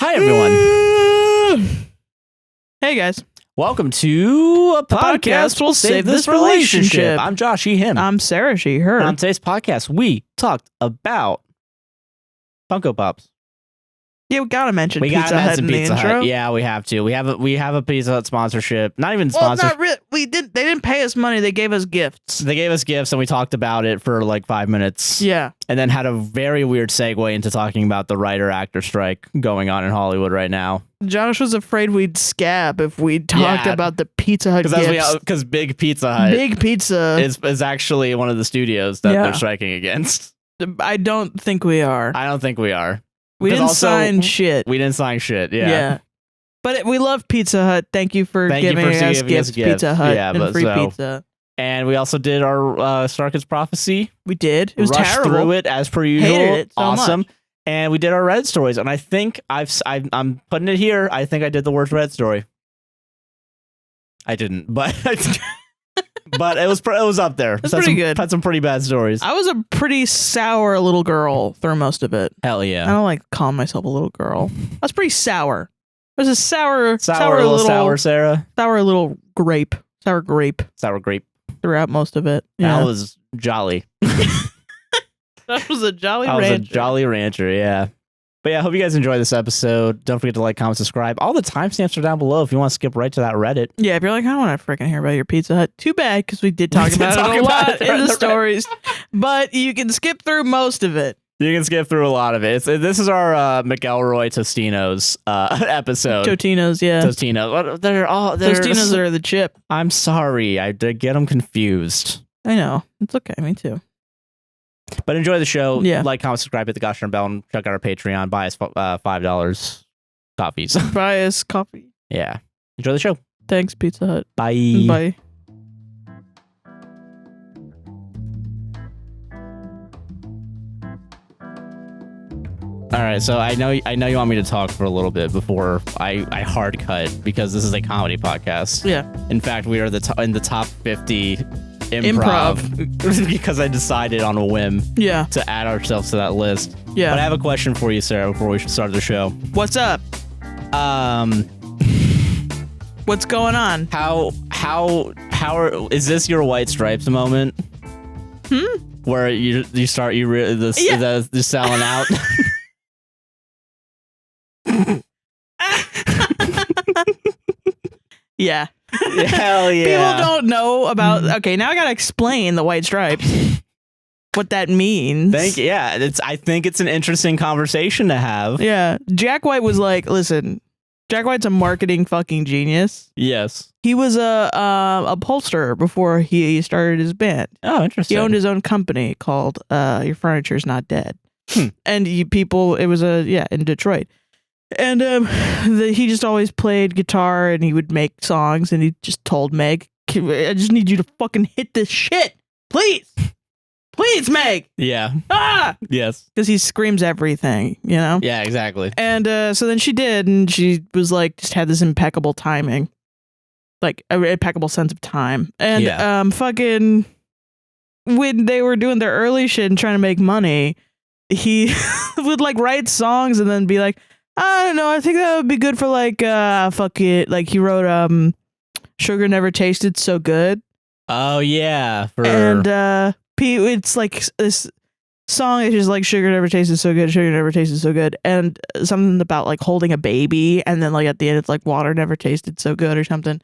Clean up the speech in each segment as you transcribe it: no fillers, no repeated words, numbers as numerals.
Hi, everyone. Hey, guys. Welcome to a podcast will save this relationship. I'm Josh, he, him. I'm Sarah, she, her. And on today's podcast, we talked about Funko Pops. Yeah, we gotta mention We Pizza gotta Hut in the Pizza intro. Hut. Yeah, we have to. We have a Pizza Hut sponsorship. Not even Well, sponsorship. not really. They didn't pay us money. They gave us gifts. They gave us gifts, and we talked about it for like 5 minutes. Yeah. And then had a very weird segue into talking about the writer-actor strike going on in Hollywood right now. Josh was afraid we'd scab if we talked about the Pizza Hut gifts. Because Big Pizza Hut Big Pizza is actually one of the studios that they're striking against. I don't think we are. I don't think we are. We didn't sign shit. We didn't sign shit. Yeah. But we love Pizza Hut. Thank you for giving us gifts, Pizza Hut, and free pizza. And we also did our Starkit's Prophecy. We did. It was Rushed terrible. Through it as per usual. Hated it so awesome. much. And we did our Red stories. And I think I'm putting it here. I think I did the worst Red story. I didn't, but but it was up there. It's pretty good. Had some pretty bad stories. I was a pretty sour little girl through most of it. Hell I yeah. don't like calling myself a little girl. I was pretty sour. I was a sour Sarah. sour little grape. Sour grape Sour grape. throughout most of it. Yeah. That was jolly. That was a jolly I was rancher. a jolly rancher, yeah. But yeah, I hope you guys enjoy this episode. Don't forget to like, comment, subscribe. All the timestamps are down below if you want to skip right to that Reddit. Yeah, if you're like, I don't want to freaking hear about your Pizza Hut. Too bad, because we did talk about it a lot in the stories. But you can skip through most of it. You can skip through a lot of it. This is our McElroy Tostinos episode. Totinos, yeah. Tostinos. Tostinos are the chip. I'm sorry. I did get them confused. I know. It's okay. Me too. But enjoy the show. Yeah. Like, comment, subscribe, hit the gosh darn bell, and check out our Patreon. Buy us $5 coffees. Buy us coffee. Yeah. Enjoy the show. Thanks, Pizza Hut. Bye. Bye. All right, so I know you want me to talk for a little bit before I hard cut because this is a comedy podcast. Yeah. In fact, we are in the top 50 improv. Because I decided on a whim to add ourselves to that list. Yeah. But I have a question for you, Sarah, before we start the show. What's up? What's going on? Is this your White Stripes moment? Where you start the selling out? Yeah. Hell yeah. People don't know about. Okay, now I gotta explain the White Stripes. What that means. I think it's an interesting conversation to have. Yeah. Jack White was like, listen, Jack White's a marketing fucking genius. Yes. He was a upholsterer before he started his band. Oh, interesting. He owned his own company called Your Furniture's Not Dead. And it was in Detroit. And he just always played guitar and he would make songs and he just told Meg, I just need you to fucking hit this shit. Please. Please, Meg. Yeah. Ah! Yes. Because he screams everything, you know? Yeah, exactly. And so then she did, and she was like, just had this impeccable timing. Like, an impeccable sense of time. And fucking, when they were doing their early shit and trying to make money, he would like write songs and then be like, I don't know, I think that would be good for like, fuck it. Like, he wrote, Sugar Never Tasted So Good. Oh, yeah. And, it's like this song is just like Sugar Never Tasted So Good, Sugar Never Tasted So Good, and something about like holding a baby, and then like at the end it's like Water Never Tasted So Good or something.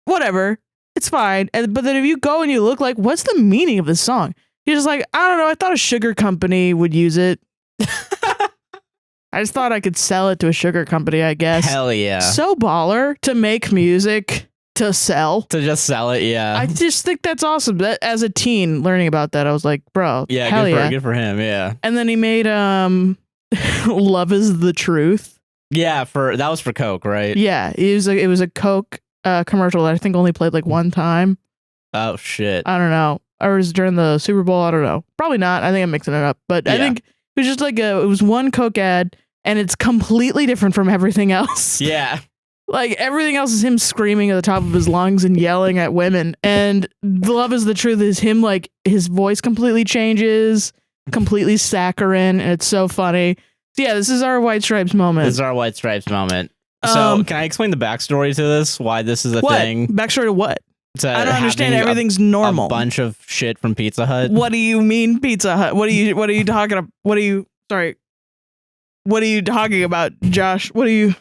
Whatever, it's fine. But then if you go and you look like, what's the meaning of this song? You're just like, I don't know, I thought a sugar company would use it. I just thought I could sell it to a sugar company, I guess. Hell yeah. So baller to make music to sell. To just sell it, yeah. I just think that's awesome. That as a teen learning about that, I was like, bro, yeah, hell good for him, yeah. And then he made Love Is the Truth. Yeah, that was for Coke, right? Yeah, it was a Coke commercial that I think only played like one time. Oh shit. I don't know. Or was it during the Super Bowl? I don't know. Probably not. I think I'm mixing it up. But I think it was just like it was one Coke ad and it's completely different from everything else. Yeah. Like, everything else is him screaming at the top of his lungs and yelling at women. And Love Is the Truth is him, like, his voice completely changes, completely saccharine, and it's so funny. Yeah, this is our White Stripes moment. This is our White Stripes moment. So, can I explain the backstory to this? Why this is a thing? Backstory to what? To I don't understand. having Everything's normal. A bunch of shit from Pizza Hut. What do you mean Pizza Hut? What are you talking about? What are you talking about, Josh? What are you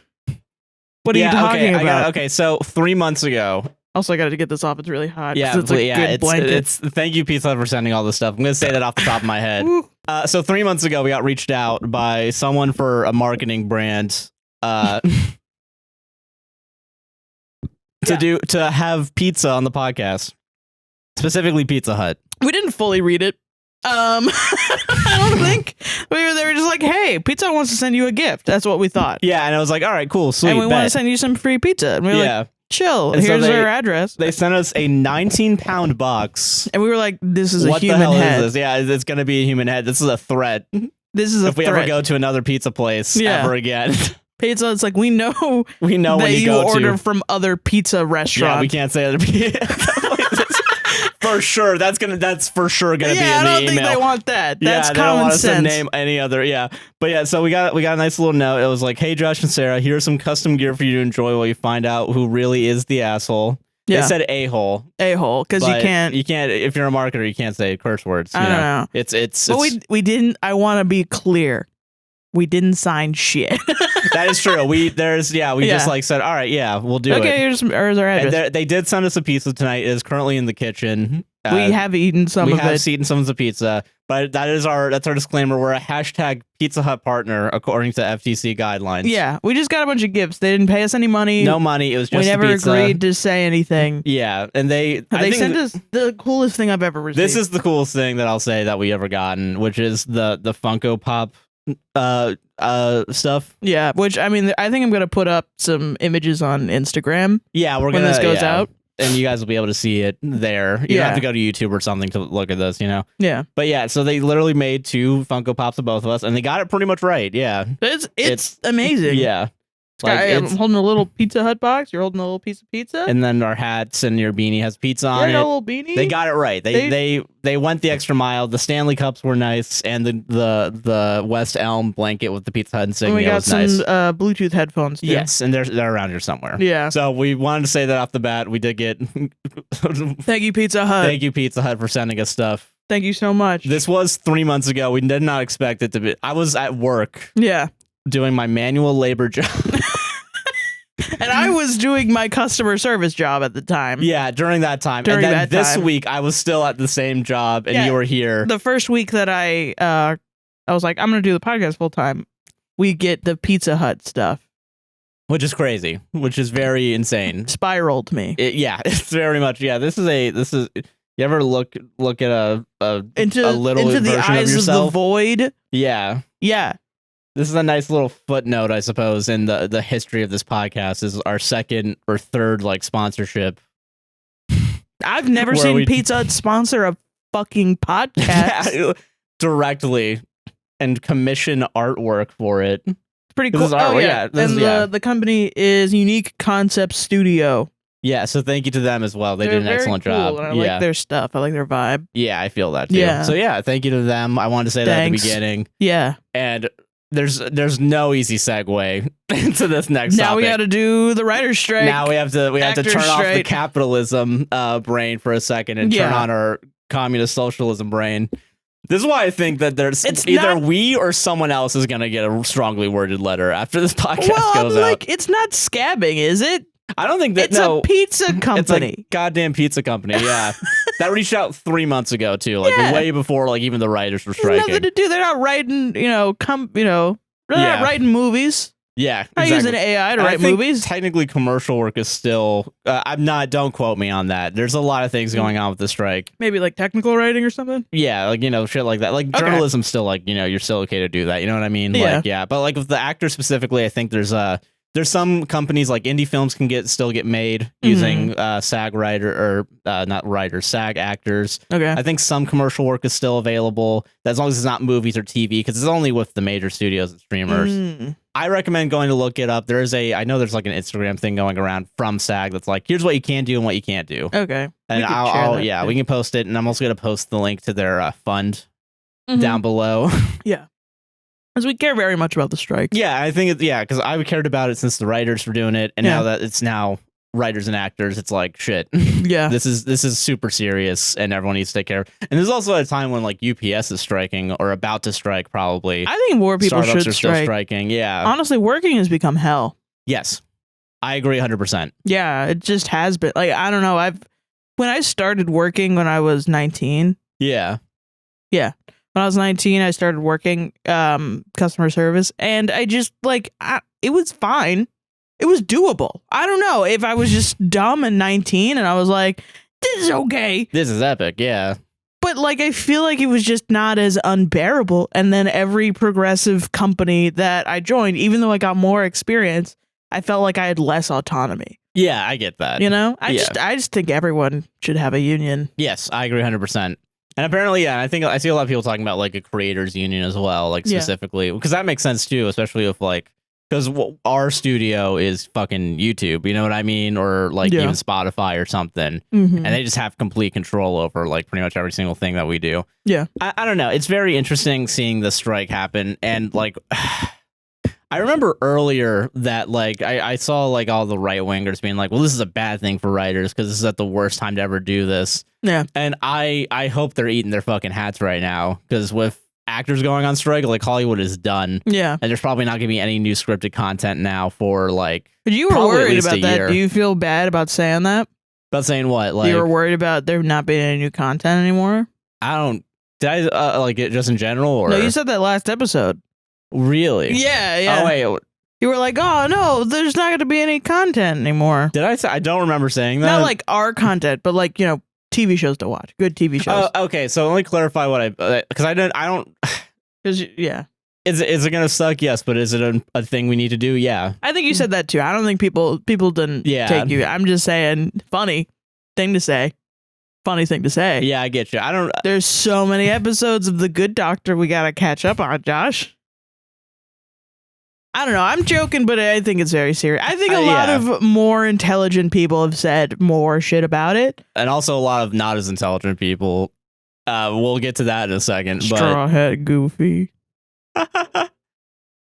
talking about? Okay, so 3 months ago. Also, I got to get this off. It's really hot. Yeah, it's a good blanket. Thank you, Pizza Hut, for sending all this stuff. I'm going to say that off the top of my head. So 3 months ago, we got reached out by someone for a marketing brand to have pizza on the podcast, specifically Pizza Hut. We didn't fully read it. I don't think they were just like, hey, Pizza Hut wants to send you a gift. That's what we thought. Yeah, and I was like, all right, cool, sweet. And we want to send you some free pizza. And we were like, chill. And here's our address. They sent us a 19-pound box. And we were like, this is a human head. What the hell head. is this? Yeah, it's going to be a human head. This is a threat. This is a if we ever go to another pizza place ever again. Pizza, it's like, we know that when you order from other pizza restaurants. Yeah, we can't say other pizza places. For sure, that's for sure gonna be in the email. I don't think they want that. That's they common don't want us sense. to name any other. Yeah, but yeah, so we got a nice little note. It was like, hey, Josh and Sarah, here's some custom gear for you to enjoy while you find out who really is the asshole. Yeah. They said a-hole, because you can't. If you're a marketer, you can't say curse words. I don't know. But we didn't. I want to be clear. We didn't sign shit. That is true. We just like said, all right, yeah, we'll do it. Okay, here's our address. And they did send us a pizza tonight. It is currently in the kitchen. We have eaten some of it. We have eaten some of the pizza, but that's our disclaimer. We're a hashtag Pizza Hut partner according to FTC guidelines. Yeah, we just got a bunch of gifts. They didn't pay us any money. No money. It was just we never pizza. Agreed to say anything. Yeah, and they sent us the coolest thing I've ever received. This is the coolest thing that I'll say that we ever gotten, which is the Funko Pop stuff. Yeah, which I mean, I think I'm gonna put up some images on Instagram. Yeah, when this goes out, and you guys will be able to see it there. You don't have to go to YouTube or something to look at this, Yeah. But yeah, so they literally made 2 Funko Pops of both of us, and they got it pretty much right. Yeah, it's amazing. Yeah. I'm holding a little Pizza Hut box. You're holding a little piece of pizza, and then our hats and your beanie has pizza on it. A little beanie. They got it right. They went the extra mile. The Stanley cups were nice, and the West Elm blanket with the Pizza Hut insignia was nice. And we got some Bluetooth headphones too. Yes, and they're around here somewhere. Yeah. So we wanted to say that off the bat. We did get. Thank you, Pizza Hut. Thank you, Pizza Hut, for sending us stuff. Thank you so much. This was 3 months ago. We did not expect it to be. I was at work. Yeah. Doing my manual labor job. And I was doing my customer service job at the time. Yeah, during that time. And then this week, I was still at the same job, and you were here. The first week that I was like, I'm going to do the podcast full time. We get the Pizza Hut stuff. Which is crazy. Which is very insane. Spiraled me. It's very much. Yeah, this is. You ever look at a little into the version eyes of yourself? Of the void? Yeah. Yeah. This is a nice little footnote, I suppose, in the history of this podcast. Is our second or third sponsorship. I've never seen Pizza Hut sponsor a fucking podcast directly and commission artwork for it. It's pretty cool. The company is Unique Concept Studio. Yeah, so thank you to them as well. They did an excellent job. And I like their stuff. I like their vibe. Yeah, I feel that too. Yeah. So yeah, thank you to them. I wanted to say that at the beginning. Yeah. And there's no easy segue into this next now topic. We got to do the writer's strike. Now we have to turn off the capitalism brain for a second and turn on our communist socialism brain. This is why I think that either we or someone else is going to get a strongly worded letter after this podcast goes out. It's not scabbing, is it? I don't think that. It's a pizza company. It's a goddamn pizza company. Yeah, that reached out 3 months ago too, way before even the writers were striking. Nothing to do. They're not writing. They're not writing movies. Yeah, I use an AI to write movies. Technically, commercial work is still. I'm not. Don't quote me on that. There's a lot of things going on with the strike. Maybe like technical writing or something. Yeah, shit like that. Journalism still you're still okay to do that. You know what I mean? Yeah. But with the actors specifically, I think there's some companies indie films can still get made using SAG SAG actors. Okay. I think some commercial work is still available as long as it's not movies or TV, because it's only with the major studios and streamers. I recommend going to look it up. I know there's an Instagram thing going around from SAG that's here's what you can do and what you can't do. Okay. And we can post it, and I'm also going to post the link to their fund down below. Yeah. Because we care very much about the strike. Yeah, I think because I cared about it since the writers were doing it, and now that it's now writers and actors, it's like shit. Yeah, this is super serious, and everyone needs to take care of. And there's also a time when like UPS is striking or about to strike, probably. I think more people Starbucks should are strike. Still striking. Yeah, honestly, working has become hell. Yes, I agree 100%. Yeah, it just has been. Like, I don't know. When I started working when I was 19. Yeah. When I was 19, I started working customer service, and I just it was fine. It was doable. I don't know if I was just dumb and 19 and I was like, this is okay. This is epic. Yeah. But like, I feel like it was just not as unbearable. And then every progressive company that I joined, even though I got more experience, I felt like I had less autonomy. Yeah, I get that. You know, I just think everyone should have a union. Yes, I agree 100%. And apparently, I think I see a lot of people talking about like a creators union as well, like specifically, because that makes sense too, especially if like, because our studio is fucking YouTube, you know what I mean? Or like even Spotify or something. And they just have complete control over like pretty much every single thing that we do. Yeah. I don't know. It's very interesting seeing the strike happen. And like, I remember earlier that like I saw like all the right wingers being like, well, this is a bad thing for writers because this is at the worst time to ever do this. Yeah. And I hope they're eating their fucking hats right now, because with actors going on strike, like Hollywood is done. Yeah. And there's probably not gonna be any new scripted content now for like. But you were worried about that. Do you feel bad about saying that? About saying what? Like, you were worried about there not being any new content anymore? I don't. Did I like it just in general? Or? No, you said that last episode. Really? Yeah. Oh wait. You were like, oh no, there's not going to be any content anymore. Did I say? I don't remember saying that. Not like our content, but like, you know, TV shows to watch. Good TV shows. Oh, okay. So let me clarify what because I don't. Because yeah. Is it gonna suck? Yes, but is it a thing we need to do? Yeah. I think you said that too. I don't think people didn't take you. I'm just saying, funny thing to say. Funny thing to say. Yeah, I get you. I don't. There's so many episodes of The Good Doctor we gotta catch up on, Josh. I don't know. I'm joking, but I think it's very serious. I think a lot of more intelligent people have said more shit about it. And also a lot of not as intelligent people. We'll get to that in a second. Strawhead Goofy.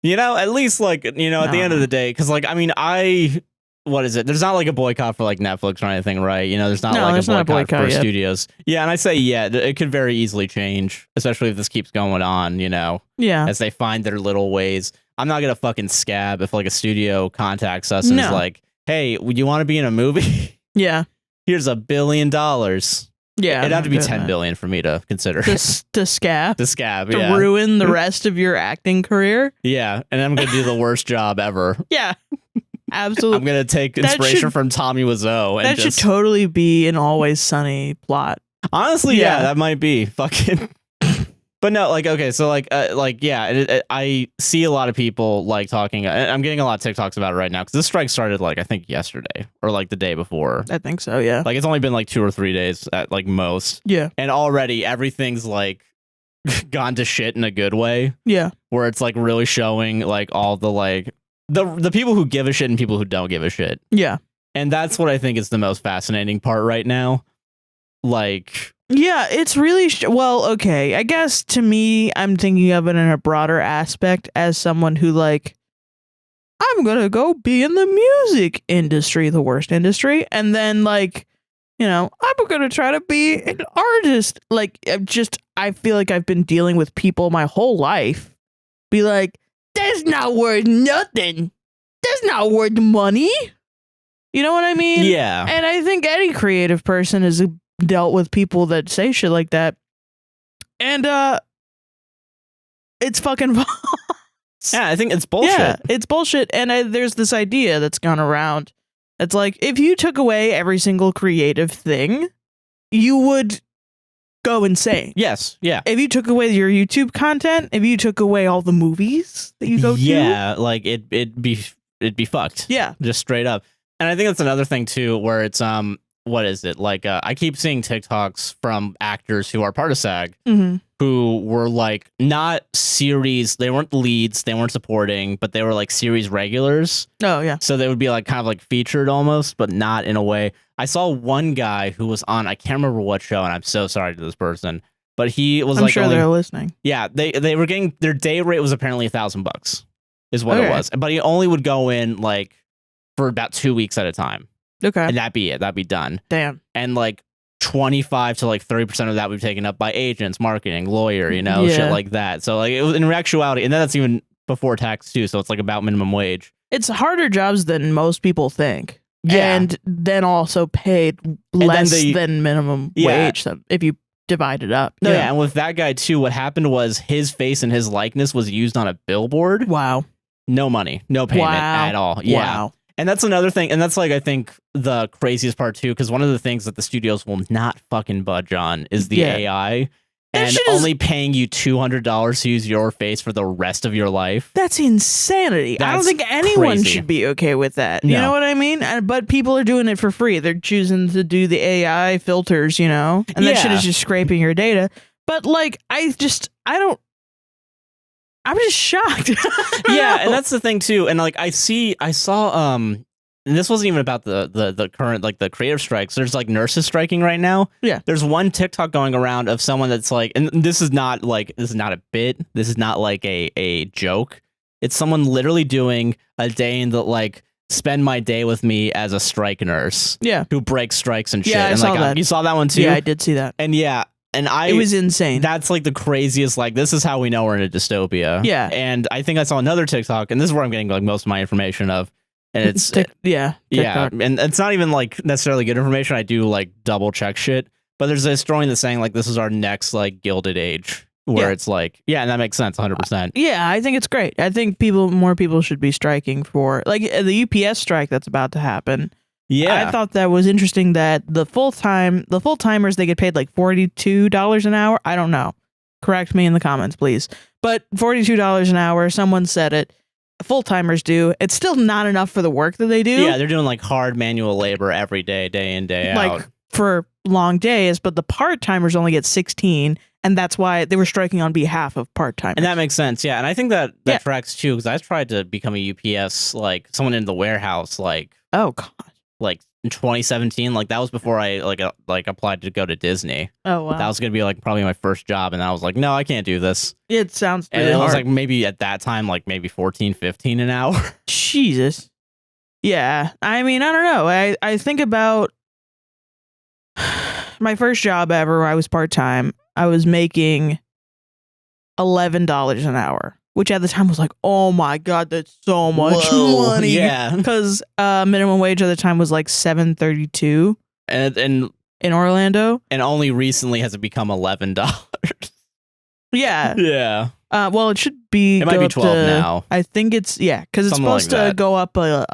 You know, at least like, you know, at the end of the day, because like, I mean, what is it? There's not like a boycott for like Netflix or anything, right? You know, there's not a boycott for studios. Yeah, and I say, it could very easily change, especially if this keeps going on, you know? Yeah. As they find their little ways. I'm not gonna fucking scab if like a studio contacts us and is like, hey, would you want to be in a movie? Yeah. Here's $1 billion. Yeah. It'd have to be 10 billion for me to consider. To scab? To scab, to ruin the rest of your acting career? Yeah, and I'm gonna do the worst job ever. Yeah. Absolutely. I'm gonna take inspiration from Tommy Wiseau. And that should totally be an Always Sunny plot. Honestly, yeah, that might be fucking. But no, like, okay, so I see a lot of people like talking. I'm getting a lot of TikToks about it right now because this strike started like I think yesterday or like the day before. I think so, yeah. Like it's only been like 2 or 3 days at like most. Yeah. And already everything's like gone to shit in a good way. Yeah. Where it's like really showing like all the like the people who give a shit and people who don't give a shit. Yeah. And that's what I think is the most fascinating part right now. Like. Yeah, it's really well, okay. I guess to me, I'm thinking of it in a broader aspect as someone who like, I'm gonna go be in the music industry, the worst industry, and then like, you know, I'm gonna try to be an artist. Like, I feel like I've been dealing with people my whole life. Be like, that's not worth nothing. That's not worth money. You know what I mean? Yeah. And I think any creative person is dealt with people that say shit like that, and it's fucking false. Yeah, I think it's bullshit. Yeah, it's bullshit. And there's this idea that's gone around. It's like if you took away every single creative thing, you would go insane. Yes. Yeah. If you took away your YouTube content, if you took away all the movies that you go to, like it'd be fucked. Yeah, just straight up. And I think that's another thing too, where it's what is it? Like, I keep seeing TikToks from actors who are part of SAG who were like not series. They weren't leads. They weren't supporting, but they were like series regulars. Oh, yeah. So they would be like kind of like featured almost, but not in a way. I saw one guy who was on, I can't remember what show, and I'm so sorry to this person, but he was I'm sure they're listening. Yeah, they were getting their day rate was apparently $1,000 is what it was, but he only would go in like for about 2 weeks at a time. Okay, and that'd be it. That'd be done. Damn. And like 25 to like 30% of that would be taken up by agents, marketing, lawyer, shit like that. So like it was in actuality, and then that's even before tax too. So it's like about minimum wage. It's harder jobs than most people think. Yeah. And then also paid less than minimum wage if you divide it up. No, yeah. And with that guy too, what happened was his face and his likeness was used on a billboard. Wow. No money, no payment at all. Yeah. Wow. And that's another thing. And that's like, I think the craziest part too, because one of the things that the studios will not fucking budge on is the AI. And only paying you $200 to use your face for the rest of your life. That's insanity. I don't think anyone should be okay with that. You know what I mean? But people are doing it for free. They're choosing to do the AI filters, and that shit is just scraping your data. But like, I'm just shocked. Yeah, and that's the thing too. And like, I saw and this wasn't even about the current, like the creative strikes. There's like nurses striking right now. Yeah. There's one TikTok going around of someone that's like, and this is not a bit. This is not like a joke. It's someone literally doing a day in the like, spend my day with me as a strike nurse. Yeah. Who breaks strikes and shit. Yeah, I saw that. You saw that one too? Yeah, I did see that. And yeah. And it was insane. That's like the craziest, like, this is how we know we're in a dystopia. Yeah. And I think I saw another TikTok, and this is where I'm getting like most of my information of. And it's TikTok. Yeah. And it's not even like necessarily good information. I do like double check shit. But there's a historian that's saying like this is our next like gilded age where it's like, yeah, and that makes sense 100%. Yeah, I think it's great. I think more people should be striking for like the UPS strike that's about to happen. Yeah. I thought that was interesting that the full-timers, they get paid like $42 an hour. I don't know. Correct me in the comments, please. But $42 an hour, someone said it. Full-timers do. It's still not enough for the work that they do. Yeah, they're doing like hard manual labor every day, day in, day out. Like for long days, but the part-timers only get 16, and that's why they were striking on behalf of part-timers. And that makes sense, yeah. And I think that tracks too, because I tried to become a UPS, like someone in the warehouse, like oh god, like in 2017, like that was before I like applied to go to Disney. Oh wow, that was gonna be like probably my first job, and I was like, no, I can't do this. It sounds really and it hard. was like maybe at that time like maybe 14, 15 an hour. Jesus. Yeah, I mean, I don't know. I think about my first job ever where I was part-time. I was making $11 an hour, which at the time was like, oh my god, that's so much money. Yeah, because minimum wage at the time was like $7.32, and in Orlando, and only recently has it become $11. Yeah, yeah. Well, it should be. It might be 12 now. I think it's because it's supposed to go up a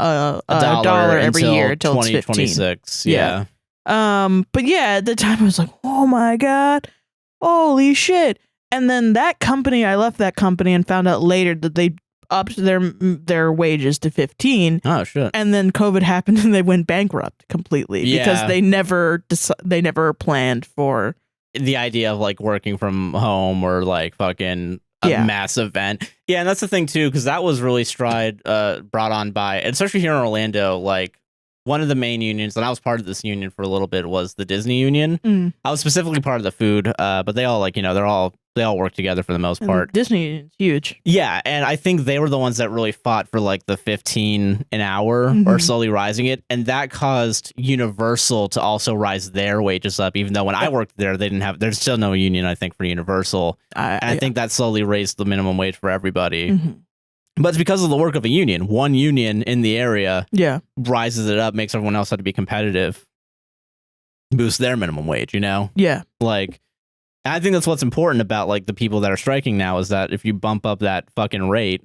dollar every year until 2026. Yeah. But yeah, at the time I was like, oh my god, holy shit. And then that company, I left that company and found out later that they upped their wages to 15. Oh shit. And then COVID happened and they went bankrupt completely because they never planned for the idea of like working from home or like fucking a mass event. Yeah, and that's the thing too, because that was really brought on by, especially here in Orlando, like one of the main unions, and I was part of this union for a little bit, was the Disney union. I was specifically part of the food, but they all like, they all work together for the most part. Disney is huge. Yeah, and I think they were the ones that really fought for like the 15 an hour or slowly rising it, and that caused Universal to also rise their wages up, even though when I worked there, there's still no union, I think, for Universal. I think that slowly raised the minimum wage for everybody. But it's because of the work of a union. One union in the area rises it up, makes everyone else have to be competitive, boosts their minimum wage, Yeah. Like, I think that's what's important about like the people that are striking now is that if you bump up that fucking rate,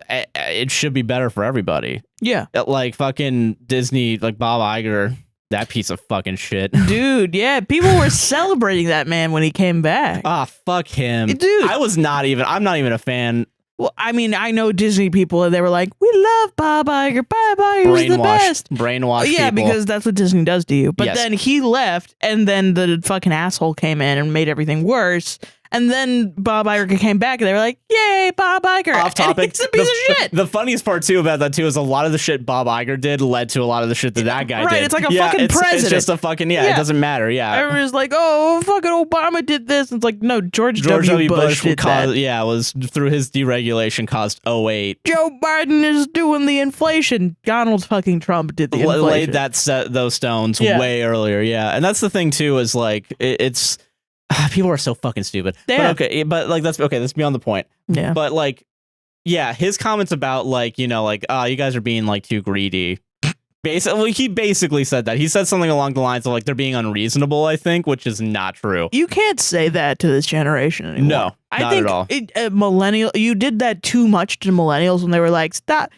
it should be better for everybody. Yeah. Like fucking Disney, like Bob Iger, that piece of fucking shit. Dude, yeah. People were celebrating that man when he came back. Ah, fuck him. Dude. I'm not even a fan. Well, I mean, I know Disney people, and they were like, we love Bob Iger. Bob Iger's the best. Brainwash yeah, people. because that's what Disney does to you. But then he left, and then the fucking asshole came in and made everything worse. And then Bob Iger came back and they were like, yay, Bob Iger. Off topic. It's a piece of shit. The funniest part too about that too is a lot of the shit Bob Iger did led to a lot of the shit that guy did. Right, it's like a fucking president. It's just a fucking, it doesn't matter. Yeah. Everyone's like, oh, fucking Obama did this. It's like, no, George W. Bush did that. Yeah, was through his deregulation caused 08. Joe Biden is doing the inflation. Donald fucking Trump did the inflation. Laid those stones way earlier. Yeah. And that's the thing too, is like, it's people are so fucking stupid. Yeah. But okay, but like that's beyond the point. Yeah. But like, yeah, his comments about like, you know, like, you guys are being like too greedy. Basically, he basically said that. He said something along the lines of like they're being unreasonable, I think, which is not true. You can't say that to this generation anymore. No, I think at all. You did that too much to millennials when they were like, stop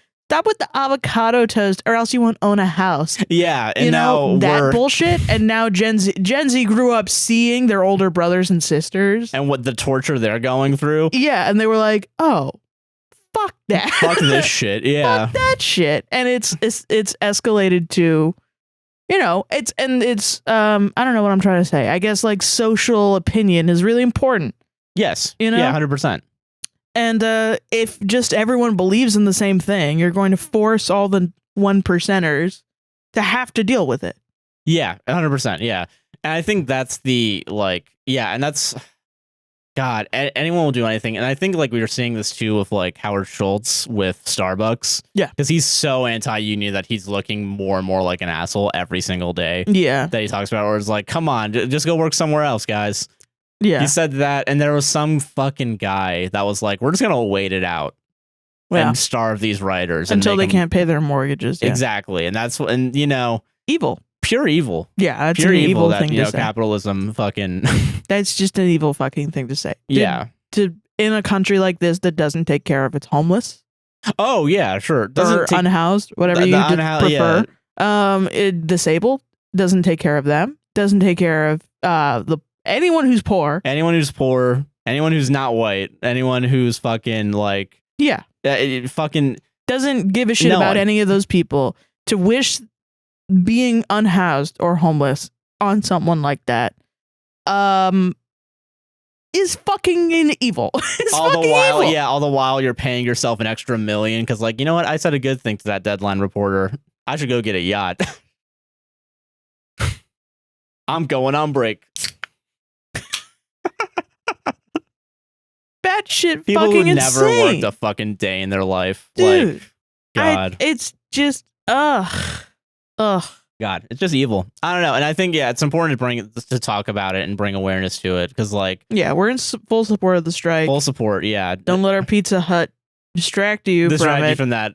with the avocado toast or else you won't own a house. Yeah. And you know, that bullshit. And now Gen Z grew up seeing their older brothers and sisters. And what the torture they're going through. Yeah. And they were like, oh, fuck that. Fuck this shit. Yeah. Fuck that shit. And it's escalated to, you know, it's I don't know what I'm trying to say. I guess like social opinion is really important. Yes. You know? Yeah, 100%. And if just everyone believes in the same thing, you're going to force all the 1%ers to have to deal with it. Yeah, 100%. Yeah. And I think that's the like, yeah, and that's, God, anyone will do anything. And I think like we were seeing this too with like Howard Schultz with Starbucks. Yeah. Because he's so anti-union that he's looking more and more like an asshole every single day. Yeah. That he talks about, or it's like, come on, just go work somewhere else, guys. Yeah. He said that, and there was some fucking guy that was like, we're just gonna wait it out and starve these writers until they can't pay their mortgages. Yeah. Exactly. And that's and you know, evil. Pure evil. Yeah, that's pure an evil thing to say. Capitalism fucking that's just an evil fucking thing to say. Yeah. In a country like this that doesn't take care of its homeless. Oh yeah, sure. Or unhoused, whatever you prefer. Yeah. Disabled, doesn't take care of them. Doesn't take care of anyone who's poor. Anyone who's not white. Anyone who's fucking like fucking doesn't give a shit about any of those people. To wish being unhoused or homeless on someone like that is fucking evil. All the while you're paying yourself an extra $1 million because like, you know what, I said a good thing to that Deadline reporter. I should go get a yacht. I'm going on break. Bad shit. People fucking who insane. Never worked a fucking day in their life. Dude, like, God. It's just ugh. God, it's just evil. I don't know, and I think it's important to talk about it and bring awareness to it because, like, we're in full support of the strike. Full support, yeah. Don't let our Pizza Hut distract you from that.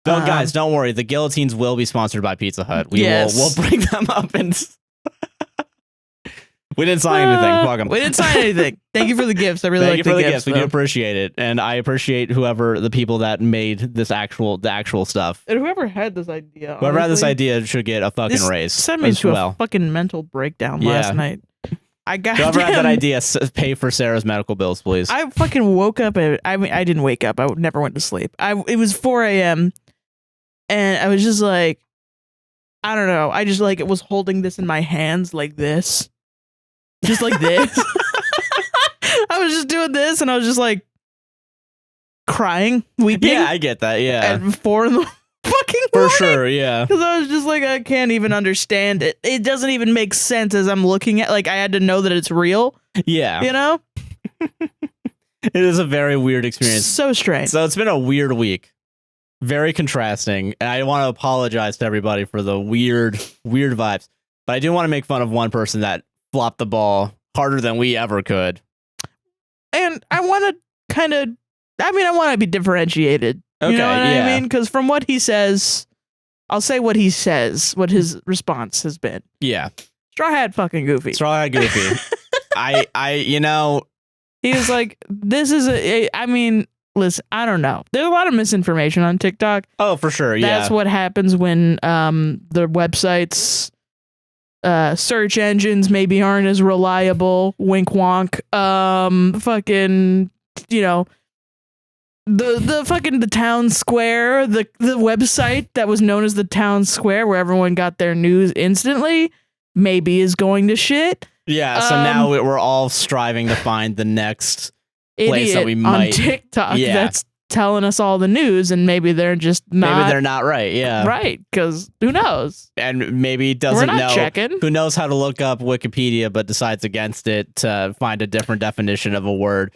Guys, don't worry. The guillotines will be sponsored by Pizza Hut. We'll bring them up and. We didn't sign anything. Fuck 'em. We didn't sign anything. Thank you for the gifts. I really like the gifts. We do appreciate it, and I appreciate the people that made the actual stuff. And whoever had this idea. Whoever had this idea should get a fucking raise. Sent me to a fucking mental breakdown last night. Whoever had that idea, pay for Sarah's medical bills, please. I fucking woke up. I didn't wake up. I never went to sleep. It was 4 a.m. and I was just like, I don't know. I just like it was holding this in my hands like this. Just like this. I was just doing this and I was just like crying, weeping. Yeah, I get that. Yeah. At 4 in the fucking morning. For sure, yeah. Because I was just like, I can't even understand it. It doesn't even make sense as I'm looking at, like, I had to know that it's real. Yeah. You know? It is a very weird experience. So strange. So it's been a weird week. Very contrasting. And I want to apologize to everybody for the weird vibes. But I do want to make fun of one person that flopped the ball harder than we ever could. And I want to be differentiated. Okay, you know what I mean? Because from what he says, I'll say what he says, what his response has been. Yeah. Straw Hat fucking Goofy. Straw Hat Goofy. He was like, listen, I don't know. There's a lot of misinformation on TikTok. Oh, for sure, yeah. That's what happens when the websites... search engines maybe aren't as reliable. Wink wonk. Fucking, you know, the town square, the website that was known as the town square where everyone got their news instantly maybe is going to shit. Yeah, so now we're all striving to find the next place that we on might TikTok that's telling us all the news, and maybe they're just not. Maybe they're not right. Yeah, right. Because who knows? And maybe doesn't We're not know. checking. Who knows how to look up Wikipedia, but decides against it to find a different definition of a word.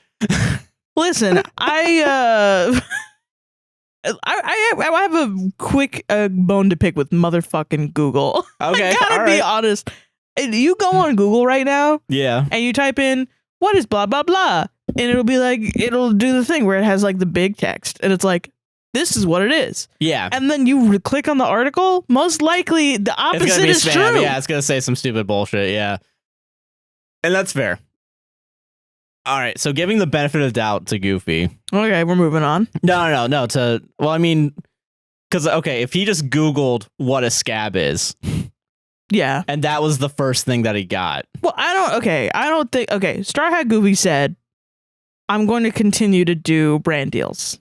Listen, I have a quick bone to pick with motherfucking Google. Okay, I gotta be honest. You go on Google right now, and you type in what is blah blah blah, and it'll be like it'll do the thing where it has like the big text, and it's like this is what it is. Yeah, and then you click on the article. Most likely, the opposite is true. Yeah, it's gonna say some stupid bullshit. Yeah, and that's fair. All right, so giving the benefit of doubt to Goofy. Okay, we're moving on. No. Well, I mean, because if he just Googled what a scab is. Yeah. And that was the first thing that he got. Well, I don't think, Straw Hat Goofy said, I'm going to continue to do brand deals.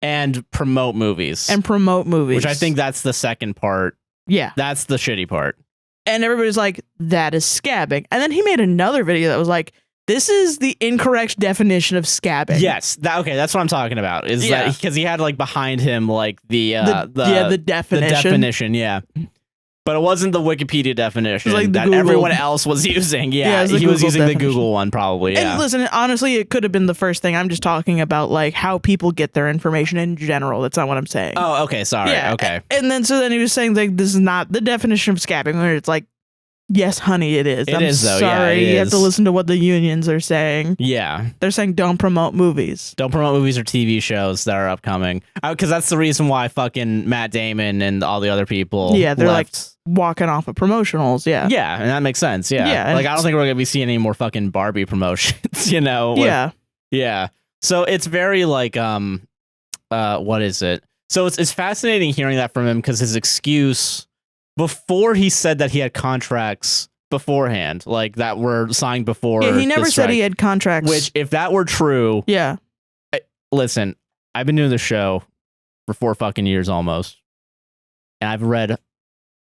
And promote movies. Which I think that's the second part. Yeah. That's the shitty part. And everybody's like, that is scabbing. And then he made another video that was like, this is the incorrect definition of scabbing. Yes. That's what I'm talking about. Is that because he had like behind him like the definition. The definition, yeah. But it wasn't the Wikipedia definition like that Google. Everyone else was using. Yeah, he was using the Google one probably. Yeah. And listen, honestly, it could have been the first thing. I'm just talking about like how people get their information in general. That's not what I'm saying. Oh, okay. Sorry. Yeah. Okay. And then he was saying like this is not the definition of scabbing, where it's like, yes, honey, it is. It is though. Sorry, yeah, you have to listen to what the unions are saying. Yeah. They're saying don't promote movies. Don't promote movies or TV shows that are upcoming. Because that's the reason why fucking Matt Damon and all the other people they're left. like walking off of promotionals. Yeah. Yeah, and that makes sense. Yeah. Yeah. Like I don't think we're going to be seeing any more fucking Barbie promotions, Yeah. Yeah. So it's very like what is it? So it's fascinating hearing that from him because his excuse before he said that he had contracts beforehand, like that were signed before. Yeah, he never said he had contracts. Which, if that were true, yeah. Listen, I've been doing the show for 4 fucking years almost, and I've read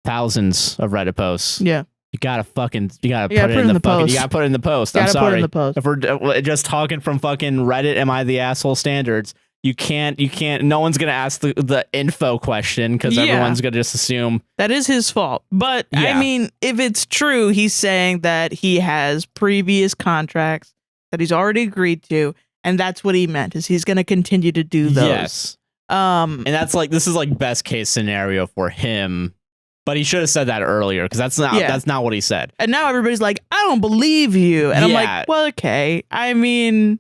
thousands of Reddit posts. Yeah, you gotta put it in the post. You gotta put it in the post. I'm sorry. Put it in the post. If we're just talking from fucking Reddit, am I the asshole standards? You can't, no one's going to ask the info question because everyone's going to just assume. That is his fault. But, I mean, if it's true, he's saying that he has previous contracts that he's already agreed to, and that's what he meant, is he's going to continue to do those. Yes. And that's like, this is like best case scenario for him, but he should have said that earlier because that's not what he said. And now everybody's like, I don't believe you. And I'm like, well, okay. I mean...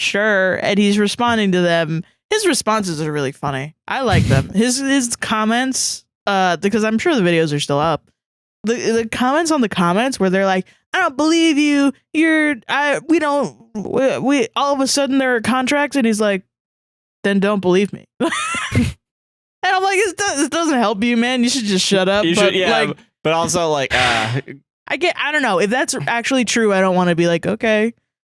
Sure, and he's responding to them. His responses are really funny. I like them. His comments, because I'm sure the videos are still up. The comments on the comments where they're like, "I don't believe you. We all of a sudden there are contracts," and he's like, "Then don't believe me." And I'm like, "This doesn't help you, man. You should just shut up." But also like, I don't know if that's actually true. I don't want to be like, okay.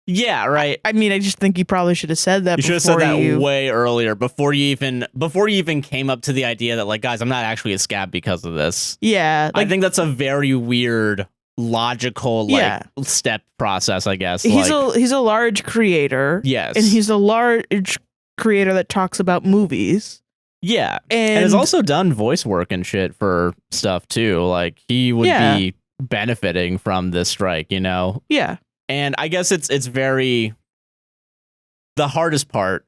Yeah, right. I mean, I just think you probably should have said that. You should have said that way earlier, before you even came up to the idea that like, guys, I'm not actually a scab because of this. Yeah, I think that's a very weird, logical step process. I guess he's a large creator. Yes, and he's a large creator that talks about movies. Yeah, and has also done voice work and shit for stuff too. Like he would be benefiting from this strike, Yeah. And I guess it's very, the hardest part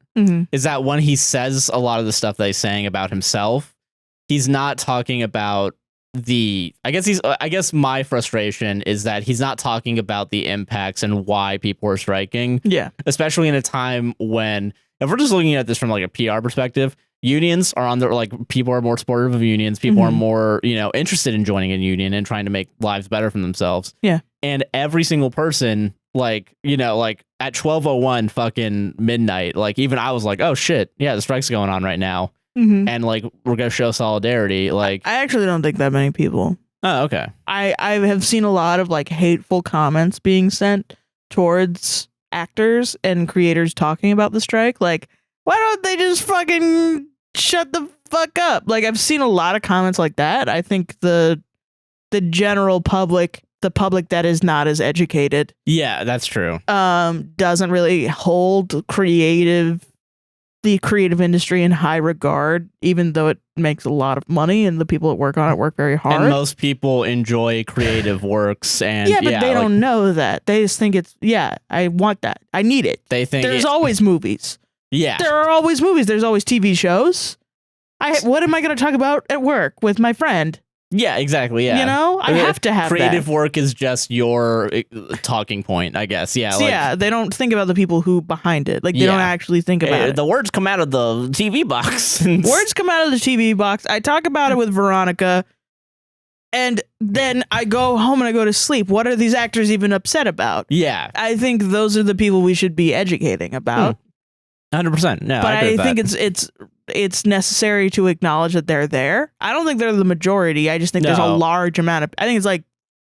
is that when he says a lot of the stuff that he's saying about himself, he's not talking about I guess my frustration is that he's not talking about the impacts and why people are striking. Yeah. Especially in a time when, if we're just looking at this from like a PR perspective, unions are on the, like, people are more supportive of unions. People are more, interested in joining a union and trying to make lives better for themselves. Yeah. And every single person, like, like at 12:01 fucking midnight, like even I was like, oh shit, yeah, the strike's going on right now. And like, we're going to show solidarity. Like, I actually don't think that many people. Oh, okay. I have seen a lot of like hateful comments being sent towards actors and creators talking about the strike. Like, why don't they just fucking shut the fuck up? Like, I've seen a lot of comments like that. I think the general public the public that is not as educated. Yeah, that's true. Doesn't really hold the creative industry in high regard, even though it makes a lot of money and the people that work on it work very hard. And most people enjoy creative works, and but they don't know that. They just think it's I want that. I need it. They think there's always movies. Yeah, there are always movies. There's always TV shows. What am I going to talk about at work with my friend? Yeah, exactly. Yeah, you know, I have to have creative work is just your talking point, I guess. Yeah, so they don't think about the people who behind it. Like they don't actually think about it. The words come out of the TV box. Words come out of the TV box. I talk about it with Veronica, and then I go home and I go to sleep. What are these actors even upset about? Yeah, I think those are the people we should be educating about. 100%. No, but I think it's necessary to acknowledge that they're there. I don't think they're the majority. I just think there's a large amount of, I think it's like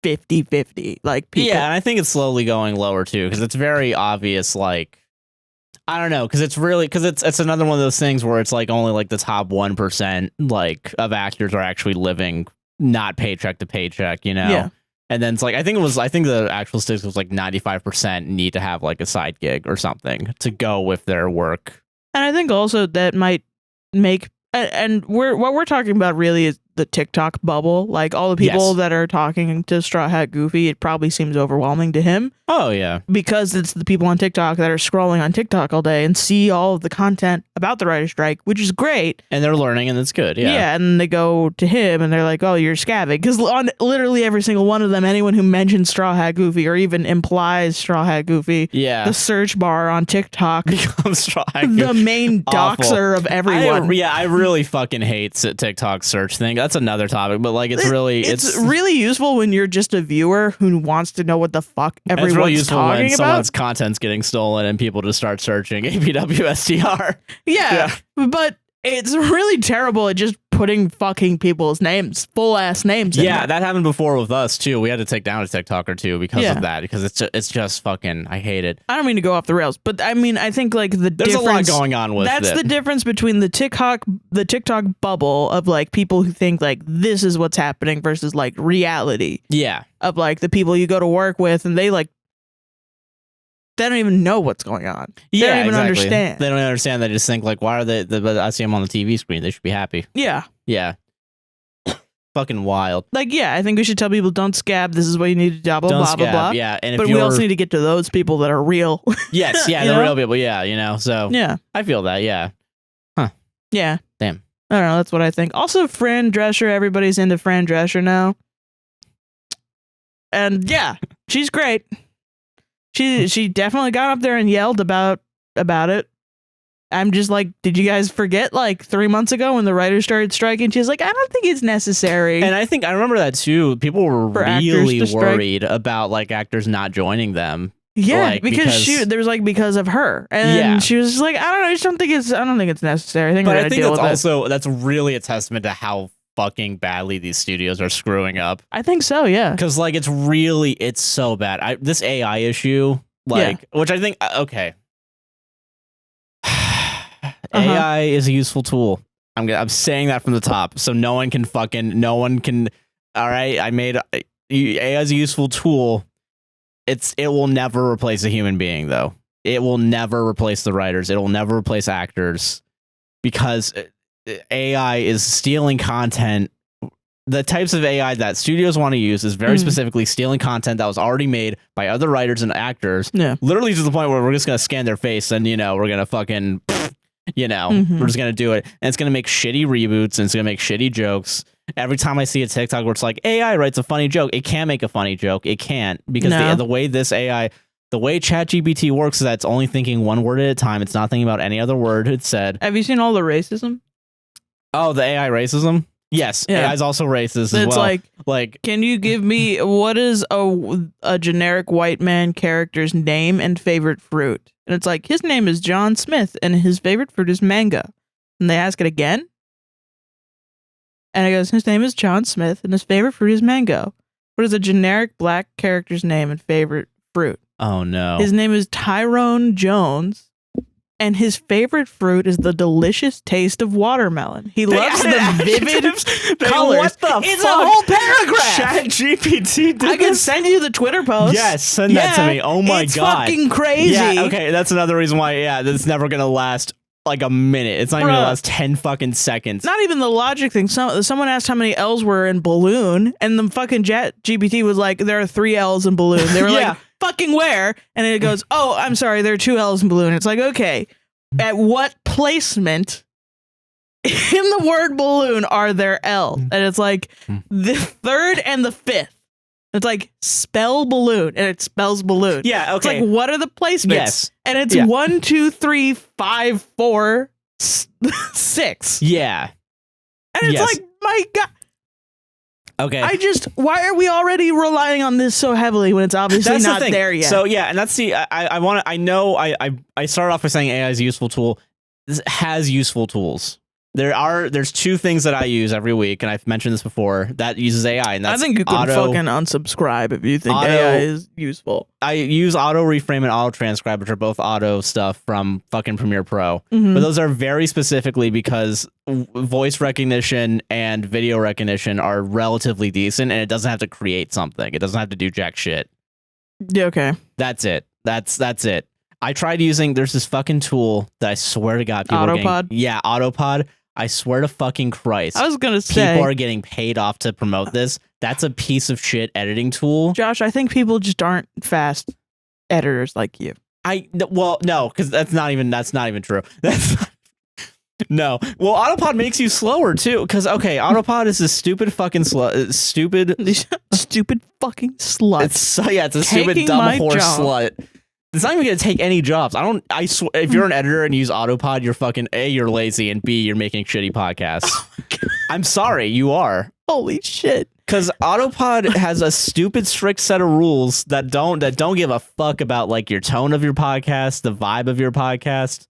50-50. Like people. Yeah, and I think it's slowly going lower too, because it's very obvious, like, I don't know, because it's another one of those things where it's like only like the top 1% like of actors are actually living not paycheck to paycheck, you know? Yeah. And then it's like, I think the actual statistics was like 95% need to have like a side gig or something to go with their work. And I think also that might make, and what we're talking about really is the TikTok bubble. Like all the people that are talking to Straw Hat Goofy, it probably seems overwhelming to him. Oh, yeah. Because it's the people on TikTok that are scrolling on TikTok all day and see all of the content about the writer's strike, which is great. And they're learning, and it's good. Yeah. Yeah. And they go to him and they're like, oh, you're scabbing. Because on literally every single one of them, anyone who mentions Straw Hat Goofy or even implies Straw Hat Goofy, the search bar on TikTok becomes Straw Hat Goofy. The main doxer of everyone. I really fucking hate TikTok search thing. That's another topic, but like it's really useful when you're just a viewer who wants to know what the fuck everyone's really useful talking when about. Someone's content's getting stolen and people just start searching APWSTR. Yeah, but it's really terrible at just putting fucking people's names, full ass names. Yeah, that happened before with us too. We had to take down a TikTok or two because of that. Because it's just fucking. I hate it. I don't mean to go off the rails, but I mean I think like there's a lot going on with that's the difference between the TikTok bubble of like people who think like this is what's happening versus like reality. Yeah, of like the people you go to work with and they don't even know what's going on. They don't even understand. They don't understand. They just think like, why are they? I see them on the TV screen. They should be happy. Yeah. Yeah. Fucking wild. Like, yeah, I think we should tell people don't scab. This is what you need to do. Blah blah blah blah. Yeah, and but we also need to get to those people that are real. Yes. Yeah, the real people. Yeah, you know. So yeah, I feel that. Yeah. Huh. Yeah. Damn. I don't know. That's what I think. Also, Fran Drescher. Everybody's into Fran Drescher now. And yeah, she's great. She definitely got up there and yelled about it. I'm just like, did you guys forget like 3 months ago when the writers started striking? She's like, I don't think it's necessary. And I remember that too. People were really worried about like actors not joining them. Yeah, like, because of her, and she was just like, I don't know, I don't think it's necessary. I think that's really a testament to how fucking badly these studios are screwing up. I think so, yeah. Because like it's so bad. This AI issue, which I think AI is a useful tool. I'm saying that from the top, so no one can. All right, AI is a useful tool. It will never replace a human being, though. It will never replace the writers. It will never replace actors, because AI is stealing content. The types of AI that studios want to use is very specifically stealing content that was already made by other writers and actors. Yeah. Literally to the point where we're just going to scan their face and, we're going to fucking, we're just going to do it. And it's going to make shitty reboots and it's going to make shitty jokes. Every time I see a TikTok where it's like AI writes a funny joke, it can't make a funny joke. It can't, because the way this AI, the way ChatGPT works is that it's only thinking one word at a time. It's not thinking about any other word it said. Have you seen all the racism? Oh, the AI racism? Yes, AI is also racist as well. It's like, can you give me what is a generic white man character's name and favorite fruit? And it's like, his name is John Smith and his favorite fruit is mango. And they ask it again. And it goes, his name is John Smith and his favorite fruit is mango. What is a generic black character's name and favorite fruit? Oh, no. His name is Tyrone Jones and his favorite fruit is the delicious taste of watermelon. He loves the vivid colors. What the it's fuck? a whole paragraph. ChatGPT did I can send you the Twitter post. Yes, send that to me. Oh my it's god. Fucking crazy. Yeah, okay, that's another reason why, that's never gonna last like a minute. It's not even gonna last 10 fucking seconds. Not even the logic thing. Someone asked how many L's were in balloon, and the fucking ChatGPT was like, there are 3 L's in balloon. They were like, fucking where? And it goes, oh, I'm sorry, there are 2 L's in balloon. It's like, okay, at what placement in the word balloon are there L? And it's like the 3rd and the 5th. It's like spell balloon, and it spells balloon. Yeah, okay. It's like, what are the placements? Yes. And it's 1, 2, 3, 5, 4, 6. Yeah. And it's like, my God. Okay. Why are we already relying on this so heavily when it's obviously not there yet? So yeah, and that's I started off by saying AI is a useful tool. This has useful tools. There's 2 things that I use every week, and I've mentioned this before, that uses AI, and that's I think you can fucking unsubscribe if you think AI is useful. I use auto reframe and auto transcribe, which are both auto stuff from fucking Premiere Pro. But those are very specifically because voice recognition and video recognition are relatively decent, and it doesn't have to create something. It doesn't have to do jack shit. Yeah, okay. That's it. That's it. I tried using, there's this fucking tool that I swear to God, people Autopod? Autopod. I swear to fucking Christ. I was going to say. People are getting paid off to promote this. That's a piece of shit editing tool. Josh, I think people just aren't fast editors like you. Well, no, because that's not even true. No. Well, Autopod makes you slower too. Because Autopod is a stupid fucking stupid fucking slut. It's a stupid dumb horse slut. It's not even gonna take any jobs. I swear, if you're an editor and you use Autopod, you're fucking A, you're lazy, and B, you're making shitty podcasts. I'm sorry, you are. Holy shit. Because Autopod has a stupid strict set of rules that don't give a fuck about like your tone of your podcast, the vibe of your podcast.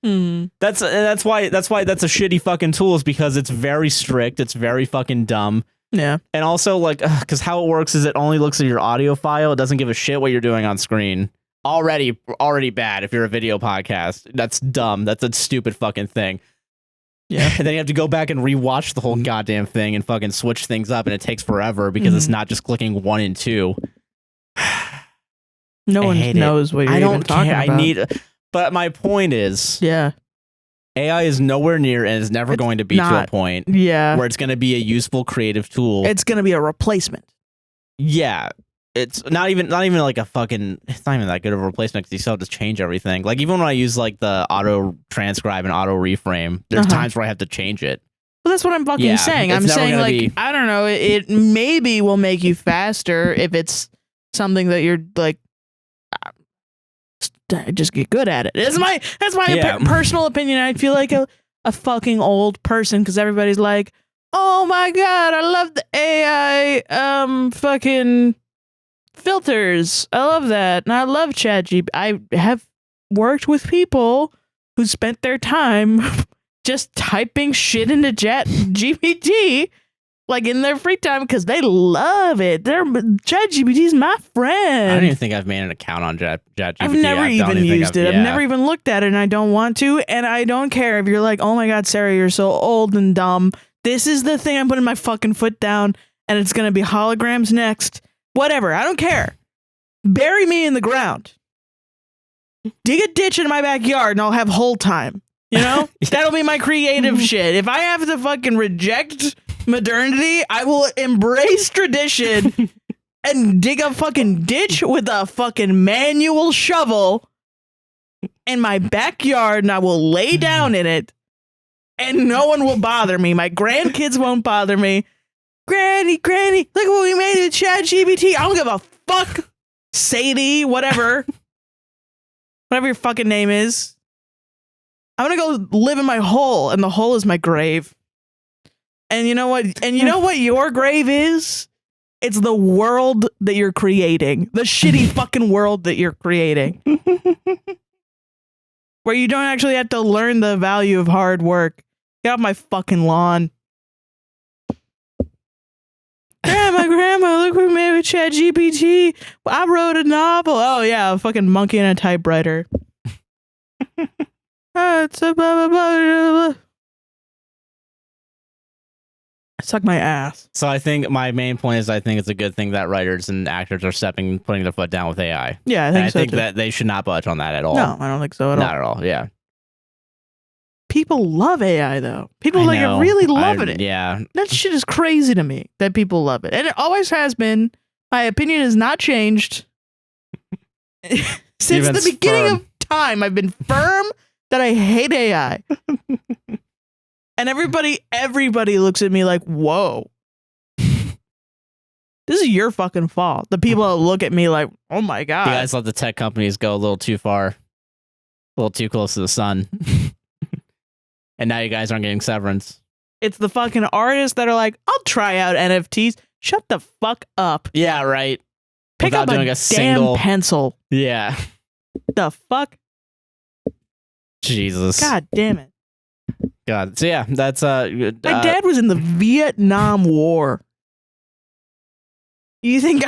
That's why that's a shitty fucking tool, is because it's very strict, it's very fucking dumb. Yeah. And also like, because how it works is it only looks at your audio file. It doesn't give a shit what you're doing on screen. Already bad if you're a video podcast. That's dumb. That's a stupid fucking thing. Yeah. And then you have to go back and rewatch the whole goddamn thing and fucking switch things up, and it takes forever because it's not just clicking 1 and 2. No one knows what you're even talking about. But my point is, AI is nowhere near and is never going to be to a point where it's going to be a useful creative tool. It's going to be a replacement. Yeah. It's not even like a fucking, it's not even that good of a replacement, because you still have to change everything. Like even when I use like the auto transcribe and auto reframe, there's times where I have to change it. Well, that's what I'm fucking saying. I'm saying like, I don't know, it maybe will make you faster if it's something that you're like, just get good at it. That's my personal opinion. I feel like a fucking old person, because everybody's like, oh my God, I love the AI fucking filters. I love that. And I love ChatGPT. I have worked with people who spent their time just typing shit into ChatGPT like in their free time because they love it. ChatGPT's my friend. I don't even think I've made an account on ChatGPT. I've never even used it. I've never even looked at it, and I don't want to, and I don't care if you're like, oh my God, Sarah, you're so old and dumb. This is the thing I'm putting my fucking foot down, and it's going to be holograms next. Whatever. I don't care. Bury me in the ground. Dig a ditch in my backyard and I'll have whole time. You know? That'll be my creative shit. If I have to fucking reject modernity, I will embrace tradition and dig a fucking ditch with a fucking manual shovel in my backyard, and I will lay down in it and no one will bother me. My grandkids won't bother me. Granny, look what we made with ChatGPT. I don't give a fuck. Sadie, whatever your fucking name is. I'm gonna go live in my hole, and the hole is my grave. And you know what? And you know what your grave is? It's the world that you're creating. The shitty fucking world that you're creating. Where you don't actually have to learn the value of hard work. Get off my fucking lawn. Grandma, look what we made with ChatGPT. I wrote a novel. Oh yeah, a fucking monkey and a typewriter. It's a blah, blah, blah, blah. Suck my ass. So I think my main point is I think it's a good thing that writers and actors are putting their foot down with AI. Yeah, I think that they should not budge on that at all. No, I don't think so at all. Not at all. Yeah. People love AI though. People are really loving it. Yeah. That shit is crazy to me that people love it. And it always has been. My opinion has not changed. Since the beginning of time, I've been firm that I hate AI. And everybody looks at me like, whoa. This is your fucking fault. The people that look at me like, oh my God. You guys let the tech companies go a little too far. A little too close to the sun. And now you guys aren't getting severance. It's the fucking artists that are like, I'll try out NFTs. Shut the fuck up. Yeah, right. Pick Without up doing a single damn pencil. Yeah. The fuck? Jesus. God damn it. God. So yeah, that's my dad was in the Vietnam War. You think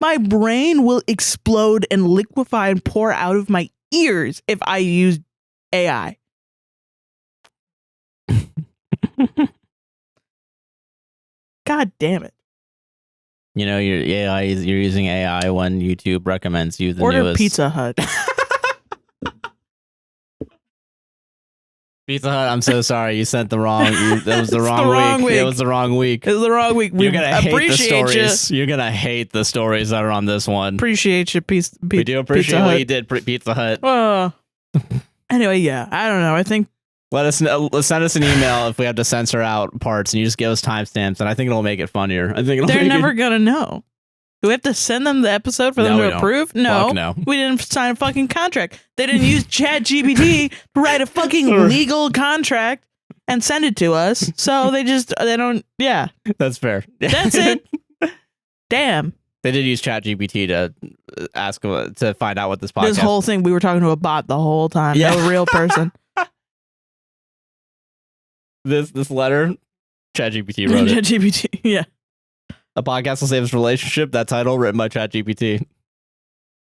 my brain will explode and liquefy and pour out of my ears if I use AI? God damn it. You know, you're using AI when YouTube recommends you the Order newest Pizza Hut. Pizza Hut, I'm so sorry. You sent the wrong. That was the wrong week. It was the wrong week. It was the wrong week. You're gonna hate the stories. You're gonna hate the stories that are on this one. Appreciate you, we do appreciate what you did, Pizza Hut. Anyway, yeah, I don't know. I think let us know, send us an email if we have to censor out parts, and you just give us timestamps, and I think it'll make it funnier. I think they're never gonna know. Do we have to send them the episode for them to approve? No. No. We didn't sign a fucking contract. They didn't use ChatGPT to write a fucking legal contract and send it to us. So they don't, yeah. That's fair. That's it. Damn. They did use ChatGPT to ask to find out what this podcast. This whole thing, we were talking to a bot the whole time. Yeah. No real person. This letter, ChatGPT wrote it. ChatGPT, yeah. A podcast will save us relationship. That title written by ChatGPT.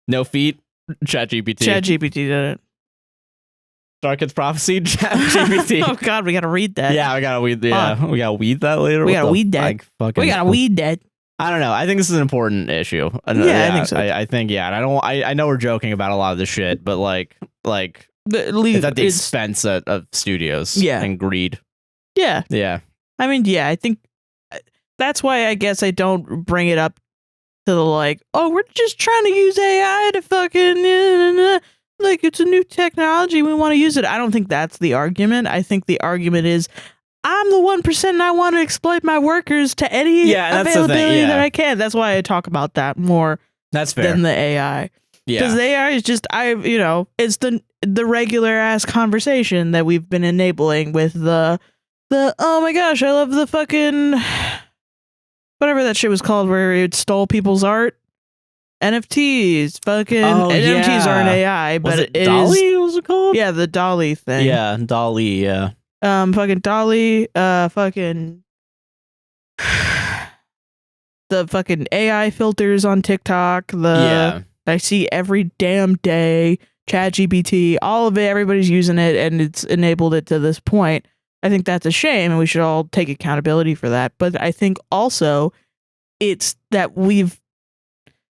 No feet. ChatGPT. ChatGPT did it. Starkit's prophecy. ChatGPT. Oh God, we gotta read that. Yeah, we gotta weed. Yeah, we gotta weed that later. We gotta weed that. We gotta weed that. I don't know. I think this is an important issue. I think so. I think yeah. And I know we're joking about a lot of this shit, but like it's at the expense of studios. Yeah. And greed. Yeah. Yeah. I mean, yeah. I think. That's why I guess I don't bring it up to the like, oh, we're just trying to use AI to fucking, like it's a new technology. We want to use it. I don't think that's the argument. I think the argument is I'm the 1% and I want to exploit my workers to any availability that I can. That's why I talk about that more that's fair. Than the AI. Yeah. Because the AI is just, it's the regular ass conversation that we've been enabling with the oh my gosh, I love the fucking... whatever that shit was called where it stole people's art. NFTs. Fucking NFTs aren't AI, but it Dolly, is. What was it called? Yeah, the Dolly thing. Yeah, Dolly, yeah. Fucking Dolly, fucking the fucking AI filters on TikTok. I see every damn day. ChatGPT, all of it, everybody's using it and it's enabled it to this point. I think that's a shame and we should all take accountability for that. But I think also it's that we've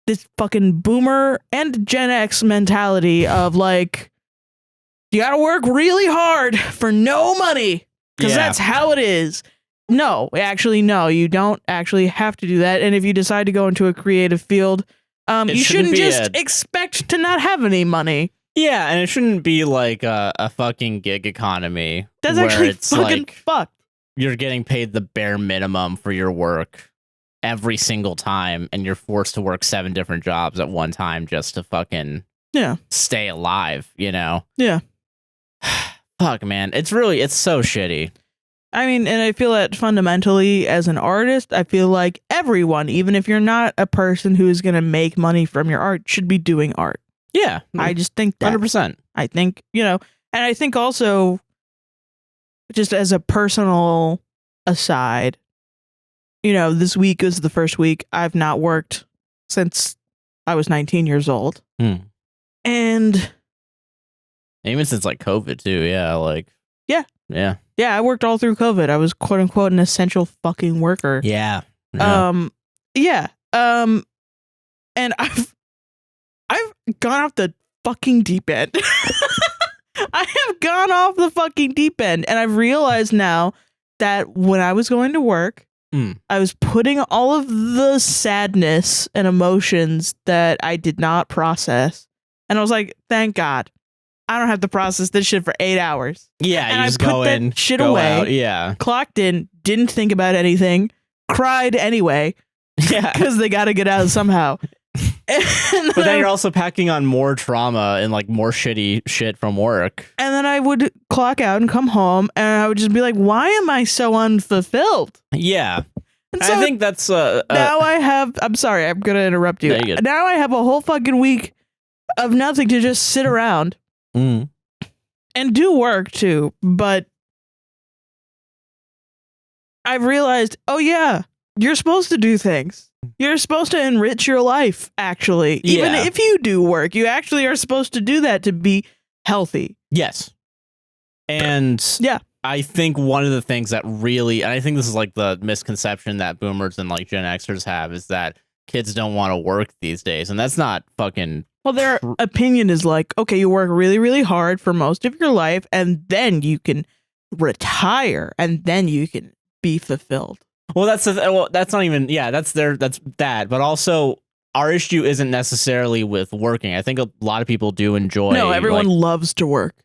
this fucking boomer and Gen X mentality of like, you gotta work really hard for no money because that's how it is. No, you don't actually have to do that. And if you decide to go into a creative field, you shouldn't just expect to not have any money. Yeah, and it shouldn't be like a fucking gig economy. That's actually fucking fucked. You're getting paid the bare minimum for your work every single time, and you're forced to work 7 different jobs at one time just to fucking stay alive, you know? Yeah. Fuck, man. It's so shitty. I mean, and I feel that fundamentally as an artist, I feel like everyone, even if you're not a person who is going to make money from your art, should be doing art. Yeah. I just think that 100%. I think, and I think also just as a personal aside, this week is the first week I've not worked since I was 19 years old. And Even since like COVID too. Yeah. Like. Yeah. Yeah. Yeah. I worked all through COVID. I was quote unquote an essential fucking worker. Yeah. Yeah. And I've gone off the fucking deep end. I have gone off the fucking deep end, and I've realized now that when I was going to work, I was putting all of the sadness and emotions that I did not process, and I was like, thank God, I don't have to process this shit for 8 hours. Yeah, and you just go in, shit go away. out. Yeah, clocked in, didn't think about anything, cried anyway. Yeah, because they got to get out somehow. But then you're also packing on more trauma and like more shitty shit from work. And then I would clock out and come home, and I would just be like, "Why am I so unfulfilled?" Yeah, and so I think that's now I have. I'm sorry, I'm gonna interrupt you. No, now I have a whole fucking week of nothing to just sit around and do work too. But I've realized, oh yeah, you're supposed to do things. You're supposed to enrich your life, actually. Even if you do work, you actually are supposed to do that to be healthy. Yes. And yeah, I think one of the things that really, and I think this is like the misconception that boomers and like Gen Xers have, is that kids don't want to work these days. And that's not fucking... Well, their opinion is like, okay, you work really, really hard for most of your life, and then you can retire, and then you can be fulfilled. Well, that's not even, that's that. But also, our issue isn't necessarily with working. I think a lot of people do enjoy. No, everyone loves to work.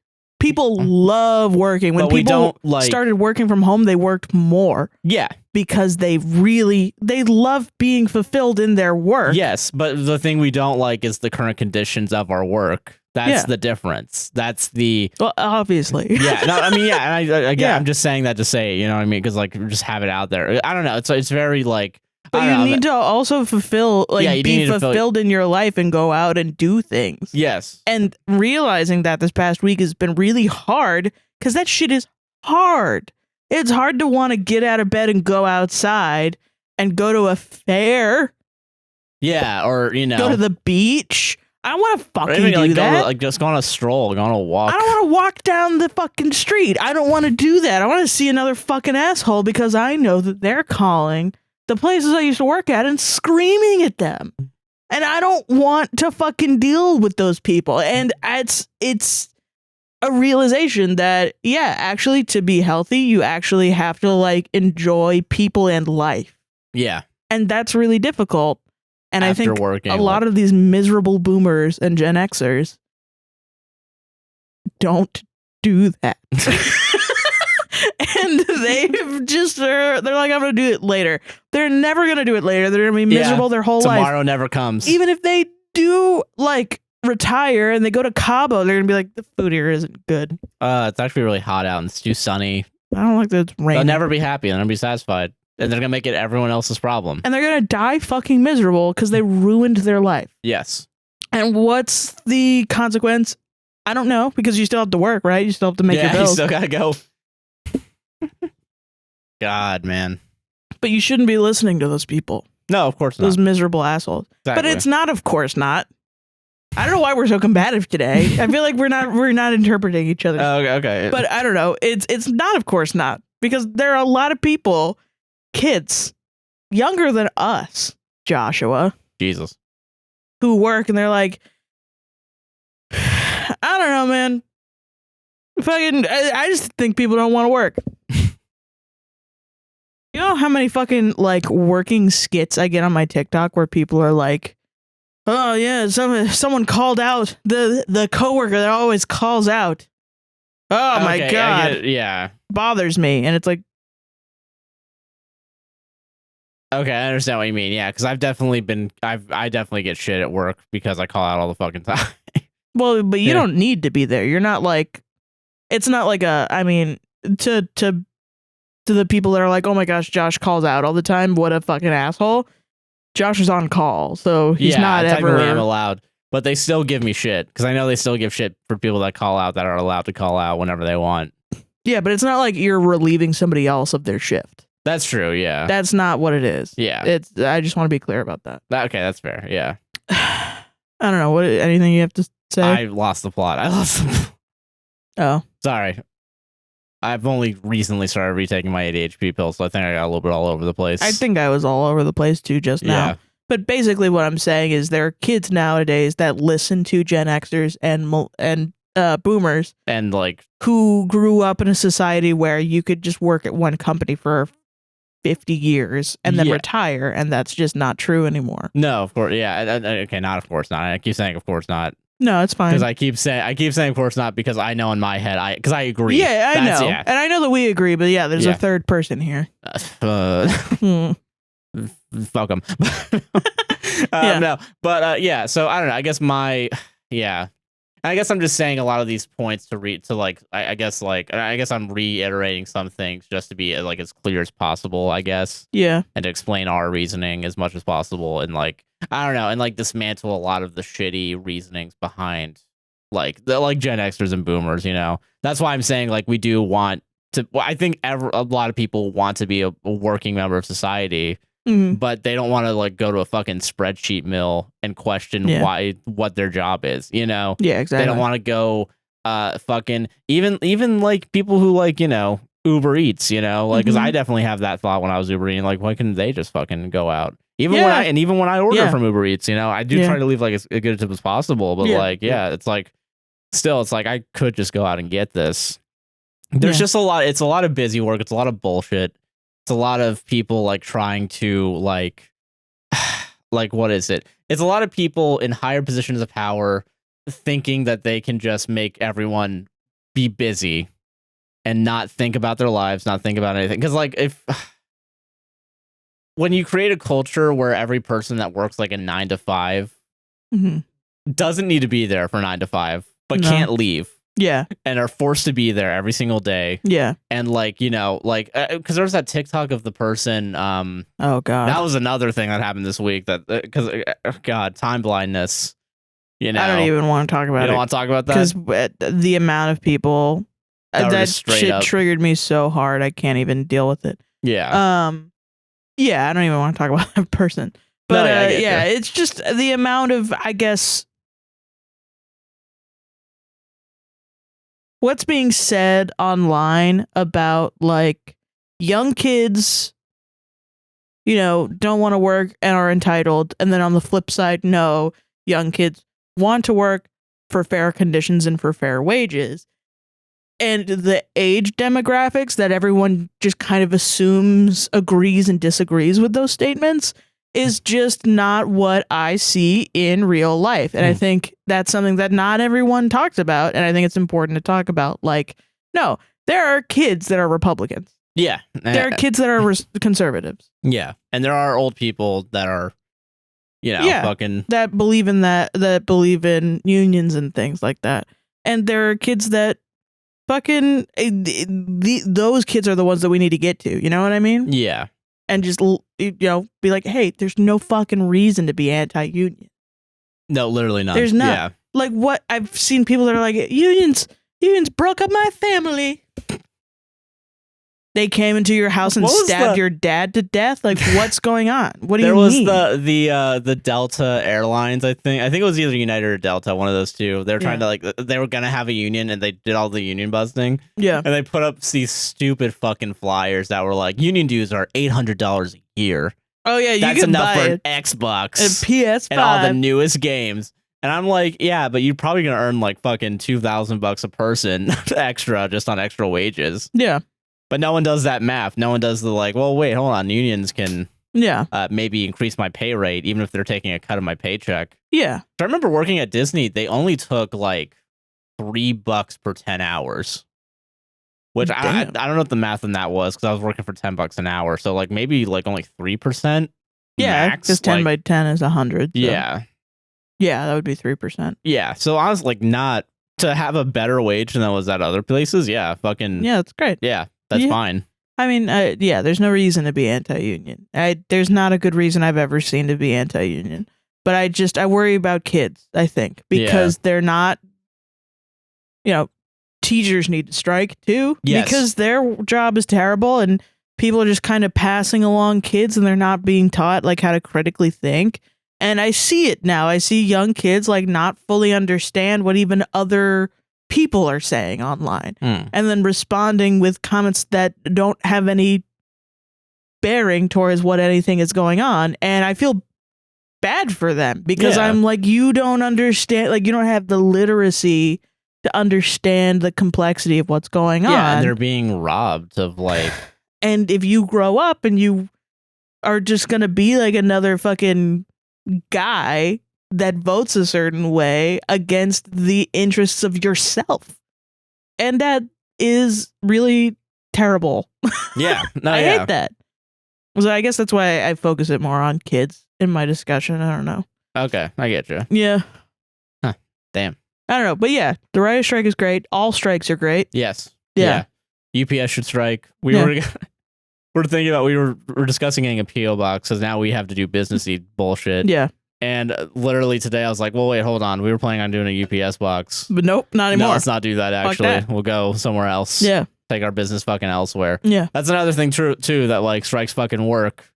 People love working. When people started working from home, they worked more. Yeah. Because they love being fulfilled in their work. Yes, but the thing we don't like is the current conditions of our work. That's the difference. That's the... Well, obviously. Yeah, no, I mean, yeah, and I'm just saying that to say, you know what I mean? Because, like, just have it out there. I don't know. It's very, like... But you need to also fulfill, like, be fulfilled in your life and go out and do things. Yes. And realizing that this past week has been really hard, because that shit is hard. It's hard to want to get out of bed and go outside and go to a fair. Yeah, or, you know... Go to the beach. I don't want to fucking even, do that. Just go on a stroll, go on a walk. I don't want to walk down the fucking street. I don't want to do that. I want to see another fucking asshole because I know that they're calling the places I used to work at and screaming at them. And I don't want to fucking deal with those people. And it's a realization that, yeah, actually to be healthy, you actually have to like enjoy people and life. Yeah. And that's really difficult. And After I think working, a lot of these miserable boomers and Gen Xers don't do that. And they've just, they're like, I'm going to do it later. They're never going to do it later. They're going to be miserable their whole life. Tomorrow never comes. Even if they do like retire and they go to Cabo, they're going to be like, the food here isn't good. It's actually really hot out and it's too sunny. I don't like that it's raining. They'll never be happy. They'll never be satisfied. And they're going to make it everyone else's problem. And they're going to die fucking miserable because they ruined their life. Yes. And what's the consequence? I don't know, because you still have to work, right? You still have to make your bills. You still got to go. God, man. But you shouldn't be listening to those people. No, of course not. Those miserable assholes. Exactly. But it's not, of course not. I don't know why we're so combative today. I feel like we're not interpreting each other. Okay. But I don't know. It's not, of course not. Because there are a lot of people, kids, younger than us, Joshua. Jesus. Who work and they're like, I don't know, man. I just think people don't want to work. You know how many fucking like working skits I get on my TikTok where people are like, oh yeah, someone called out the coworker that always calls out. Oh my God. Yeah. Bothers me. And it's like, okay, I understand what you mean. Yeah, because I definitely get shit at work because I call out all the fucking time. Well, but you don't need to be there. You're not like, it's not like I mean, to the people that are like, oh my gosh, Josh calls out all the time. What a fucking asshole. Josh is on call, so he's not ever. I'm allowed, but they still give me shit because I know they still give shit for people that call out that are allowed to call out whenever they want. Yeah, but it's not like you're relieving somebody else of their shift. That's true. Yeah, that's not what it is. Yeah, I just want to be clear about that. Okay, that's fair. Yeah. I don't know. Anything you have to say? I lost the plot. Oh, sorry. I've only recently started retaking my ADHD pills, so I think I got a little bit all over the place. I think I was all over the place too just now. Yeah. But basically, what I'm saying is there are kids nowadays that listen to Gen Xers and boomers, and like who grew up in a society where you could just work at one company for 50 years and then retire, and that's just not true anymore. No, of course, yeah. Okay, not of course not. I keep saying of course not. No, it's fine. Because I keep saying of course not, because I know in my head because I agree. Yeah, I know, and I know that we agree. But yeah, there's a third person here. Fuck them. No, but yeah. So I don't know. I guess I guess I'm just saying a lot of these points to read to like. I guess I'm reiterating some things just to be like as clear as possible. I guess. Yeah. And to explain our reasoning as much as possible, and like I don't know, and like dismantle a lot of the shitty reasonings behind like Gen Xers and Boomers. You know, that's why I'm saying like we do want to. I think a lot of people want to be a working member of society. But they don't want to like go to a fucking spreadsheet mill and question what their job is, you know? Yeah, exactly. They don't want to go fucking even like people who like, you know, Uber Eats, you know, like because I definitely have that thought when I was Uber Eating, like why couldn't they just fucking go out? Even when I order from Uber Eats, you know, I do try to leave like as good a tip as possible, but it's like still it's like I could just go out and get this. There's just it's a lot of busy work, it's a lot of bullshit. It's a lot of people like trying to like what is it? It's a lot of people in higher positions of power thinking that they can just make everyone be busy and not think about their lives, not think about anything. Because like when you create a culture where every person that works like a 9 to 5 doesn't need to be there for 9 to 5, but can't leave. Yeah. And are forced to be there every single day. Yeah. And like, you know, like, because there's that TikTok of the person. Oh, God. That was another thing that happened this week because, God, time blindness. You know, I don't even want to talk about it. You don't want to talk about that? Because the amount of people that shit triggered me so hard, I can't even deal with it. Yeah. Yeah, I don't even want to talk about that person. But it's just the amount of, I guess, what's being said online about like young kids, you know, don't want to work and are entitled. And then on the flip side, no, young kids want to work for fair conditions and for fair wages. And the age demographics that everyone just kind of assumes agrees and disagrees with those statements is just not what I see in real life. And I think that's something that not everyone talks about. And I think it's important to talk about. Like, no, there are kids that are Republicans. Yeah. There are kids that are conservatives. Yeah. And there are old people that are, you know, fucking. That believe in that believe in unions and things like that. And there are kids that fucking, those kids are the ones that we need to get to. You know what I mean? Yeah. And just, you know, be like, hey, there's no fucking reason to be anti-union. No, literally not. There's not. Yeah. Like what I've seen people that are like, unions broke up my family. They came into your house and stabbed your dad to death. Like, what's going on? What do you mean? There was the Delta Airlines. I think it was either United or Delta, one of those two. They were trying to like they were gonna have a union, and they did all the union busting. Yeah, and they put up these stupid fucking flyers that were like, union dues are $800 a year. Oh yeah, that's can enough buy for an Xbox, a PS5, and all the newest games. And I'm like, yeah, but you're probably gonna earn like fucking $2,000 a person extra just on extra wages. Yeah. But no one does that math. No one does the like, well, wait, hold on. Unions can maybe increase my pay rate, even if they're taking a cut of my paycheck. Yeah. So I remember working at Disney, they only took like $3 per 10 hours. Which I don't know what the math on that was, because I was working for $10 an hour. So like maybe like only 3%. Yeah, because 10 by 10 is 100. So. Yeah. Yeah, that would be 3%. Yeah. So I was like, not to have a better wage than that was at other places. Yeah. Fucking. Yeah, that's great. Yeah. That's fine. I mean, there's no reason to be anti-union. There's not a good reason I've ever seen to be anti-union. But I worry about kids, I think, because they're not, you know, teachers need to strike too. Yes. Because their job is terrible and people are just kind of passing along kids and they're not being taught like how to critically think. And I see it now. I see young kids like not fully understand what even other people are saying online, and then responding with comments that don't have any bearing towards what anything is going on. And I feel bad for them because I'm like, you don't understand, like you don't have the literacy to understand the complexity of what's going on. Yeah, and they're being robbed of like. And if you grow up and you are just gonna be like another fucking guy that votes a certain way against the interests of yourself, and that is really terrible. Yeah, no, I hate that. So I guess that's why I focus it more on kids in my discussion. I don't know. Okay, I get you. Yeah. Huh. Damn. I don't know, but yeah, the writer's strike is great. All strikes are great. Yes. Yeah. UPS should strike. We're thinking about we're discussing getting a PO box because now we have to do businessy bullshit. Yeah. And literally today I was like, well, wait, hold on. We were planning on doing a UPS box. But nope, not anymore. No, let's not do that, actually. That. We'll go somewhere else. Yeah. Take our business fucking elsewhere. Yeah. That's another thing, too, that like strikes fucking work.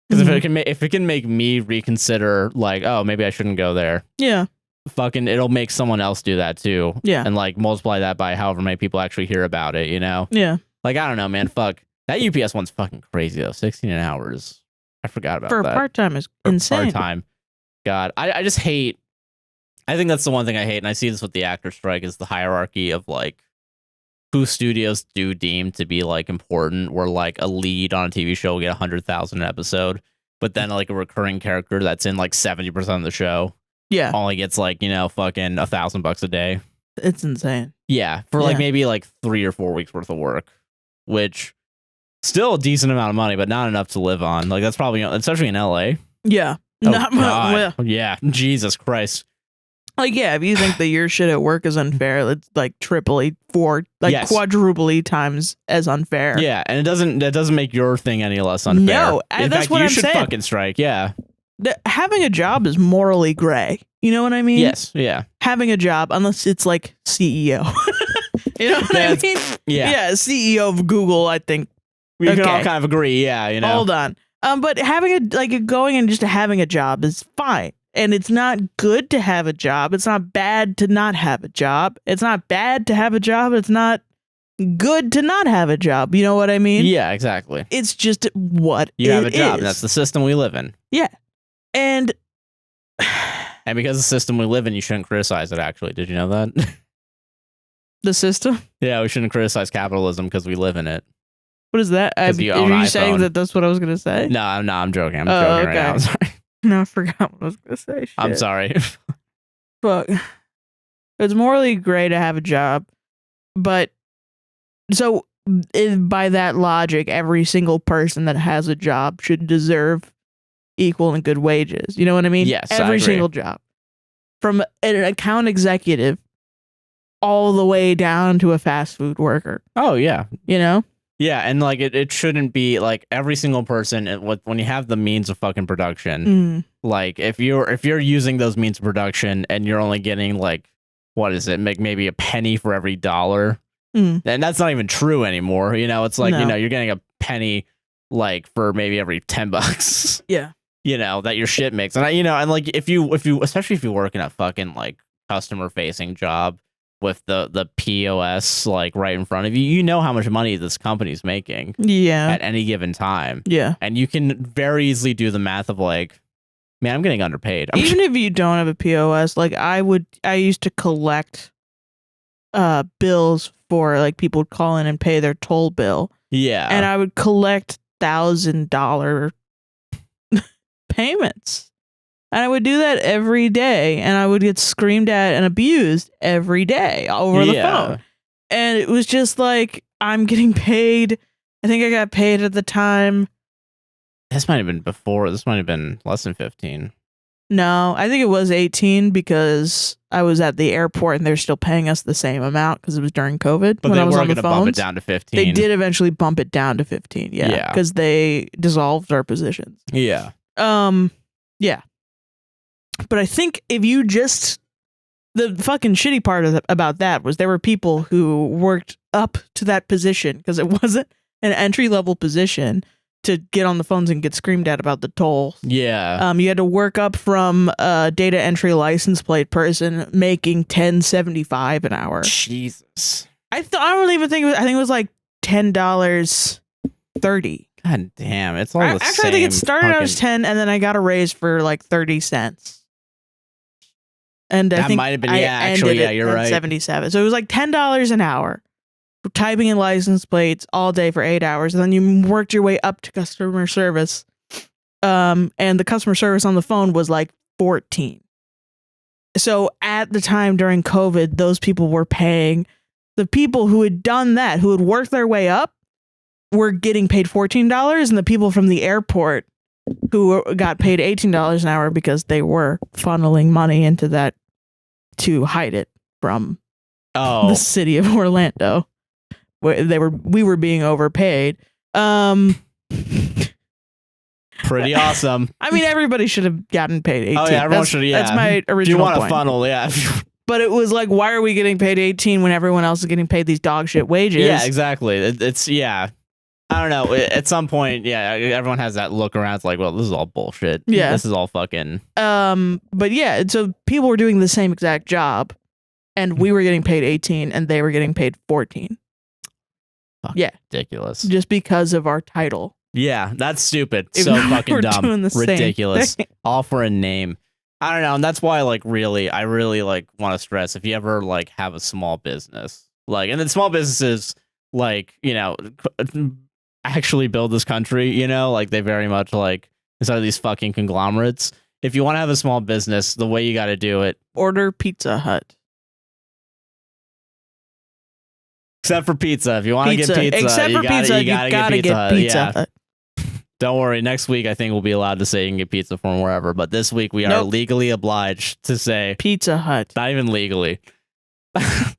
Because if it can make me reconsider, like, oh, maybe I shouldn't go there. Yeah. Fucking, it'll make someone else do that, too. Yeah. And like multiply that by however many people actually hear about it, you know? Yeah. Like, I don't know, man. Fuck. That UPS one's fucking crazy, though. 16 hours. I forgot about that. For part-time is insane. Part-time. God, I just hate. I think that's the one thing I hate, and I see this with the actor strike, is the hierarchy of like who studios do deem to be like important. Where like a lead on a TV show will get 100,000 an episode, but then like a recurring character that's in like 70% of the show, only gets like fucking $1,000 a day. It's insane. Yeah, for like maybe like 3 or 4 weeks worth of work, which still a decent amount of money, but not enough to live on. Like that's probably especially in LA. Yeah. Oh, not God. Yeah, Jesus Christ. Like, yeah, if you think that your shit at work is unfair, it's like triply, quadruply times as unfair. Yeah, and that doesn't make your thing any less unfair. No, in that's fact, what you I'm should saying. fucking strike. Yeah. Having a job is morally gray. You know what I mean? Yes. Yeah. Having a job, unless it's like CEO. You know what I mean? Yeah. Yeah, CEO of Google, I think. We can all kind of agree. Yeah, you know. Hold on. But having going and just having a job is fine. And it's not good to have a job. It's not bad to not have a job. It's not bad to have a job. It's not good to not have a job. You know what I mean? Yeah, exactly. It's just what you have a job. Is. And that's the system we live in. Yeah. And because the system we live in, you shouldn't criticize it, actually. Did you know that? The system? Yeah, we shouldn't criticize capitalism because we live in it. What is that? Are you saying that that's what I was going to say? No, I'm joking. I'm joking right now. I'm sorry. No, I forgot what I was going to say. Shit. I'm sorry. Fuck. It's morally great to have a job, but so by that logic, every single person that has a job should deserve equal and good wages. You know what I mean? Yes, every single job. From an account executive all the way down to a fast food worker. Oh, yeah. You know? Yeah, and like it shouldn't be like every single person when you have the means of fucking production, like if you're using those means of production and you're only getting like what is it, maybe a penny for every $1, and that's not even true anymore. You know, it's like you're getting a penny like for maybe every $10. Yeah, that your shit makes, and and like if you especially if you work in a fucking like customer facing job with the POS like right in front of you, you know how much money this company's making at any given time. Yeah. And you can very easily do the math of like, man, I'm getting underpaid. Even if you don't have a POS, like I used to collect bills for like people would call in and pay their toll bill. Yeah. And I would collect $1,000 payments. And I would do that every day, and I would get screamed at and abused every day over the phone. And it was just like, I'm getting paid. I think I got paid at the time. This might have been before. This might have been less than 15. No, I think it was 18 because I was at the airport and they're still paying us the same amount because it was during COVID. But when they I was were on going the to bump it down to 15. They did eventually bump it down to 15. Yeah. Because they dissolved our positions. Yeah. Yeah. But I think if you just, the fucking shitty part about that was there were people who worked up to that position because it wasn't an entry level position to get on the phones and get screamed at about the toll. Yeah. You had to work up from a data entry license plate person making $10.75 an hour. Jesus. I don't even think I think it was like $10.30. God damn, it's all the same. Actually, I think it started out as 10, and then I got a raise for like 30 cents. And I think might have been, actually, yeah, you're right. 77. So it was like $10 an hour for typing in license plates all day for 8 hours, and then you worked your way up to customer service. And the customer service on the phone was like 14. So at the time during COVID, those people were paying the people who had done that, who had worked their way up, were getting paid $14, and the people from the airport who got paid $18 an hour because they were funneling money into that to hide it from the city of Orlando, where we were being overpaid. Pretty awesome. I mean, everybody should have gotten paid 18. Oh yeah, everyone should. Yeah, that's my original point. You want point. a funnel, yeah. But it was like, why are we getting paid 18 when everyone else is getting paid these dog shit wages? Yeah, exactly. It's yeah. I don't know. At some point, yeah, everyone has that look around. It's like, well, this is all bullshit. Yeah, this is all fucking. But yeah, so people were doing the same exact job, and we were getting paid 18, and they were getting paid 14. Yeah, ridiculous. Just because of our title. Yeah, that's stupid. So fucking dumb. Ridiculous. All for a name. I don't know, and that's why, like, I really like want to stress, if you ever like have a small business, like, and then small businesses, like, you know, actually build this country, you know, like they very much like instead of these fucking conglomerates. If you want to have a small business, the way you got to do it, order Pizza Hut. Except for pizza. If you want to get pizza, except for pizza, you gotta get Pizza Hut. Don't worry. Next week, I think we'll be allowed to say you can get pizza from wherever. But this week, we are legally obliged to say Pizza Hut. Not even legally. But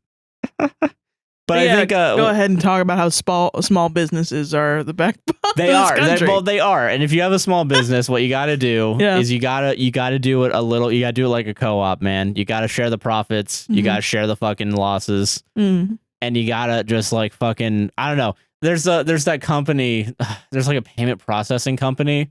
yeah, I think go ahead and talk about how small businesses are the backbone. They are. They are. And if you have a small business, what you got to do is you got to do it a little. You got to do it like a co-op, man. You got to share the profits. You got to share the fucking losses. And you got to just like fucking, I don't know. There's that company. There's like a payment processing company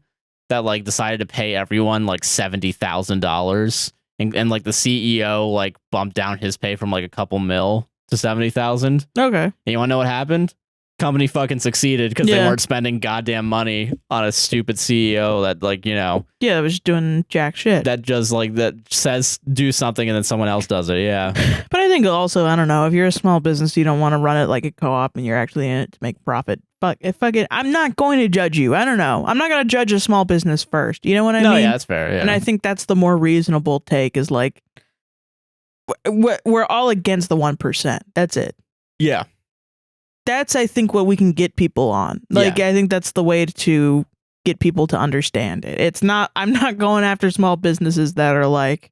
that like decided to pay everyone like $70,000, and like the CEO like bumped down his pay from like a couple mil to 70,000. Okay. And you want to know what happened? Company fucking succeeded because they weren't spending goddamn money on a stupid CEO that, like, you know, that was doing jack shit. That just like that says do something and then someone else does it. Yeah. But I think also, I don't know, if you're a small business, you don't want to run it like a co-op and you're actually in it to make profit. Fuck it. I'm not going to judge you. I don't know. I'm not going to judge a small business first. You know what I mean? No, yeah, that's fair. Yeah. And I think that's the more reasonable take, is like, we're all against the 1%. That's it. Yeah. That's, I think, what we can get people on. Like, I think that's the way to get people to understand it. It's not, I'm not going after small businesses that are like,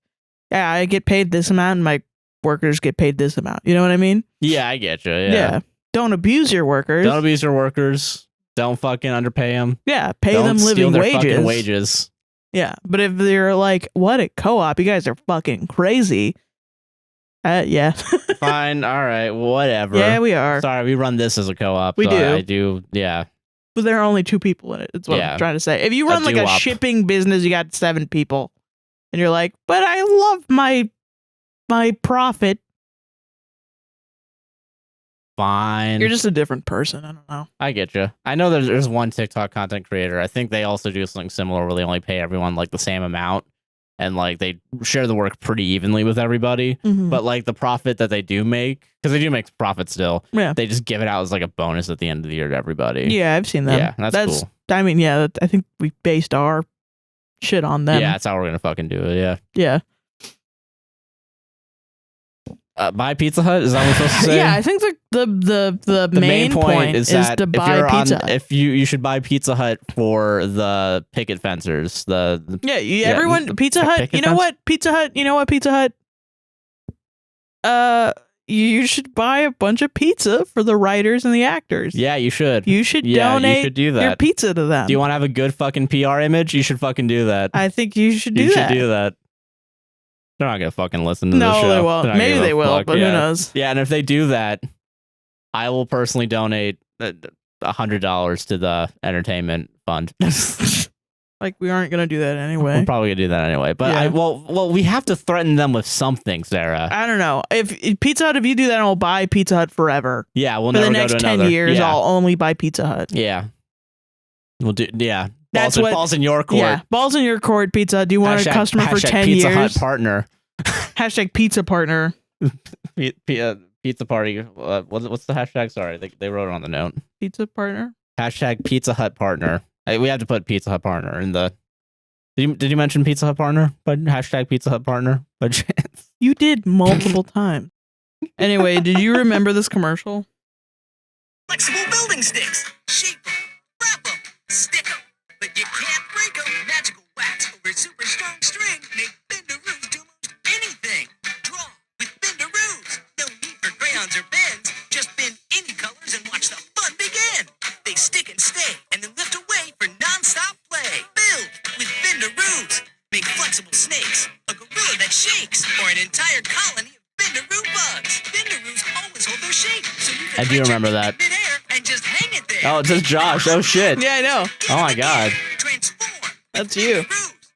yeah, I get paid this amount and my workers get paid this amount. You know what I mean? Yeah, I get you. Yeah. Don't abuse your workers. Don't abuse your workers. Don't fucking underpay them. Yeah. Pay them living fucking wages. Yeah. But if they're like, what, a co-op? You guys are fucking crazy. Yeah. Fine. All right. Whatever. Yeah, we are. Sorry, we run this as a co-op. We do. I do. Yeah. But there are only 2 people in it. That's what I'm trying to say. If you run like a shipping business, you got 7 people, and you're like, but I love my profit. Fine. You're just a different person. I don't know. I get you. I know there's one TikTok content creator. I think they also do something similar where they only pay everyone like the same amount. And like they share the work pretty evenly with everybody, but like the profit that they do make, because they do make profit still, they just give it out as like a bonus at the end of the year to everybody. Yeah, I've seen that. Yeah, that's cool. I mean, yeah, I think we based our shit on them. Yeah, that's how we're gonna fucking do it. Yeah. Yeah. Buy Pizza Hut? Is that what we're supposed to say? Yeah, I think the main point is that to buy Pizza Hut. If you should buy Pizza Hut for the picket fencers. Everyone, Pizza Hut. You know what? Pizza Hut. You should buy a bunch of pizza for the writers and the actors. Yeah, you should. You should donate your pizza to them. Do you want to have a good fucking PR image? You should fucking do that. I think you should do that. You should do that. They're not gonna fucking listen to this show. No, they won't. Maybe they will, but who knows? Yeah, and if they do that, I will personally donate. $100 to the entertainment fund. Like, we aren't gonna do that anyway. We're probably gonna do that anyway. But Yeah. well, we have to threaten them with something, Sarah. I don't know. If Pizza Hut, if you do that, I'll buy Pizza Hut forever. Yeah, we'll For never the go next to 10 another. years, Yeah. I'll only buy Pizza Hut. Yeah. We'll do. Yeah. That's balls in your court. Yeah, balls in your court, Pizza Hut. Do you want a customer for 10 Pizza years? Hut partner. Hashtag pizza partner. Pizza party. What's the hashtag? Sorry, they wrote it on the note. Pizza partner. Hashtag Pizza Hut partner. We have to put Pizza Hut partner in the. Did you mention Pizza Hut partner? But hashtag Pizza Hut partner. By chance. You did multiple times. Anyway, did you remember this commercial? Flexible building sticks. Shape them, wrap them, stick them. But you can't break them. Magical wax over super strong string. Make Bendaroos do most anything. Draw with Bendaroos. No need for crayons or pens. Just bend any colors and watch the fun begin. They stick and stay and then lift away for non-stop play. Build with Bendaroos. Make flexible snakes, a gorilla that shakes, or an entire colony of Bendaroo bugs. Bendaroos always hold their shape, so you can I do remember that. mid-air and just hang it there. Oh, it says Josh. Oh shit. Yeah, I know. Oh my god. Transform. That's you.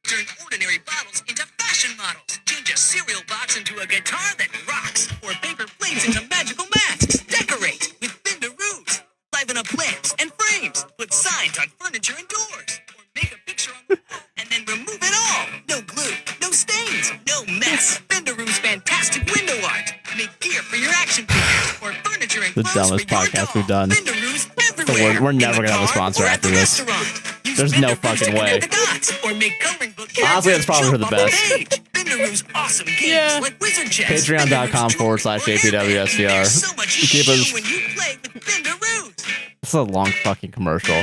Turn ordinary bottles into fashion models. Change a cereal box into a guitar that rocks. Or paper planes into magical masks. Decorate with Bendaroos. Liven up lamps and frames. Put signs on furniture and doors. Or make a picture on the wall and then remove it all. No glue, no stains, no mess. Bendaroos fantastic window art. Make gear for your action figures or furniture and The clothes dumbest for your podcast dog. we've done. Bendaroos So everywhere. we're never In the gonna have a car sponsor or at after the this. restaurant. Use There's no Bendaroos fucking to way. connect the dots or make coloring book Honestly, that's probably for the jump off best. the page. Bendaroos awesome games Yeah. like Wizard Chess. Patreon.com/APWSTR. There's so much Keep us- when you play with Bendaroos. This is a long fucking commercial.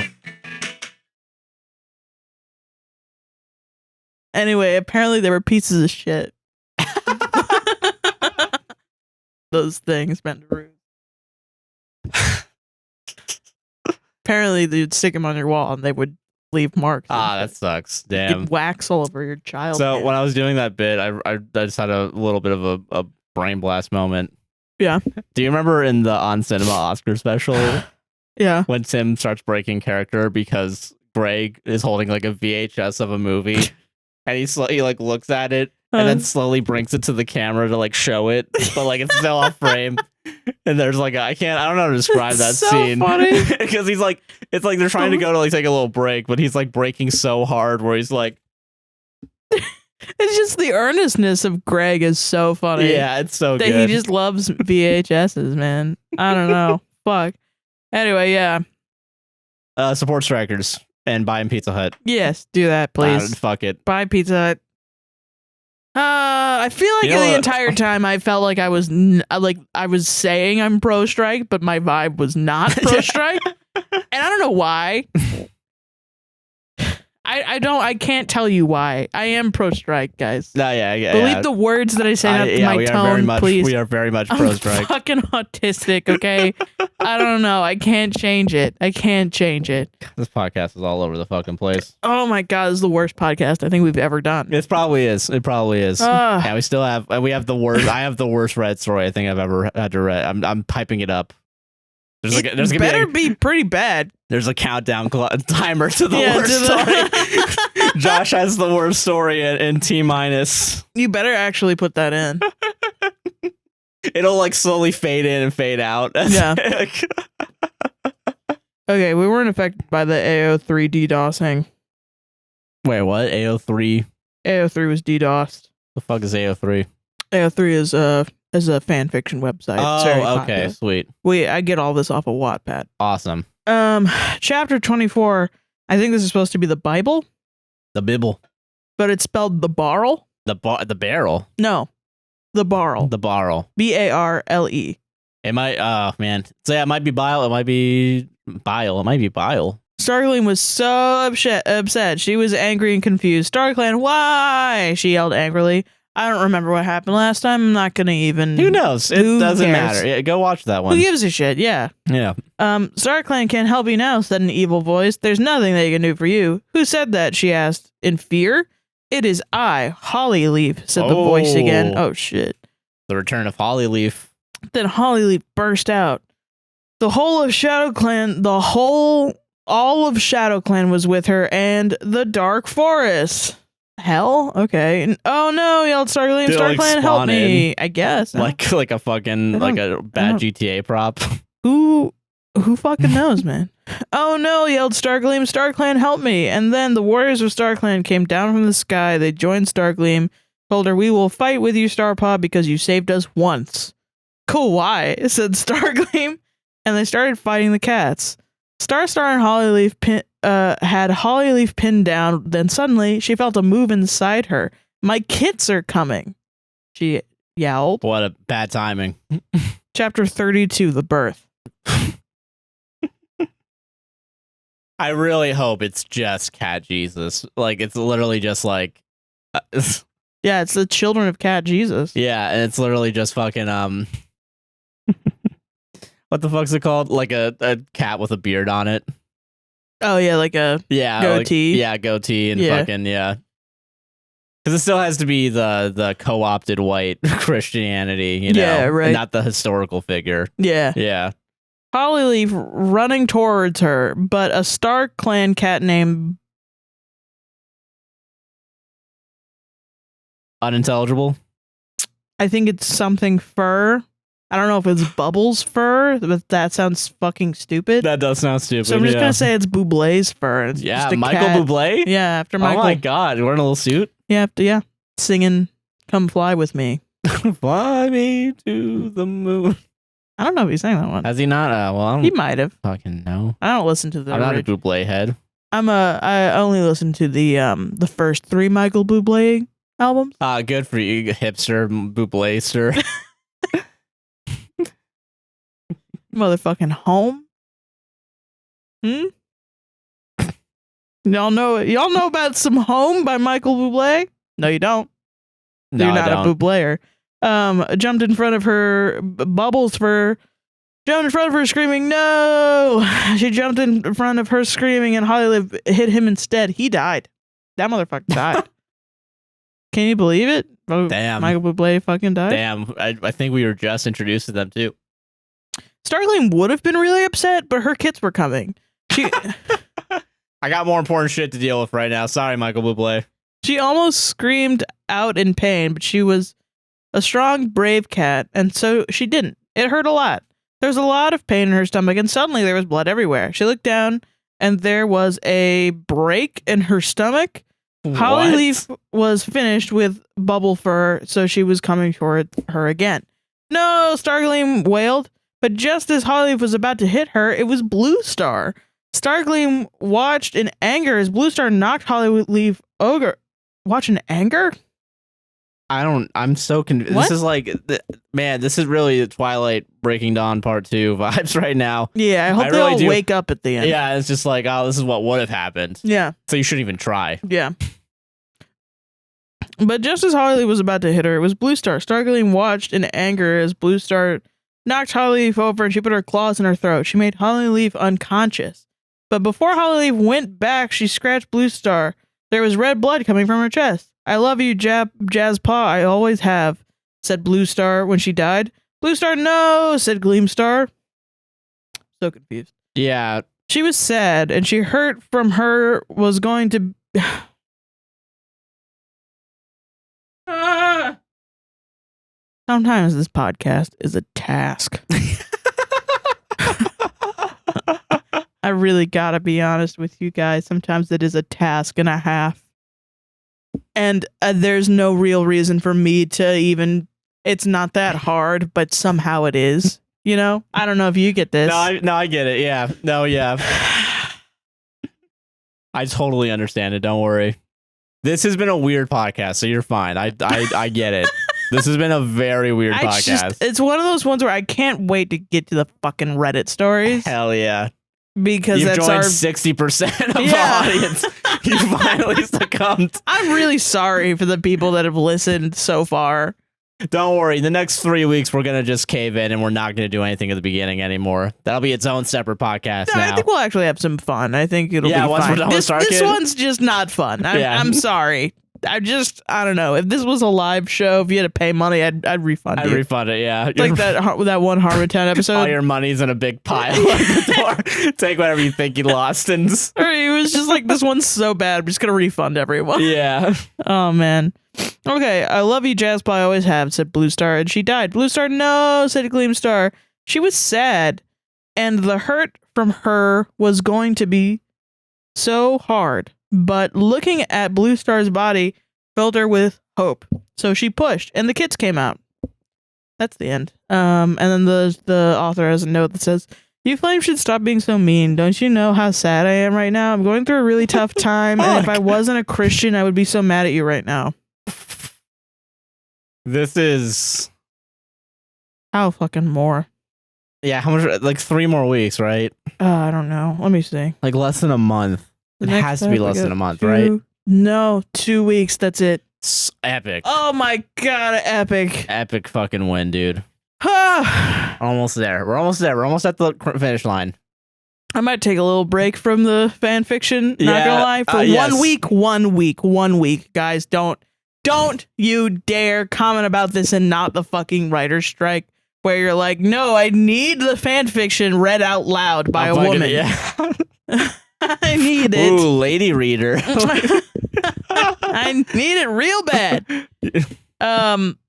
Anyway, apparently they were pieces of shit. Those things Bendaroos. Apparently they'd stick them on your wall and they would leave marks. Ah, that sucks. Damn. Get wax all over your child. So when I was doing that bit, I just had a little bit of a brain blast moment. Yeah. Do you remember in the On Cinema Oscar special Yeah. when Tim starts breaking character because Greg is holding like a VHS of a movie and he like looks at it and then slowly brings it to the camera to like show it, but like it's still off frame. And there's like I don't know how to describe that It's so scene funny. because he's like it's like they're trying to go to like take a little break, but he's like breaking so hard where he's like, It's just the earnestness of Greg is so funny. yeah, it's so That good. he just loves VHSs, man. I don't know. Fuck. Anyway, yeah. Support strikers and buy him Pizza Hut. Yes, do that, please. Fuck it. Buy Pizza Hut. I feel like You know the what? entire time I felt like I was I was saying I'm pro strike, but my vibe was not pro strike, and I don't know why. I can't tell you why. I am pro strike, guys. No, yeah. Believe the words that I say, not my we are tone, very much, please. We are very much I'm pro strike. fucking autistic, okay? I don't know. I can't change it. I can't change it. This podcast is all over the fucking place. Oh my god, this is the worst podcast I think we've ever done. It probably is. It probably is. Yeah, we still have. We have the worst. I have the worst Reddit story I think I've ever had to read. I'm piping it up. There's gonna better be pretty bad. There's a countdown timer to the Yeah, worst to the- story. Josh has the worst story in T minus. You better actually put that in. It'll like slowly fade in and fade out. Yeah. Okay, we weren't affected by the AO3 DDoSing. Wait, what? AO3? AO3 was DDoSed. The fuck is AO3? AO3 is a fan fiction website. It's very Oh, okay, popular. sweet. I get all this off of Wattpad. Awesome. Chapter 24. I think this is supposed to be the Bible, The Bibble. but it's spelled the Barrel. The barrel. No, the Barrel. The barrel. BARLE. It might, oh man. So yeah, it might be bile. It might be bile. It might be bile. Starkling was so upset. She was angry and confused. Starkling, why? She yelled angrily. I don't remember what happened last time. I'm not gonna even. Who knows? It Who doesn't cares? matter. Yeah, go watch that one. Who gives a shit? Yeah. Yeah. Starkling can't help you now, said an evil voice. There's nothing they can do for you. Who said that? She asked in fear. It is I, Hollyleaf, said the voice again. Oh shit. The return of Hollyleaf. Then Hollyleaf burst out. The whole of ShadowClan, all of ShadowClan was with her, and the Dark Forest. Hell, okay. Oh no, yelled Starkit, StarClan, help me. I guess like a fucking like a bad GTA prop. Who fucking knows, man? Oh no, yelled Stargleam, StarClan, help me. And then the warriors of StarClan came down from the sky. They joined Stargleam, told her, we will fight with you, Starpaw, because you saved us once. Cool, why? Said Stargleam. And they started fighting the cats. Starstar and Hollyleaf had Hollyleaf pinned down. Then suddenly, she felt a move inside her. My kits are coming, she yelled. What a bad timing. Chapter 32, The Birth. I really hope it's just Cat Jesus. Like, it's literally just like... yeah, it's the children of Cat Jesus. Yeah, and it's literally just fucking... what the fuck's it called? Like a cat with a beard on it. Oh, yeah, like a goatee. Like, goatee and fucking, yeah. Because it still has to be the co-opted white Christianity, you know? Yeah, right. And not the historical figure. Yeah. Yeah. Hollyleaf running towards her, but a StarClan cat named... Unintelligible? I think it's something fur. I don't know if it's Bubbles fur, but that sounds fucking stupid. That does sound stupid. So I'm just going to say it's Bublé's fur. It's just a Michael cat. Bublé? Yeah, after Michael. Oh my god, wearing a little suit? Yeah, singing Come Fly With Me. Fly me to the moon. I don't know if he sang that one. Has he not? Well, I don't he might have. fucking know. I don't listen to the I'm not a Bublé head. I only listen to the first 3 Michael Bublé albums. Good for you, hipster Bublé-ster. Motherfucking home. Y'all know about some Home by Michael Bublé? No, you don't. No, You're not I don't. a Bubléer. Jumped in front of her, Bubbles for jumped in front of her screaming, no! She jumped in front of her screaming, and Hollyleaf hit him instead. He died. That motherfucker died. Can you believe it? Damn. Michael Bublé fucking died. Damn, I think we were just introduced to them too. Stargleam would have been really upset, but her kits were coming. I got more important shit to deal with right now. Sorry, Michael Bublé. She almost screamed out in pain, but she was a strong, brave cat, and so she didn't. It hurt a lot. There was a lot of pain in her stomach, and suddenly there was blood everywhere. She looked down, and there was a break in her stomach. Hollyleaf was finished with bubble fur, so she was coming toward her again. No, Stargleam wailed. But just as Hollyleaf was about to hit her, it was Blue Star. Stargleam watched in anger as Blue Star knocked Hollyleaf over. Watch in anger? I'm so confused. This is like, man, this is really the Twilight Breaking Dawn Part 2 vibes right now. Yeah, I hope they really all wake up at the end. Yeah, it's just like, oh, this is what would have happened. Yeah. So you shouldn't even try. Yeah. But just as Hollyleaf was about to hit her, it was Blue Star. Stargleam watched in anger as Blue Star knocked Hollyleaf over, and she put her claws in her throat. She made Hollyleaf unconscious. But before Hollyleaf went back, she scratched Blue Star. There was red blood coming from her chest. I love you, Jazz Paw. I always have, said Blue Star when she died. Blue Star, no, said Gleam Star. So confused. Yeah. She was sad, and she hurt from her was going to... Sometimes this podcast is a task. I really gotta be honest with you guys. Sometimes it is a task and a half. And there's no real reason for me to even... It's not that hard, but somehow it is. You know? I don't know if you get this. No, I get it. Yeah. No, yeah. I totally understand it. Don't worry. This has been a weird podcast, so you're fine. I get it. This has been a very weird podcast. It's one of those ones where I can't wait to get to the fucking Reddit stories. Hell yeah. Because you've that's joined 60% of the audience. You finally succumbed. I'm really sorry for the people that have listened so far. Don't worry. The next 3 weeks, we're going to just cave in and we're not going to do anything at the beginning anymore. That'll be its own separate podcast now. I think we'll actually have some fun. I think it'll be once fine. we're done with Starkit. This one's just not fun. I'm sorry. I don't know. If this was a live show, if you had to pay money, I'd refund you. I'd refund it, yeah. Like that one Harmontown episode. All your money's in a big pile at the door. Take whatever you think you lost. And or it was just like, this one's so bad, I'm just going to refund everyone. Yeah. Oh, man. Okay, I love you, Jasper. I always have, said Blue Star, and she died. Blue Star, no, said Gleam Star. She was sad, and the hurt from her was going to be so hard. But looking at Blue Star's body filled her with hope. So she pushed, and the kids came out. That's the end. And then the author has a note that says, "You flames should stop being so mean. Don't you know how sad I am right now? I'm going through a really tough time, and if I wasn't a Christian, I would be so mad at you right now." This is... How fucking more? Yeah, how much? Like 3 more weeks, right? I don't know. Let me see. Like less than a month. It has to be less than a month, right? No, 2 weeks. That's it. It's epic. Oh my god, epic. Epic fucking win, dude. Almost there. We're almost there. We're almost at the finish line. I might take a little break from the fan fiction. Not gonna lie. For yes. 1 week. Guys, don't you dare comment about this and not the fucking writer's strike where you're like, no, I need the fan fiction read out loud by a woman. Yeah. I need it. Ooh, lady reader. I need it real bad.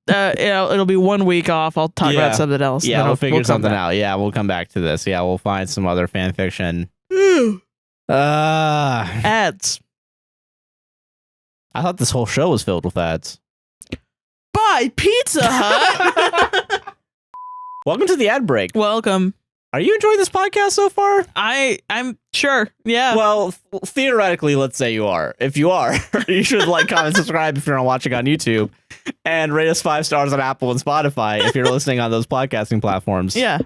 It'll be 1 week off. I'll talk about something else. Yeah, we'll figure something out. Yeah, we'll come back to this. Yeah, we'll find some other fan fiction. Ads. I thought this whole show was filled with ads. Buy Pizza Hut. Welcome to the ad break. Welcome. Are you enjoying this podcast so far? I'm sure. Yeah. Well, theoretically, let's say you are. If you are, you should like, comment, subscribe if you're not watching on YouTube, and rate us 5 stars on Apple and Spotify if you're listening on those podcasting platforms. Yeah.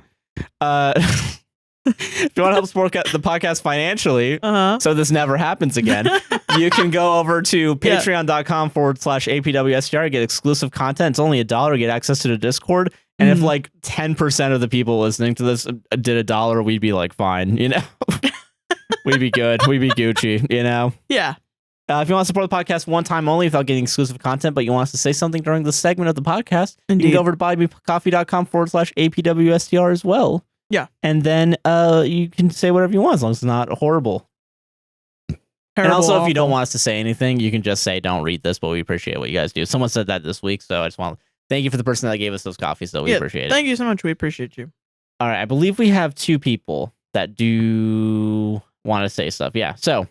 If you want to help support the podcast financially, so this never happens again, you can go over to patreon.com/APWSTR, get exclusive content. It's only $1, get access to the Discord. And if like 10% of the people listening to this did $1, we'd be like, fine, you know, we'd be good. We'd be Gucci, you know? Yeah. If you want to support the podcast one time only without getting exclusive content, but you want us to say something during the segment of the podcast, Indeed. you can go over to buymecoffee.com/APWSTR as well. Yeah. And then you can say whatever you want as long as it's not horrible. And also, if you don't want us to say anything, you can just say, don't read this, but we appreciate what you guys do. Someone said that this week, so I just want to thank you for the person that gave us those coffees, though. We appreciate it. Thank you so much. We appreciate you. All right. I believe we have 2 people that do want to say stuff. Yeah. So,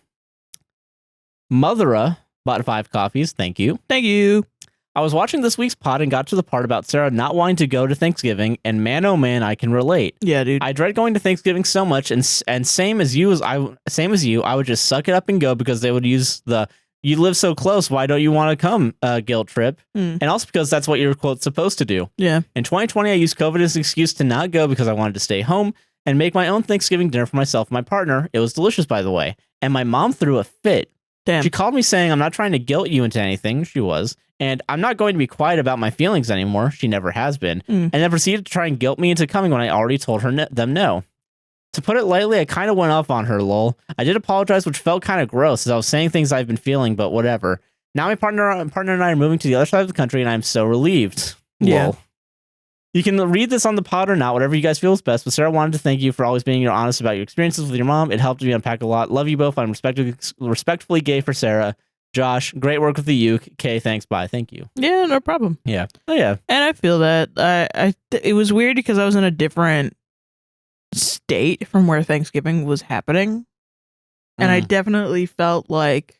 Mothera bought 5 coffees. Thank you. Thank you. I was watching this week's pod and got to the part about Sarah not wanting to go to Thanksgiving, and man, oh man, I can relate. Yeah, dude. I dread going to Thanksgiving so much, and same as you, I would just suck it up and go because they would use the "you live so close, why don't you want to come" guilt trip, and also because that's what you're quote supposed to do. Yeah. In 2020, I used COVID as an excuse to not go because I wanted to stay home and make my own Thanksgiving dinner for myself and my partner. It was delicious, by the way, and my mom threw a fit. Damn. She called me saying, "I'm not trying to guilt you into anything." She was. And I'm not going to be quiet about my feelings anymore. She never has been. And then proceeded to try and guilt me into coming when I already told her them no. To put it lightly, I kind of went off on her, lol. I did apologize, which felt kind of gross as I was saying things I've been feeling, but whatever. Now my partner and I are moving to the other side of the country, and I'm so relieved. Yeah. Lol. You can read this on the pod or not, whatever you guys feel is best, but Sarah wanted to thank you for always being honest about your experiences with your mom. It helped me unpack a lot. Love you both. I'm respectfully gay for Sarah. Josh, great work with the uke. Okay, thanks. Bye. Thank you. Yeah, no problem. Yeah. Oh, yeah. And I feel that. It was weird because I was in a different state from where Thanksgiving was happening. And I definitely felt like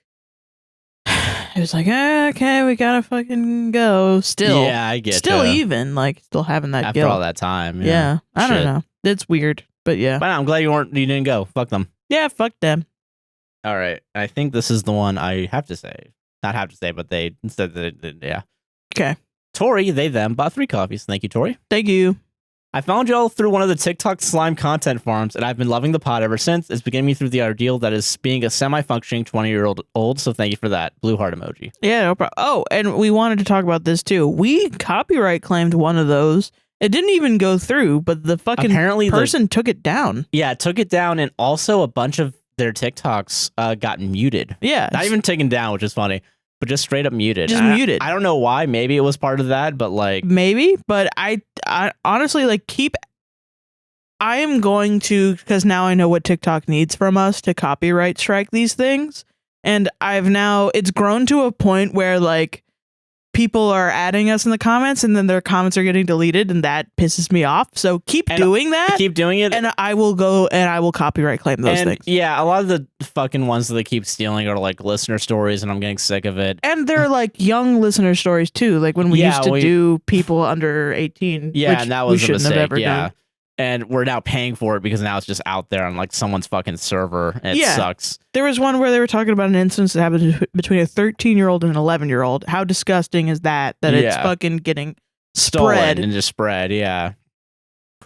it was like, okay, we gotta fucking go. Still. Yeah, I get Still even, like, still having that after guilt. all that time. Yeah. I don't know. It's weird, but yeah. But I'm glad you didn't go. Fuck them. Yeah, fuck them. All right. I think this is the one I have to say. Not have to say, but they said that, yeah. Okay. Tori, they, them, bought 3 coffees. Thank you, Tori. Thank you. I found y'all through one of the TikTok slime content forums, and I've been loving the pod ever since. It's getting me through the ordeal that is being a semi-functioning 20-year-old, so thank you for that. Blue heart emoji. Yeah, no problem. Oh, and we wanted to talk about this, too. We copyright claimed one of those. It didn't even go through, but the fucking person took it down. Yeah, took it down, and also a bunch of their TikToks got muted. Yeah. Not even taken down, which is funny. but just straight up muted. Just muted. I don't know why. Maybe it was part of that, but like maybe. But I honestly like I am going to, because now I know what TikTok needs from us to copyright strike these things. And it's grown to a point where like people are adding us in the comments and then their comments are getting deleted and that pisses me off. So keep doing that. Keep doing it. And I will go and I will copyright claim those things. Yeah, a lot of the fucking ones that they keep stealing are like listener stories and I'm getting sick of it. And they're like young listener stories too. Like when we used to do people under 18. Yeah, which and that was we a shouldn't mistake. have ever Yeah. done. And we're now paying for it because now it's just out there on like someone's fucking server. And it sucks. There was one where they were talking about an instance that happened between a 13-year-old and an 11-year-old. How disgusting is that it's fucking getting stolen spread and just spread. Yeah.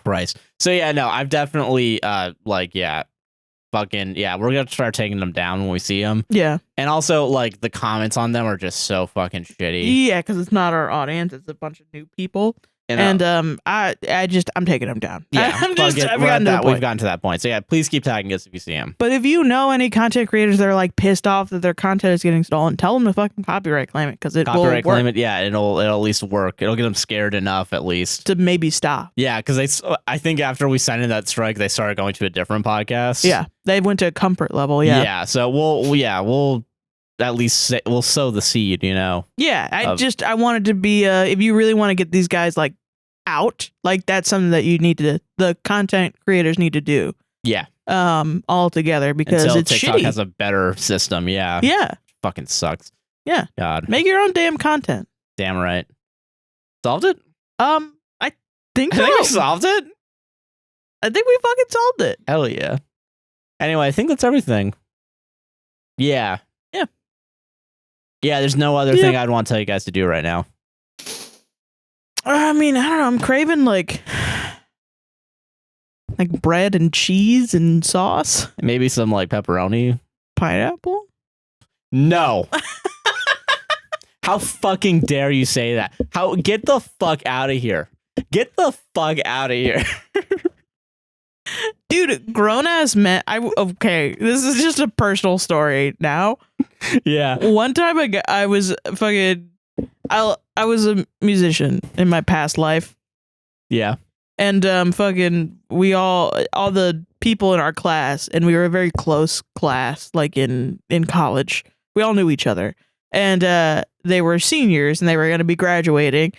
Christ. So yeah, no, I've definitely we're gonna start taking them down when we see them. Yeah. And also like the comments on them are just so fucking shitty. Yeah, because it's not our audience, it's a bunch of new people. And I'm taking them down. Yeah, We've gotten to that point. So yeah, please keep tagging us if you see them. But if you know any content creators that are like pissed off that their content is getting stolen, tell them to fucking copyright claim it because it will work. Claim it. Yeah, it'll at least work. It'll get them scared enough at least to maybe stop. Yeah, because I think after we signed in that strike, they started going to a different podcast. Yeah, they went to a comfort level. Yeah. Yeah. So we'll at least we'll sow the seed, you know. Yeah, I wanted to be if you really want to get these guys like out, like that's something that the content creators need to do. Yeah. All together because until it's TikTok shitty. has a better system. Yeah. Yeah. Fucking sucks. Yeah. God. Make your own damn content. Damn right. Solved it? I think so. I think we solved it. I think we fucking solved it. Hell yeah. Anyway, I think that's everything. Yeah. Yeah, there's no other thing I'd want to tell you guys to do right now. I mean, I don't know. I'm craving like bread and cheese and sauce. Maybe some like pepperoni. Pineapple? No. How fucking dare you say that? Get the fuck out of here. Get the fuck out of here. Dude, grown ass men. Okay, this is just a personal story now. Yeah. One time I was fucking I was a musician in my past life. Yeah. And fucking all the people in our class, and we were a very close class, like in college. We all knew each other. And they were seniors and they were going to be graduating.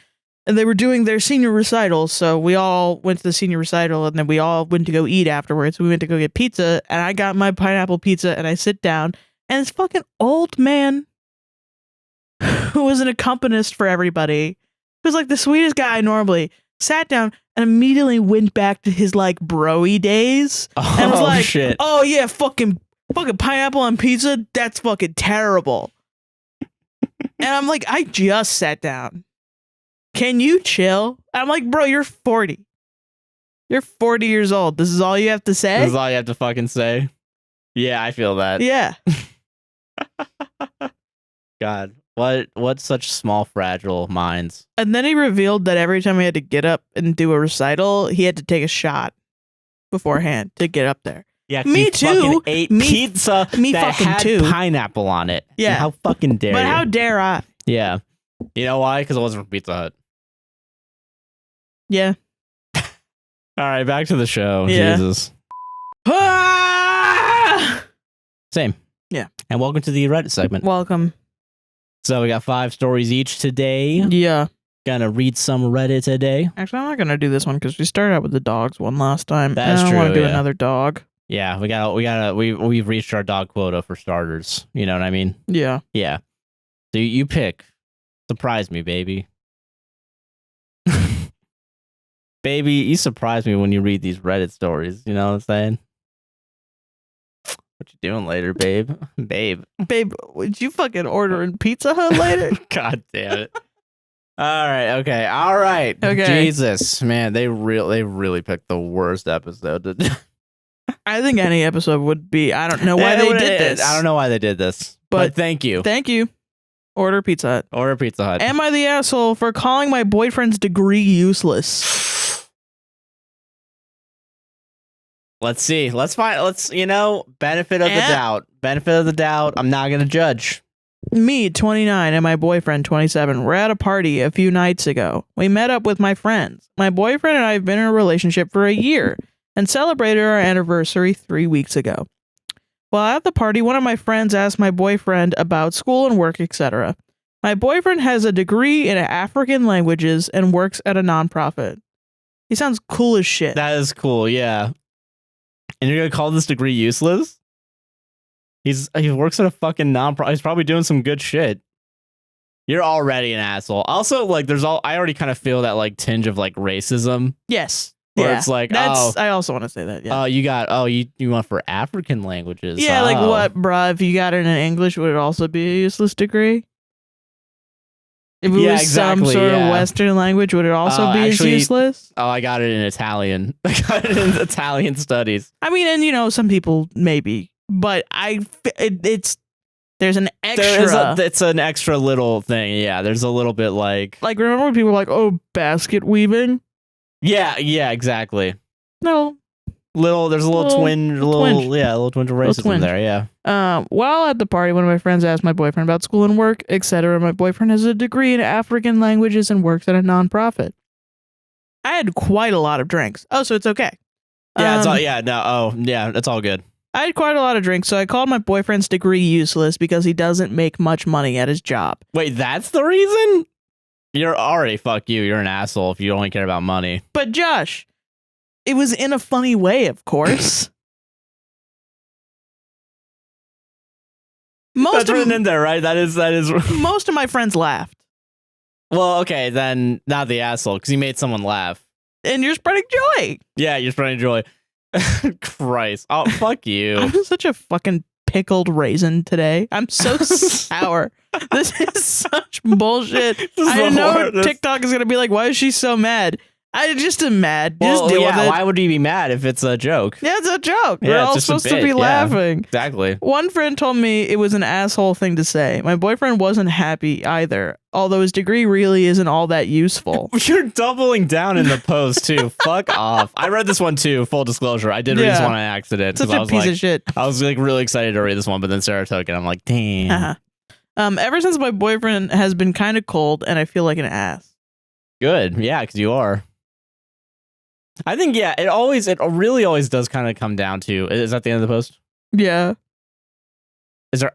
And they were doing their senior recitals, so we all went to the senior recital, and then we all went to go eat afterwards. We went to go get pizza, and I got my pineapple pizza, and I sit down, and this fucking old man who was an accompanist for everybody, who was like the sweetest guy normally, sat down and immediately went back to his like broy days, and was like, shit. "Oh yeah, fucking pineapple on pizza, that's fucking terrible." And I'm like, I just sat down. Can you chill? I'm like, bro, you're 40. You're 40 years old. This is all you have to say? This is all you have to fucking say? Yeah, I feel that. Yeah. God, what such small, fragile minds. And then he revealed that every time he had to get up and do a recital, he had to take a shot beforehand to get up there. Yeah, me too. Ate pizza that had too. pineapple on it. Yeah. How fucking dare you? But how dare I? Yeah. You know why? Because it wasn't from Pizza Hut. Yeah. All right, back to the show. Yeah. Jesus. Ah! Same. Yeah. And welcome to the Reddit segment. Welcome. So we got 5 stories each today. Yeah. Gonna read some Reddit today. Actually, I'm not gonna do this one because we started out with the dogs one last time. That's true. I want to do yeah. another dog. Yeah, we've reached our dog quota for starters. You know what I mean? Yeah. Yeah. So you pick. Surprise me, baby. Baby, you surprise me when you read these Reddit stories. You know what I'm saying? What you doing later, babe? Babe, would you fucking order in Pizza Hut later? God damn it. All right. Okay. Jesus, man, they really picked the worst episode. I think any episode would be. I don't know why they did this. I don't know why they did this, but thank you. Thank you. Order Pizza Hut. Order Pizza Hut. Am I the asshole for calling my boyfriend's degree useless? Let's see. Let's find. Benefit of the doubt. Benefit of the doubt. I'm not gonna judge. Me, 29, and my boyfriend, 27, were at a party a few nights ago. We met up with my friends. My boyfriend and I have been in a relationship for a year and celebrated our anniversary 3 weeks ago. While at the party, one of my friends asked my boyfriend about school and work, etc. My boyfriend has a degree in African languages and works at a nonprofit. He sounds cool as shit. That is cool, yeah. And you're gonna call this degree useless? He works at a fucking nonprofit. He's probably doing some good shit. You're already an asshole. Also, like, I already kind of feel that like tinge of like racism. Yes. Where yeah. it's like, I also want to say that. Yeah. You went for African languages. Yeah, like what, bruh? If you got it in English, would it also be a useless degree? If it was some sort of Western language, would it also be as useless? Oh, I got it in Italian. I got it in Italian studies. I mean, and you know, some people maybe, but there's an extra. It's an extra little thing. Yeah, there's a little bit like remember when people were like, oh, basket weaving? Yeah, exactly. No. There's a little twinge of racism there, yeah. While at the party, one of my friends asked my boyfriend about school and work, etc. My boyfriend has a degree in African languages and works at a nonprofit. I had quite a lot of drinks. Oh, so it's okay. Yeah, that's all good. I had quite a lot of drinks, so I called my boyfriend's degree useless because he doesn't make much money at his job. Wait, that's the reason? You're already, fuck you. You're an asshole if you only care about money. But Josh, it was in a funny way, of course. That's written in there, right? That is. Most of my friends laughed. Well, okay, then not the asshole, because you made someone laugh. And you're spreading joy. Yeah, you're spreading joy. Christ. Oh, fuck you. I'm such a fucking pickled raisin today. I'm so sour. This is such bullshit. I know TikTok is going to be like, why is she so mad? I just am mad. Well, just deal with it. Why would you be mad if it's a joke? Yeah, it's a joke. Yeah, We're all supposed to be laughing. Exactly. One friend told me it was an asshole thing to say. My boyfriend wasn't happy either, although his degree really isn't all that useful. You're doubling down in the post, too. Fuck off. I read this one, too, full disclosure. I did read this one on accident. Such a piece of shit. I was like really excited to read this one, but then Sarah took it. I'm like, damn. Ever since my boyfriend has been kind of cold, and I feel like an ass. Good. Yeah, because you are. I think, yeah, it really always does kind of come down to, is that the end of the post? Yeah.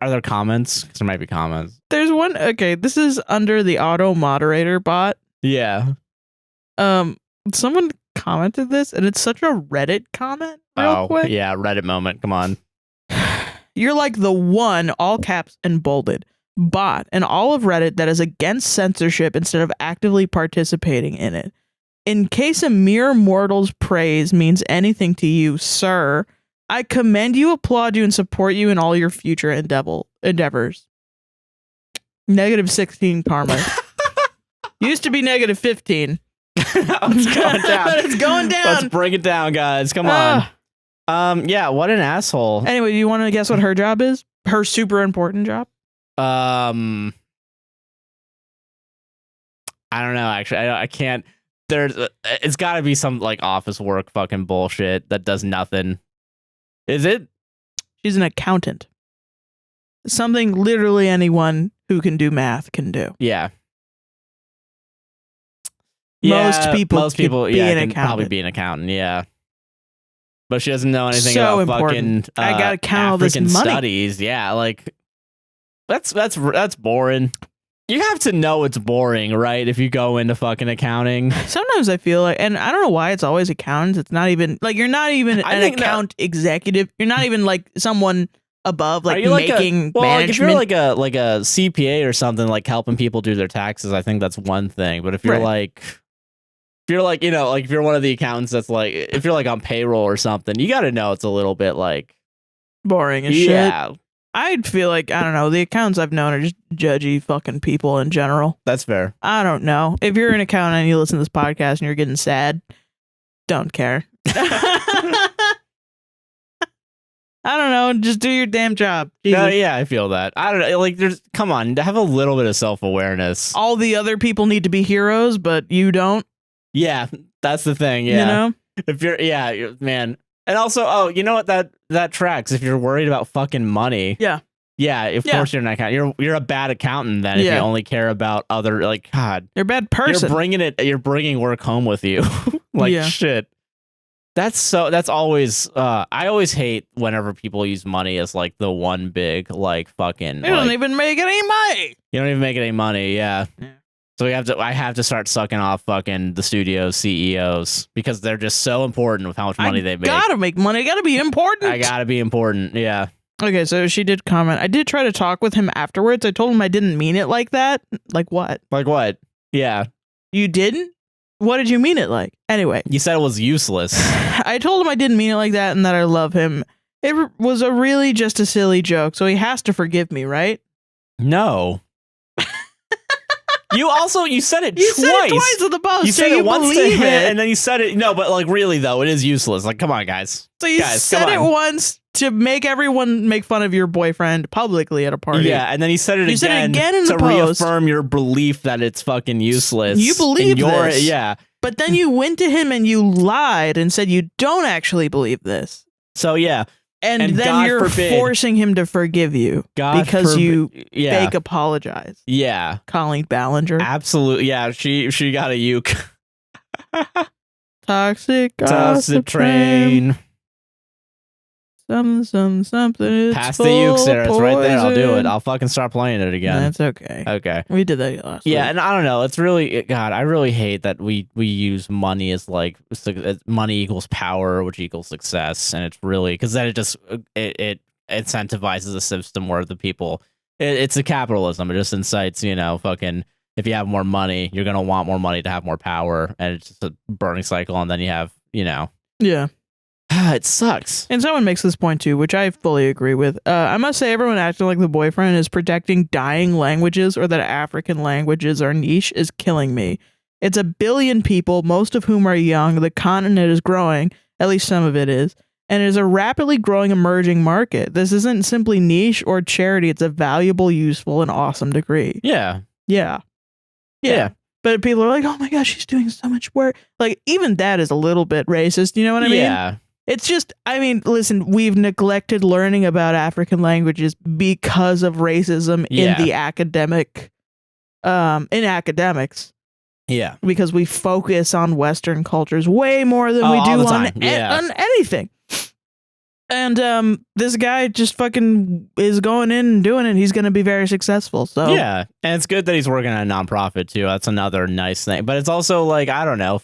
Are there comments? Because there might be comments. There's one. Okay, this is under the auto moderator bot. Yeah. Someone commented this, and it's such a Reddit comment. Real quick. Yeah, Reddit moment. Come on. You're like the one, all caps and bolded, bot in all of Reddit that is against censorship instead of actively participating in it. In case a mere mortal's praise means anything to you, sir, I commend you, applaud you, and support you in all your future endeavors. -16 karma. Used to be -15. It's going down. It's going down. Let's break it down, guys. Come on. Yeah, what an asshole. Anyway, do you want to guess what her job is? Her super important job? I don't know, actually. I can't. It's got to be some like office work fucking bullshit that does nothing. Is it? She's an accountant. Something literally anyone who can do math can do. Yeah. Most people can probably be an accountant. Yeah. But she doesn't know anything about important. fucking I gotta count all this African money. studies. Yeah, like that's boring. You have to know it's boring, right? If you go into fucking accounting. Sometimes I feel like, and I don't know why it's always accountants. It's not even like you're not even an account executive. You're not even like someone above like making management. Like if you're like a CPA or something, like helping people do their taxes, I think that's one thing. But if you're if you're one of the accountants that's like, if you're like on payroll or something, you got to know it's a little bit like boring as shit. Yeah. I'd feel like, I don't know, the accountants I've known are just judgy fucking people in general. That's fair. I don't know. If you're an accountant and you listen to this podcast and you're getting sad, don't care. I don't know. Just do your damn job. No, yeah, I feel that. I don't know. Like, come on, have a little bit of self-awareness. All the other people need to be heroes, but you don't. Yeah, that's the thing. Yeah. You know? If you're, man. And also, you know what? That tracks. If you're worried about fucking money, yeah, Yeah, of course you're an accountant. You're a bad accountant then if you only care about other God. You're a bad person. You're bringing work home with you. Shit. That's always I always hate whenever people use money as like the one big fucking You don't even make any money. You don't even make any money, yeah. So I have to start sucking off fucking the studio CEOs because they're just so important with how much money they make. Gotta make money, gotta be important. I gotta be important, yeah. Okay, so she did comment. I did try to talk with him afterwards. I told him I didn't mean it like that. Like what? Like what? Yeah. You didn't? What did you mean it like? Anyway. You said it was useless. I told him I didn't mean it like that and that I love him. It was really just a silly joke, so he has to forgive me, right? No. You said it twice. You said it twice on the post. You said it once to him, and then you said it. No, but really though, it is useless. Like, come on, guys. So you said it once to make everyone make fun of your boyfriend publicly at a party. Yeah, and then you said it again in to the post. reaffirm your belief that it's fucking useless. You believe this. Yeah. But then you went to him and you lied and said you don't actually believe this. So yeah. And then God you're forcing him to forgive you because you fake apologize. Yeah. Colleen Ballinger. Absolutely. Yeah, she got a uke. Toxic gossip train. Something. Pass the uke, Sarah. It's right there. I'll do it. I'll fucking start playing it again. That's okay. Okay. We did that last week. Yeah, and I don't know. It's really God. I really hate that we use money as like money equals power, which equals success, and it's really because then it incentivizes a system where the people. It's a capitalism. It just incites fucking. If you have more money, you're gonna want more money to have more power, and it's just a burning cycle. And then you have Yeah. It sucks. And someone makes this point too, which I fully agree with. I must say everyone acting like the boyfriend is protecting dying languages or that African languages are niche is killing me. It's 1 billion people, most of whom are young. The continent is growing, at least some of it is, and it is a rapidly growing emerging market. This isn't simply niche or charity. It's a valuable, useful, and awesome degree. Yeah. But people are like, oh my gosh, she's doing so much work. Like, even that is a little bit racist. You know what I mean? Yeah. It's just, listen, we've neglected learning about African languages because of racism in the academics. Yeah. Because we focus on Western cultures way more than we do on anything. And this guy just fucking is going in and doing it. He's going to be very successful. So yeah. And it's good that he's working at a nonprofit too. That's another nice thing. But it's also like, I don't know,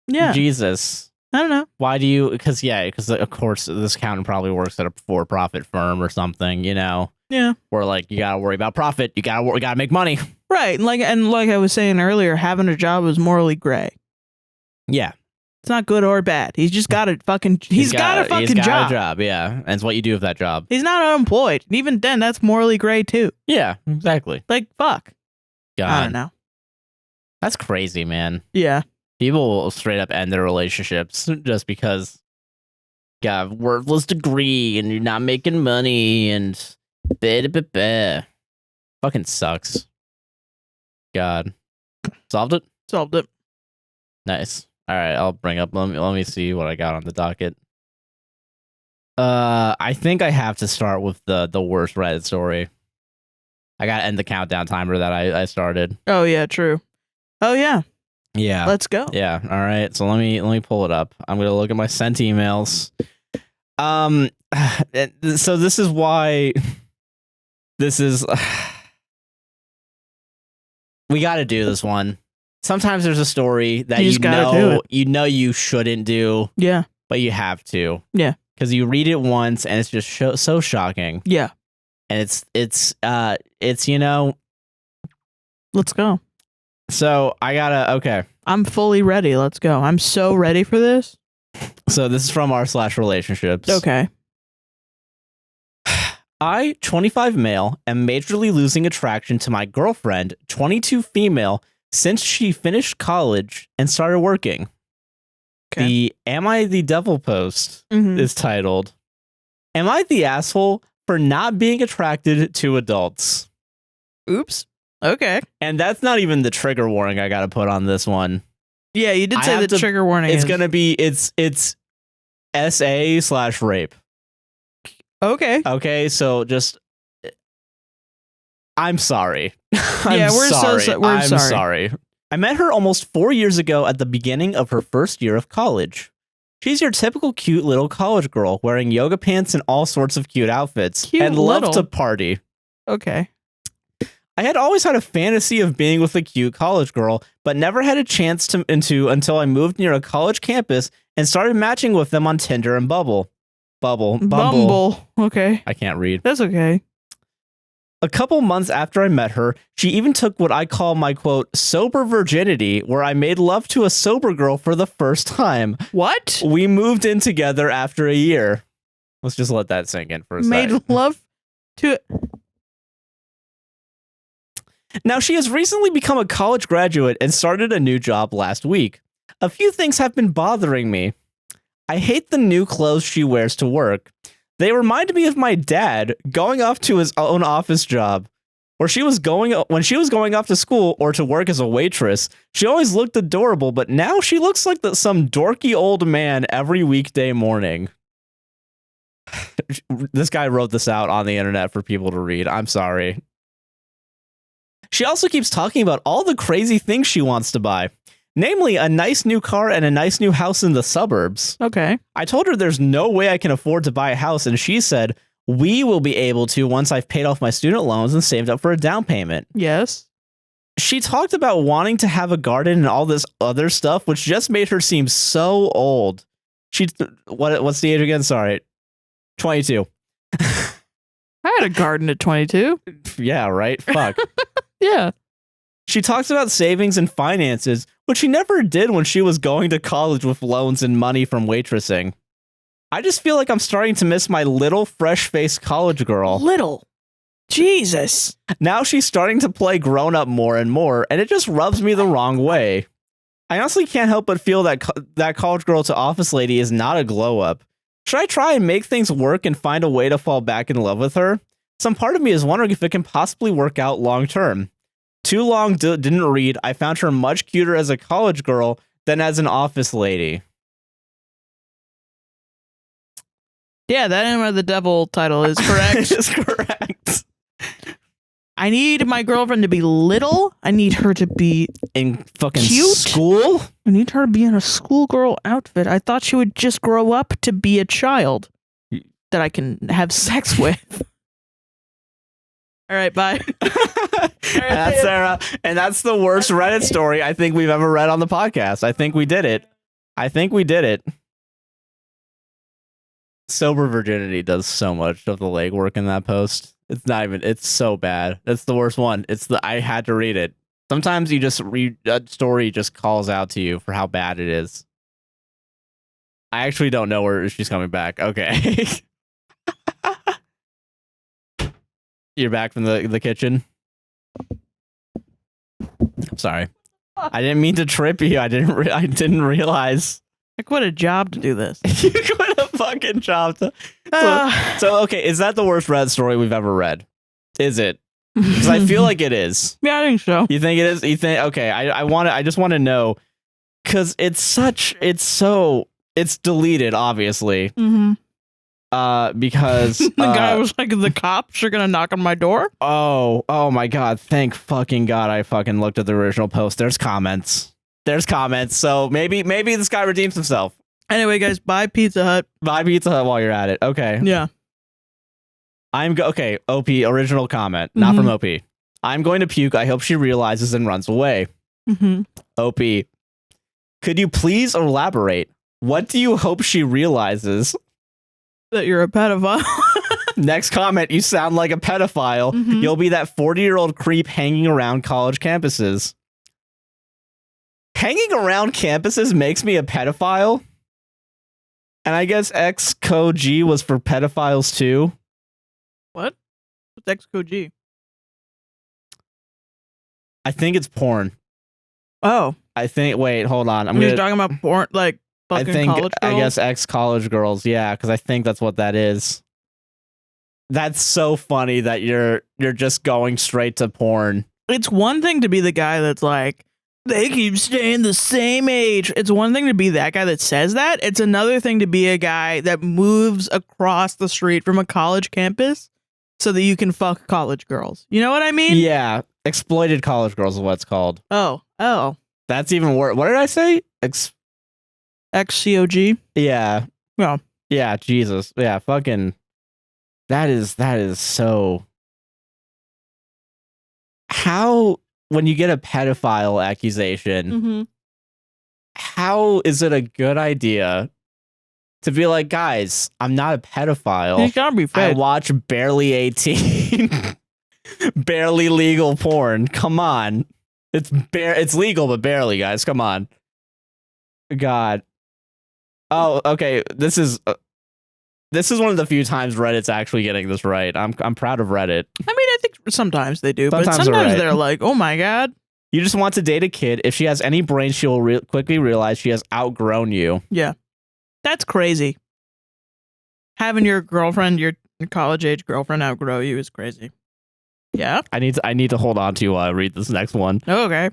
Jesus. I don't know. Why do you? Because of course this accountant probably works at a for-profit firm or something, Yeah. Where like you gotta worry about profit, you gotta make money, right? Like I was saying earlier, having a job is morally gray. Yeah, it's not good or bad. He's just got a fucking. He's got a fucking job. Yeah, and it's what you do with that job. He's not unemployed. And even then, that's morally gray too. Yeah, exactly. Like fuck. God. I don't know. That's crazy, man. Yeah. People will straight up end their relationships just because you got a worthless degree and you're not making money and fucking sucks. God. Solved it? Solved it. Nice. All right, I'll bring up. Let me see what I got on the docket. I think I have to start with the worst Reddit story. I gotta end the countdown timer that I started. Oh yeah, true. Oh yeah. Yeah. Let's go. Yeah. All right. So let me pull it up. I'm gonna look at my sent emails. So this is why this is we got to do this one. Sometimes there's a story that you know you shouldn't do. Yeah. But you have to. Yeah. Because you read it once and it's just so shocking. Yeah. And it's Let's go. So I gotta, okay. I'm fully ready. Let's go. I'm so ready for this. So this is from r/relationships. Okay. I, 25 male, am majorly losing attraction to my girlfriend, 22 female, since she finished college and started working. Okay. The Am I the Devil post is titled, Am I the asshole for not being attracted to adults? Oops. Okay. And that's not even the trigger warning I got to put on this one. Yeah, you did say the trigger warning. It's going to be, it's SA/rape. Okay. Okay, so just I'm sorry. Yeah, we're sorry. I met her almost 4 years ago at the beginning of her first year of college. She's your typical cute little college girl wearing yoga pants and all sorts of cute outfits and love to party. Okay. I had always had a fantasy of being with a cute college girl, but never had a chance to until I moved near a college campus and started matching with them on Tinder and Bumble. Okay. I can't read. That's okay. A couple months after I met her, she even took what I call my, quote, sober virginity, where I made love to a sober girl for the first time. What? We moved in together after a year. Let's just let that sink in for a second. Made love to... Now, she has recently become a college graduate and started a new job last week. A few things have been bothering me. I hate the new clothes she wears to work. They remind me of my dad going off to his own office job. When she was going off to school or to work as a waitress, she always looked adorable, but now she looks like some dorky old man every weekday morning. This guy wrote this out on the internet for people to read. I'm sorry. She also keeps talking about all the crazy things she wants to buy. Namely, a nice new car and a nice new house in the suburbs. Okay. I told her there's no way I can afford to buy a house, and she said, we will be able to once I've paid off my student loans and saved up for a down payment. Yes. She talked about wanting to have a garden and all this other stuff, which just made her seem so old. What's the age again? Sorry. 22. I had a garden at 22. Yeah, right? Fuck. Yeah. She talks about savings and finances, which she never did when she was going to college with loans and money from waitressing. I just feel like I'm starting to miss my little fresh-faced college girl. Little. Jesus. Now she's starting to play grown-up more and more, and it just rubs me the wrong way. I honestly can't help but feel that that college girl to office lady is not a glow-up. Should I try and make things work and find a way to fall back in love with her? Some part of me is wondering if it can possibly work out long-term. Too long didn't read. I found her much cuter as a college girl than as an office lady. Yeah, that Enema of the Devil title is correct. Is correct. I need my girlfriend to be little. I need her to be in fucking cute. School. I need her to be in a schoolgirl outfit. I thought she would just grow up to be a child that I can have sex with. All right, bye. And that's Sarah, and that's the worst Reddit story I think we've ever read on the podcast. I think we did it. Sober virginity does so much of the legwork in that post. It's so bad. It's the worst one. I had to read it. Sometimes you just read a story just calls out to you for how bad it is. I actually don't know where she's coming back. Okay. You're back from the kitchen. I'm sorry. I didn't mean to trip you. I didn't realize. I quit a job to do this. You quit a fucking job to. So okay, is that the worst Reddit story we've ever read? Is it? Because I feel like it is. Yeah, I think so. You think it is? You think? Okay, I just want to know because it's deleted, obviously. Mm-hmm. Because the guy was like, the cops are gonna knock on my door. Oh my god! Thank fucking god! I fucking looked at the original post. There's comments. So maybe this guy redeems himself. Anyway, guys, buy Pizza Hut. Buy Pizza Hut while you're at it. Okay. Yeah. Okay. OP original comment, not from OP. I'm going to puke. I hope she realizes and runs away. OP. Could you please elaborate? What do you hope she realizes? That you're a pedophile. Next comment, you sound like a pedophile. You'll be that 40-year-old creep hanging around college campuses. Hanging around campuses makes me a pedophile? And I guess XCOG was for pedophiles too? What? What's XCOG? I think it's porn. Oh. Wait, hold on. You're talking about porn, like fucking college girls? I guess ex-college girls, yeah, because I think that's what that is. That's so funny that you're just going straight to porn. It's one thing to be the guy that's like, They keep staying the same age. It's one thing to be that guy that says that. It's another thing to be a guy that moves across the street from a college campus so that you can fuck college girls. You know what I mean? Yeah. Exploited college girls is what it's called. Oh. That's even worse. What did I say? XCOG? Yeah. Well. Yeah, Jesus. Yeah, fucking. That is so. How, when you get a pedophile accusation, how is it a good idea to be like, guys, I'm not a pedophile. You gotta be fake. I watch barely 18, barely legal porn. Come on. It's legal, but barely, guys. Come on. God. Oh, okay. This is one of the few times Reddit's actually getting this right. I'm proud of Reddit. I mean, I think sometimes they do, but Sometimes sometimes they're right. they're like, oh my God. You just want to date a kid. If she has any brains, she will quickly realize she has outgrown you. Yeah. That's crazy. Having your girlfriend, your college age girlfriend outgrow you is crazy. Yeah. I need to hold on to read this next one. Okay.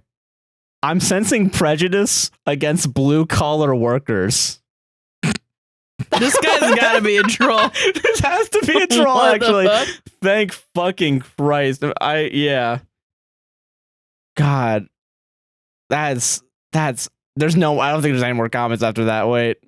I'm sensing prejudice against blue collar workers. This guy's got to be a troll. This has to be a troll, What actually. the fuck? Thank fucking Christ. Yeah. God. That's there's no, I don't think there's any more comments after that. Wait.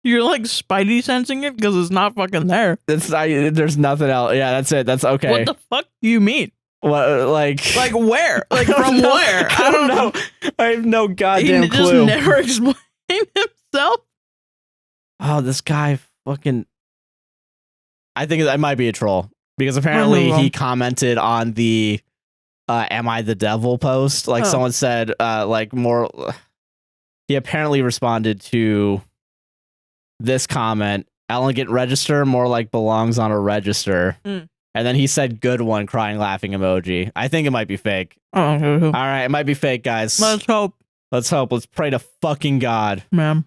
You're like Spidey sensing it because it's not fucking there. There's nothing else. Yeah, that's it. That's okay. What the fuck do you mean? What, like where? Like from know. where? I don't know. I have no goddamn he clue. just never explained himself. Oh, this guy fucking. I think it might be a troll because apparently he commented on the "Am I the Devil" post. Like someone said, like more. He apparently responded to this comment: "Elegant register, more like belongs on a register." And then he said, "Good one," crying, laughing emoji. I think it might be fake. Oh, all right, it might be fake, guys. Let's hope. Let's hope. Let's pray to fucking God. Ma'am.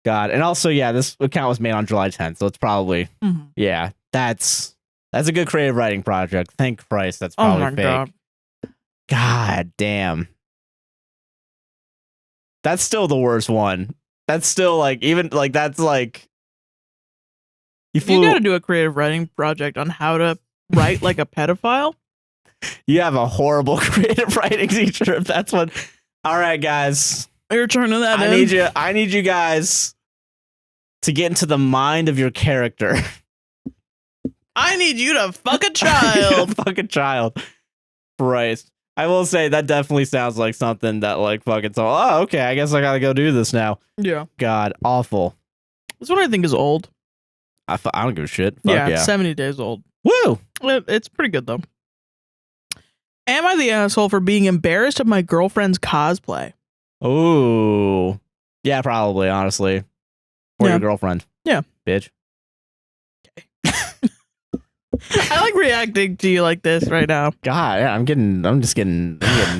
God. And also, yeah, this account was made on July 10th, so it's probably, yeah, that's a good creative writing project. Thank Christ, that's probably fake. God. God damn. That's still the worst one. That's still like, even like, that's like, you got to do a creative writing project on how to write like a pedophile. You have a horrible creative writing teacher if that's what. All right, guys. You're turning that I need you guys to get into the mind of your character. I need you to fuck a child. Fuck a child. Christ. I will say that definitely sounds like something that like fucking so. Oh, okay. I guess I gotta go do this now. Yeah. God, awful. That's what I think is old. I don't give a shit. Fuck yeah. 70 days old. Woo! It's pretty good though. Am I the asshole for being embarrassed of my girlfriend's cosplay? Oh, yeah, probably, honestly. Or your girlfriend. Yeah. Bitch. Okay. I like reacting to you like this right now. God, yeah, I'm getting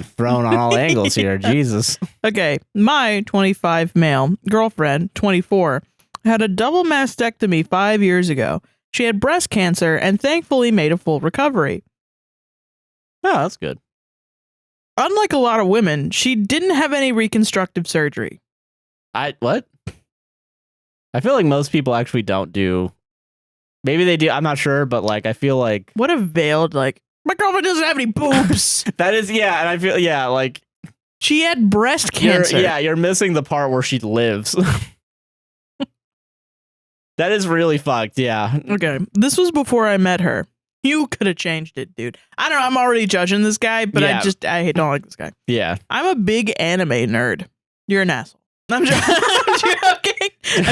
thrown on all angles here. Jesus. Okay. My 25 male girlfriend, 24, had a double mastectomy 5 years ago. She had breast cancer and thankfully made a full recovery. Oh, that's good. Unlike a lot of women, she didn't have any reconstructive surgery. What? I feel like most people actually don't do. Maybe they do. I'm not sure, but like, I feel like. What a veiled, like, my girlfriend doesn't have any boobs. That is, yeah. And I feel, yeah, like. She had breast cancer. You're missing the part where she lives. That is really fucked, yeah. Okay. This was before I met her. You could have changed it, dude. I don't know. I'm already judging this guy, but yeah. I don't like this guy. Yeah. I'm a big anime nerd. You're an asshole. I'm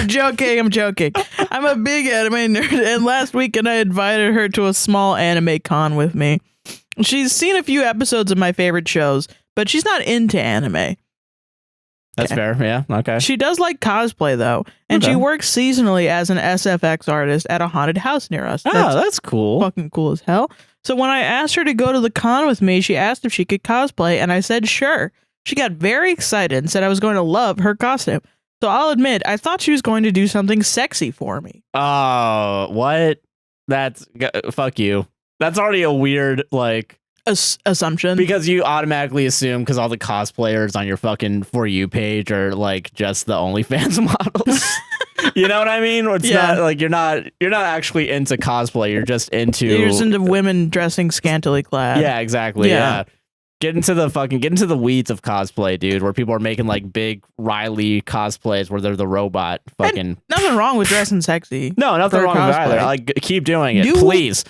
joking. I'm a big anime nerd, and last weekend I invited her to a small anime con with me. She's seen a few episodes of my favorite shows, but she's not into anime. That's fair, yeah, okay. She does like cosplay, though, and she works seasonally as an SFX artist at a haunted house near us. That's cool. Fucking cool as hell. So when I asked her to go to the con with me, she asked if she could cosplay, and I said sure. She got very excited and said I was going to love her costume. So I'll admit, I thought she was going to do something sexy for me. Oh, what? Fuck you. That's already a weird, like... assumption. Because you automatically assume because all the cosplayers on your fucking For You page are like just the OnlyFans models. You know what I mean? It's not like you're not actually into cosplay. You're just into women dressing scantily clad. Yeah, exactly. Yeah. Get into the weeds of cosplay, dude, where people are making like big Riley cosplays where they're the robot fucking. And nothing wrong with dressing sexy. No, nothing wrong with either. Like, keep doing it, please.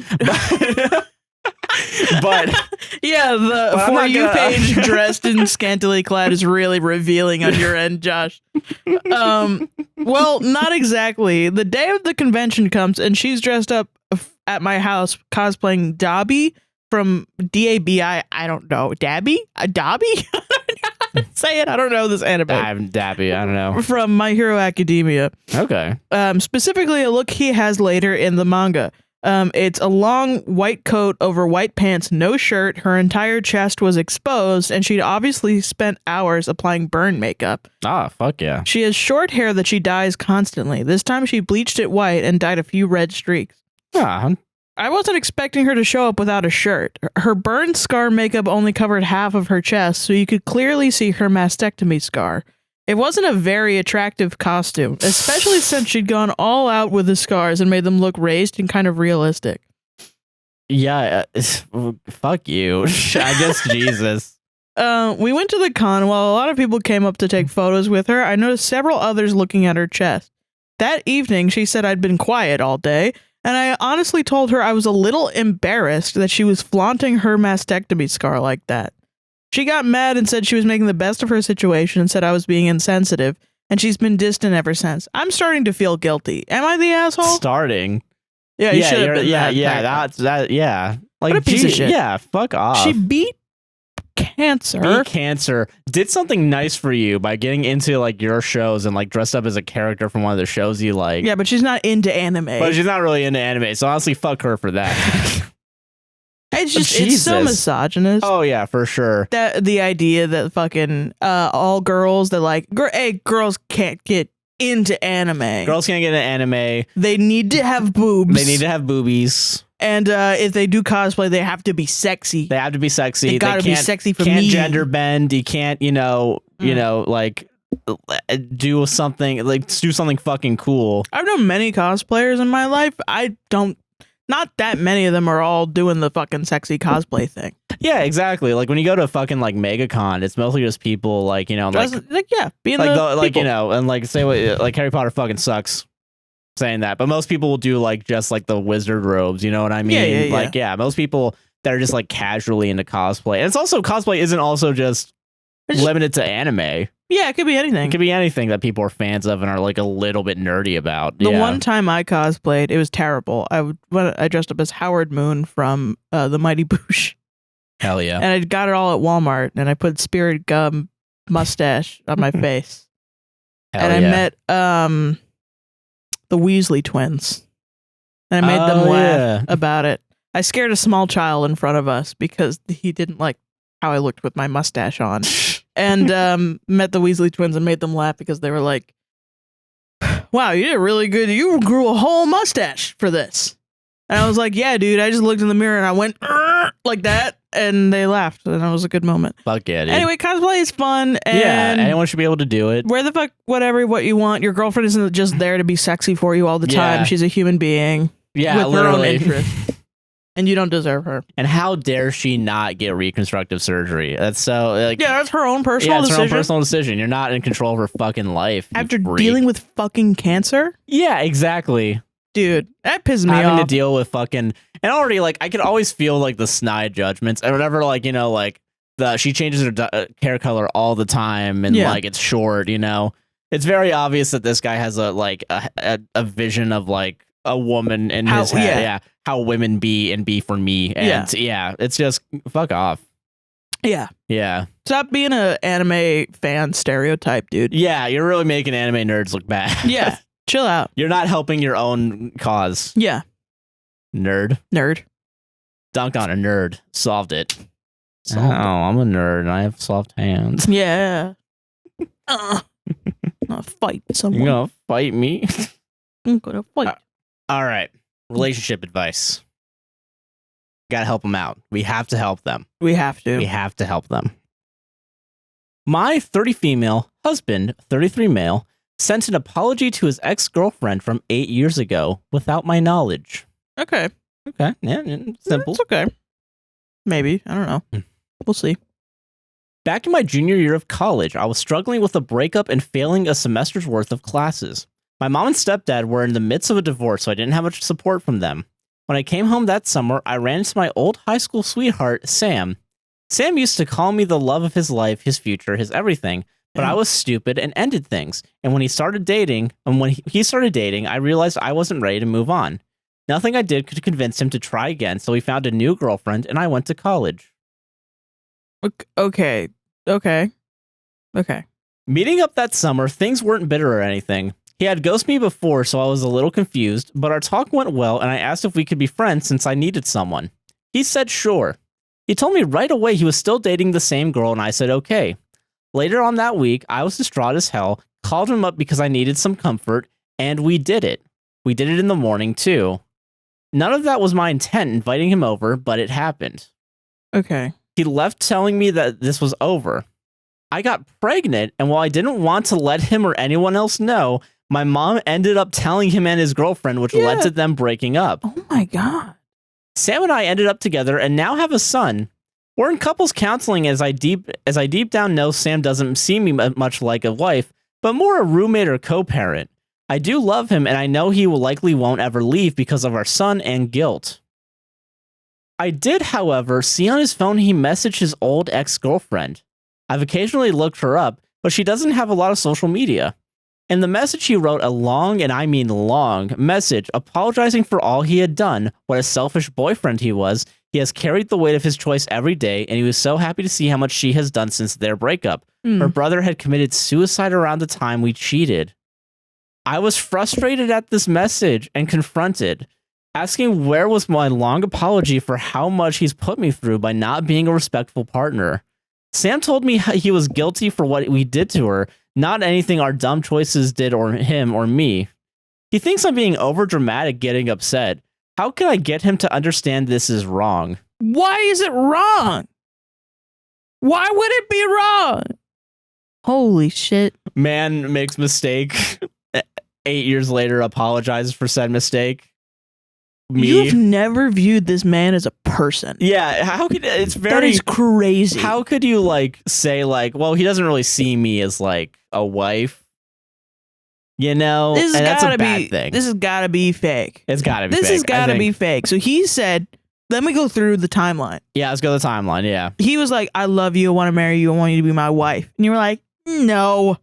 But yeah, the For You page dressed in scantily clad is really revealing on your end, Josh. Well, not exactly. The day of the convention comes and she's dressed up at my house cosplaying Dobby from DABI. I don't know. Dabby? Dobby? Say it. I don't know this anime. I'm Dabby. I don't know. From My Hero Academia. Okay. Specifically a look he has later in the manga. It's a long white coat over white pants, no shirt. Her entire chest was exposed, and she'd obviously spent hours applying burn makeup. Ah, fuck yeah. She has short hair that she dyes constantly. This time she bleached it white and dyed a few red streaks. Ah. I wasn't expecting her to show up without a shirt. Her burn scar makeup only covered half of her chest, so you could clearly see her mastectomy scar. It wasn't a very attractive costume, especially since she'd gone all out with the scars and made them look raised and kind of realistic. Yeah, fuck you. I guess Jesus. We went to the con. While a lot of people came up to take photos with her, I noticed several others looking at her chest. That evening, she said I'd been quiet all day, and I honestly told her I was a little embarrassed that she was flaunting her mastectomy scar like that. She got mad and said she was making the best of her situation and said I was being insensitive, and she's been distant ever since. I'm starting to feel guilty. Am I the asshole? Starting. Yeah, you should have been. Yeah. Like, what a piece of shit. Yeah, fuck off. She beat cancer. Did something nice for you by getting into like your shows and like dressed up as a character from one of the shows you like. Yeah, but she's not into anime. But she's not really into anime, so honestly, fuck her for that. It's just it's so misogynist. Oh yeah, for sure. That the idea that fucking all girls that like girls can't get into anime. Girls can't get into anime. They need to have boobs. They need to have boobies. And if they do cosplay, they have to be sexy. They have to be sexy. They gotta be sexy for can't me. Gender bend. You can't, like do something fucking cool. I've known many cosplayers in my life. Not that many of them are all doing the fucking sexy cosplay thing. Yeah, exactly. Like when you go to fucking like MegaCon, it's mostly just people like being and like say what like Harry Potter fucking sucks. Saying that, but most people will do like just like the wizard robes. You know what I mean? Most people that are just like casually into cosplay, and it's also cosplay isn't also just limited to anime. Yeah, it could be anything. It could be anything that people are fans of and are like a little bit nerdy about. The one time I cosplayed, it was terrible. I dressed up as Howard Moon from the Mighty Boosh. Hell yeah! And I got it all at Walmart, and I put Spirit Gum mustache on my face. Hell and I met the Weasley twins, and I made them laugh about it. I scared a small child in front of us because he didn't like how I looked with my mustache on. And met the Weasley twins and made them laugh because they were like, wow, you did really good. You grew a whole mustache for this. And I was like, yeah, dude, I just looked in the mirror and I went like that. And they laughed. And it was a good moment. Fuck yeah, dude. Anyway, cosplay is fun. And yeah, anyone should be able to do it. Where the fuck, what you want. Your girlfriend isn't just there to be sexy for you all the time. She's a human being with her own interests. And you don't deserve her. And how dare she not get reconstructive surgery? That's so like, that's her own personal decision. Her own personal decision. You're not in control of her fucking life. After dealing with fucking cancer? Yeah, exactly. Dude, that pisses me off. Having to deal with fucking and already like I could always feel like the snide judgments and whatever, like, she changes her hair color all the time and like it's short, It's very obvious that this guy has a vision of like a woman in his head. How women be for me. And it's just fuck off. Yeah. Stop being a anime fan stereotype, dude. Yeah, you're really making anime nerds look bad. Yeah. Chill out. You're not helping your own cause. Yeah. Nerd. Dunked on a nerd. Solved it. I'm a nerd and I have soft hands. Yeah. I'm gonna fight someone. You're gonna fight me? I'm gonna fight. All right. Relationship advice. Gotta help them out. We have to help them. We have to. We have to help them. My 30 female husband, 33 male, sent an apology to his ex-girlfriend from 8 years ago without my knowledge. Okay. Okay. Yeah, simple. It's okay. Maybe. I don't know. We'll see. Back in my junior year of college, I was struggling with a breakup and failing a semester's worth of classes. My mom and stepdad were in the midst of a divorce, so I didn't have much support from them. When I came home that summer, I ran into my old high school sweetheart, Sam. Sam used to call me the love of his life, his future, his everything, but I was stupid and ended things. And when he started dating, I realized I wasn't ready to move on. Nothing I did could convince him to try again, so he found a new girlfriend and I went to college. Okay. Meeting up that summer, things weren't bitter or anything. He had ghosted me before, so I was a little confused, but our talk went well and I asked if we could be friends since I needed someone. He said sure. He told me right away he was still dating the same girl and I said okay. Later on that week, I was distraught as hell, called him up because I needed some comfort, and we did it. We did it in the morning too. None of that was my intent inviting him over, but it happened. Okay. He left telling me that this was over. I got pregnant, and while I didn't want to let him or anyone else know, my mom ended up telling him and his girlfriend, which led to them breaking up. Oh my God. Sam and I ended up together and now have a son. We're in couples counseling as I deep down know Sam doesn't see me much like a wife, but more a roommate or co-parent. I do love him, and I know he likely won't ever leave because of our son and guilt. I did, however, see on his phone he messaged his old ex-girlfriend. I've occasionally looked her up, but she doesn't have a lot of social media. In the message, he wrote a long, and I mean long, message apologizing for all he had done, what a selfish boyfriend he was. He has carried the weight of his choice every day, and he was so happy to see how much she has done since their breakup. Her brother had committed suicide around the time we cheated. I was frustrated at this message and confronted, asking where was my long apology for how much he's put me through by not being a respectful partner. Sam told me he was guilty for what we did to her, not anything our dumb choices did or him or me. He thinks I'm being overdramatic getting upset. How can I get him to understand this is wrong? Why is it wrong? Why would it be wrong? Holy shit. Man makes mistake. 8 years later, apologizes for said mistake. Me. You've never viewed this man as a person. Yeah, how could it's very that is crazy. How could you say well, he doesn't really see me as a wife, you know? This and that's a bad thing. This has got to be fake. It's got to be. This fake, has got to be fake. So he said, "Let me go through the timeline." Yeah, let's go to the timeline. Yeah, he was like, "I love you. I want to marry you. I want you to be my wife." And you were like, "No,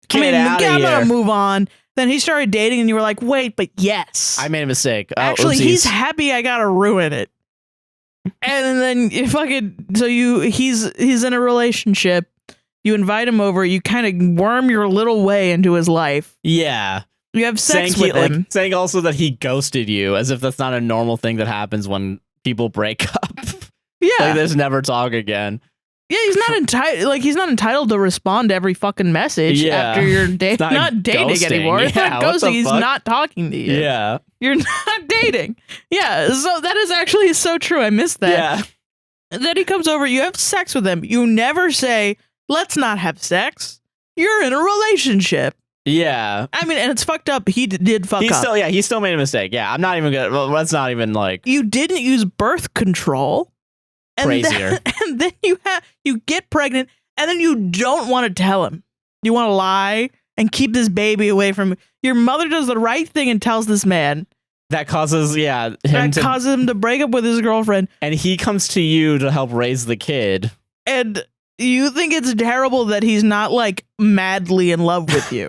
get out of here. I'm gonna move on." Then he started dating, and you were like, "Wait, but yes, I made a mistake." Actually, oopsies. He's happy I gotta ruin it. And then you he's in a relationship. You invite him over. You kind of worm your little way into his life. Yeah, you have sex with him, saying also that he ghosted you, as if that's not a normal thing that happens when people break up. Yeah, there's never talk again. Yeah, he's not entitled. He's not entitled to respond to every fucking message after you're not dating ghosting. anymore. It's not ghosting. He's not talking to you. Yeah, you're not dating. Yeah, so that is actually so true. I missed that. Yeah. And then he comes over. You have sex with him. You never say, "Let's not have sex." You're in a relationship. Yeah. I mean, and it's fucked up. He did fuck up. He still made a mistake. Yeah, I'm not even gonna. Well, that's not even You didn't use birth control. Crazier. And then you get pregnant, and then you don't want to tell him. You want to lie and keep this baby away from your mother. Does the right thing and tells this man. That causes him to break up with his girlfriend, and he comes to you to help raise the kid. And you think it's terrible that he's not madly in love with you.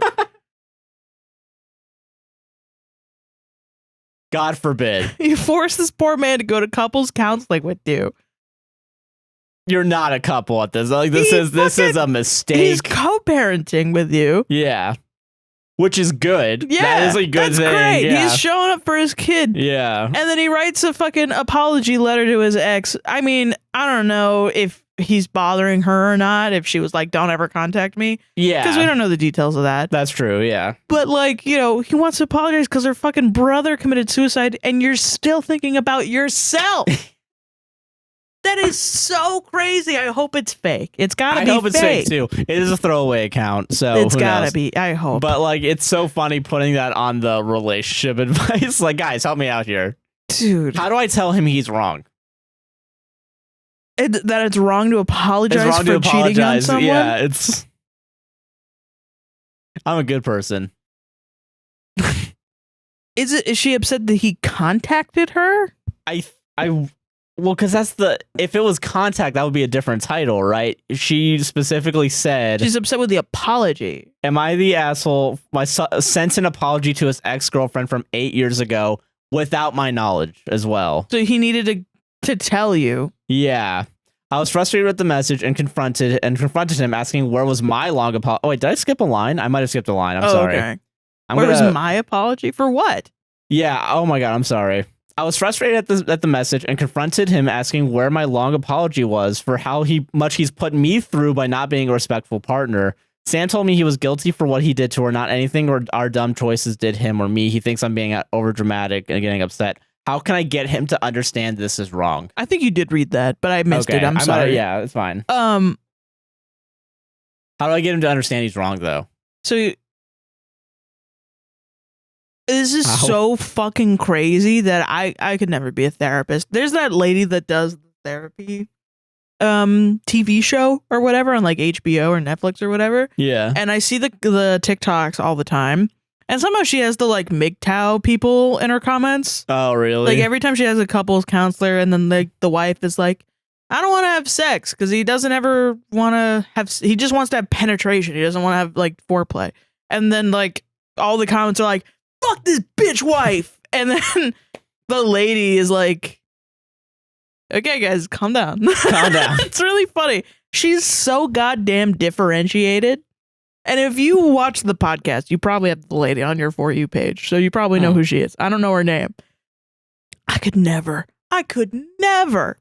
God forbid. You force this poor man to go to couples counseling with you. You're not a couple at this. This is a mistake. He's co-parenting with you. Yeah. Which is good. Yeah. That is a good thing. Great. Yeah. He's showing up for his kid. Yeah. And then he writes a fucking apology letter to his ex. I mean, I don't know if he's bothering her or not, if she was like, don't ever contact me. Yeah. Because we don't know the details of that. That's true, yeah. But like, he wants to apologize because her fucking brother committed suicide and you're still thinking about yourself. That is so crazy. I hope it's fake. It's gotta be fake. I hope it's fake too. It is a throwaway account, so it's gotta be. I hope. But like, it's so funny putting that on the relationship advice. Like, guys, help me out here. Dude. How do I tell him he's wrong? That it's wrong to apologize for cheating on someone? Yeah, I'm a good person. Is she upset that he contacted her? Well, because if it was contact, that would be a different title, right? She specifically said... She's upset with the apology. Am I the asshole? Sent an apology to his ex-girlfriend from 8 years ago without my knowledge as well. So he needed to tell you. Yeah. I was frustrated with the message and confronted him, asking where was my long apology. Oh, wait, did I skip a line? I might have skipped a line. I'm sorry. Okay. Where was my apology? For what? Yeah. Oh, my God. I'm sorry. I was frustrated at the message and confronted him, asking where my long apology was for how much he's put me through by not being a respectful partner. Sam told me he was guilty for what he did to her, not anything or our dumb choices did him or me. He thinks I'm being overdramatic and getting upset. How can I get him to understand this is wrong? I think you did read that, but I missed it. I'm sorry. Yeah, it's fine. How do I get him to understand he's wrong, though? So this is so fucking crazy that I could never be a therapist. There's that lady that does the therapy TV show or whatever on like HBO or Netflix or whatever. Yeah. And I see the TikToks all the time. And somehow she has the like MGTOW people in her comments. Oh, really? Like every time she has a couples counselor and then like the wife is like, I don't want to have sex because he doesn't ever want to have, he just wants to have penetration. He doesn't want to have like foreplay. And then like all the comments are like, fuck this bitch wife. And then the lady is like, okay, guys, calm down. Calm down. It's really funny. She's so goddamn differentiated. And if you watch the podcast, you probably have the lady on your For You page. So you probably know who she is. I don't know her name. I could never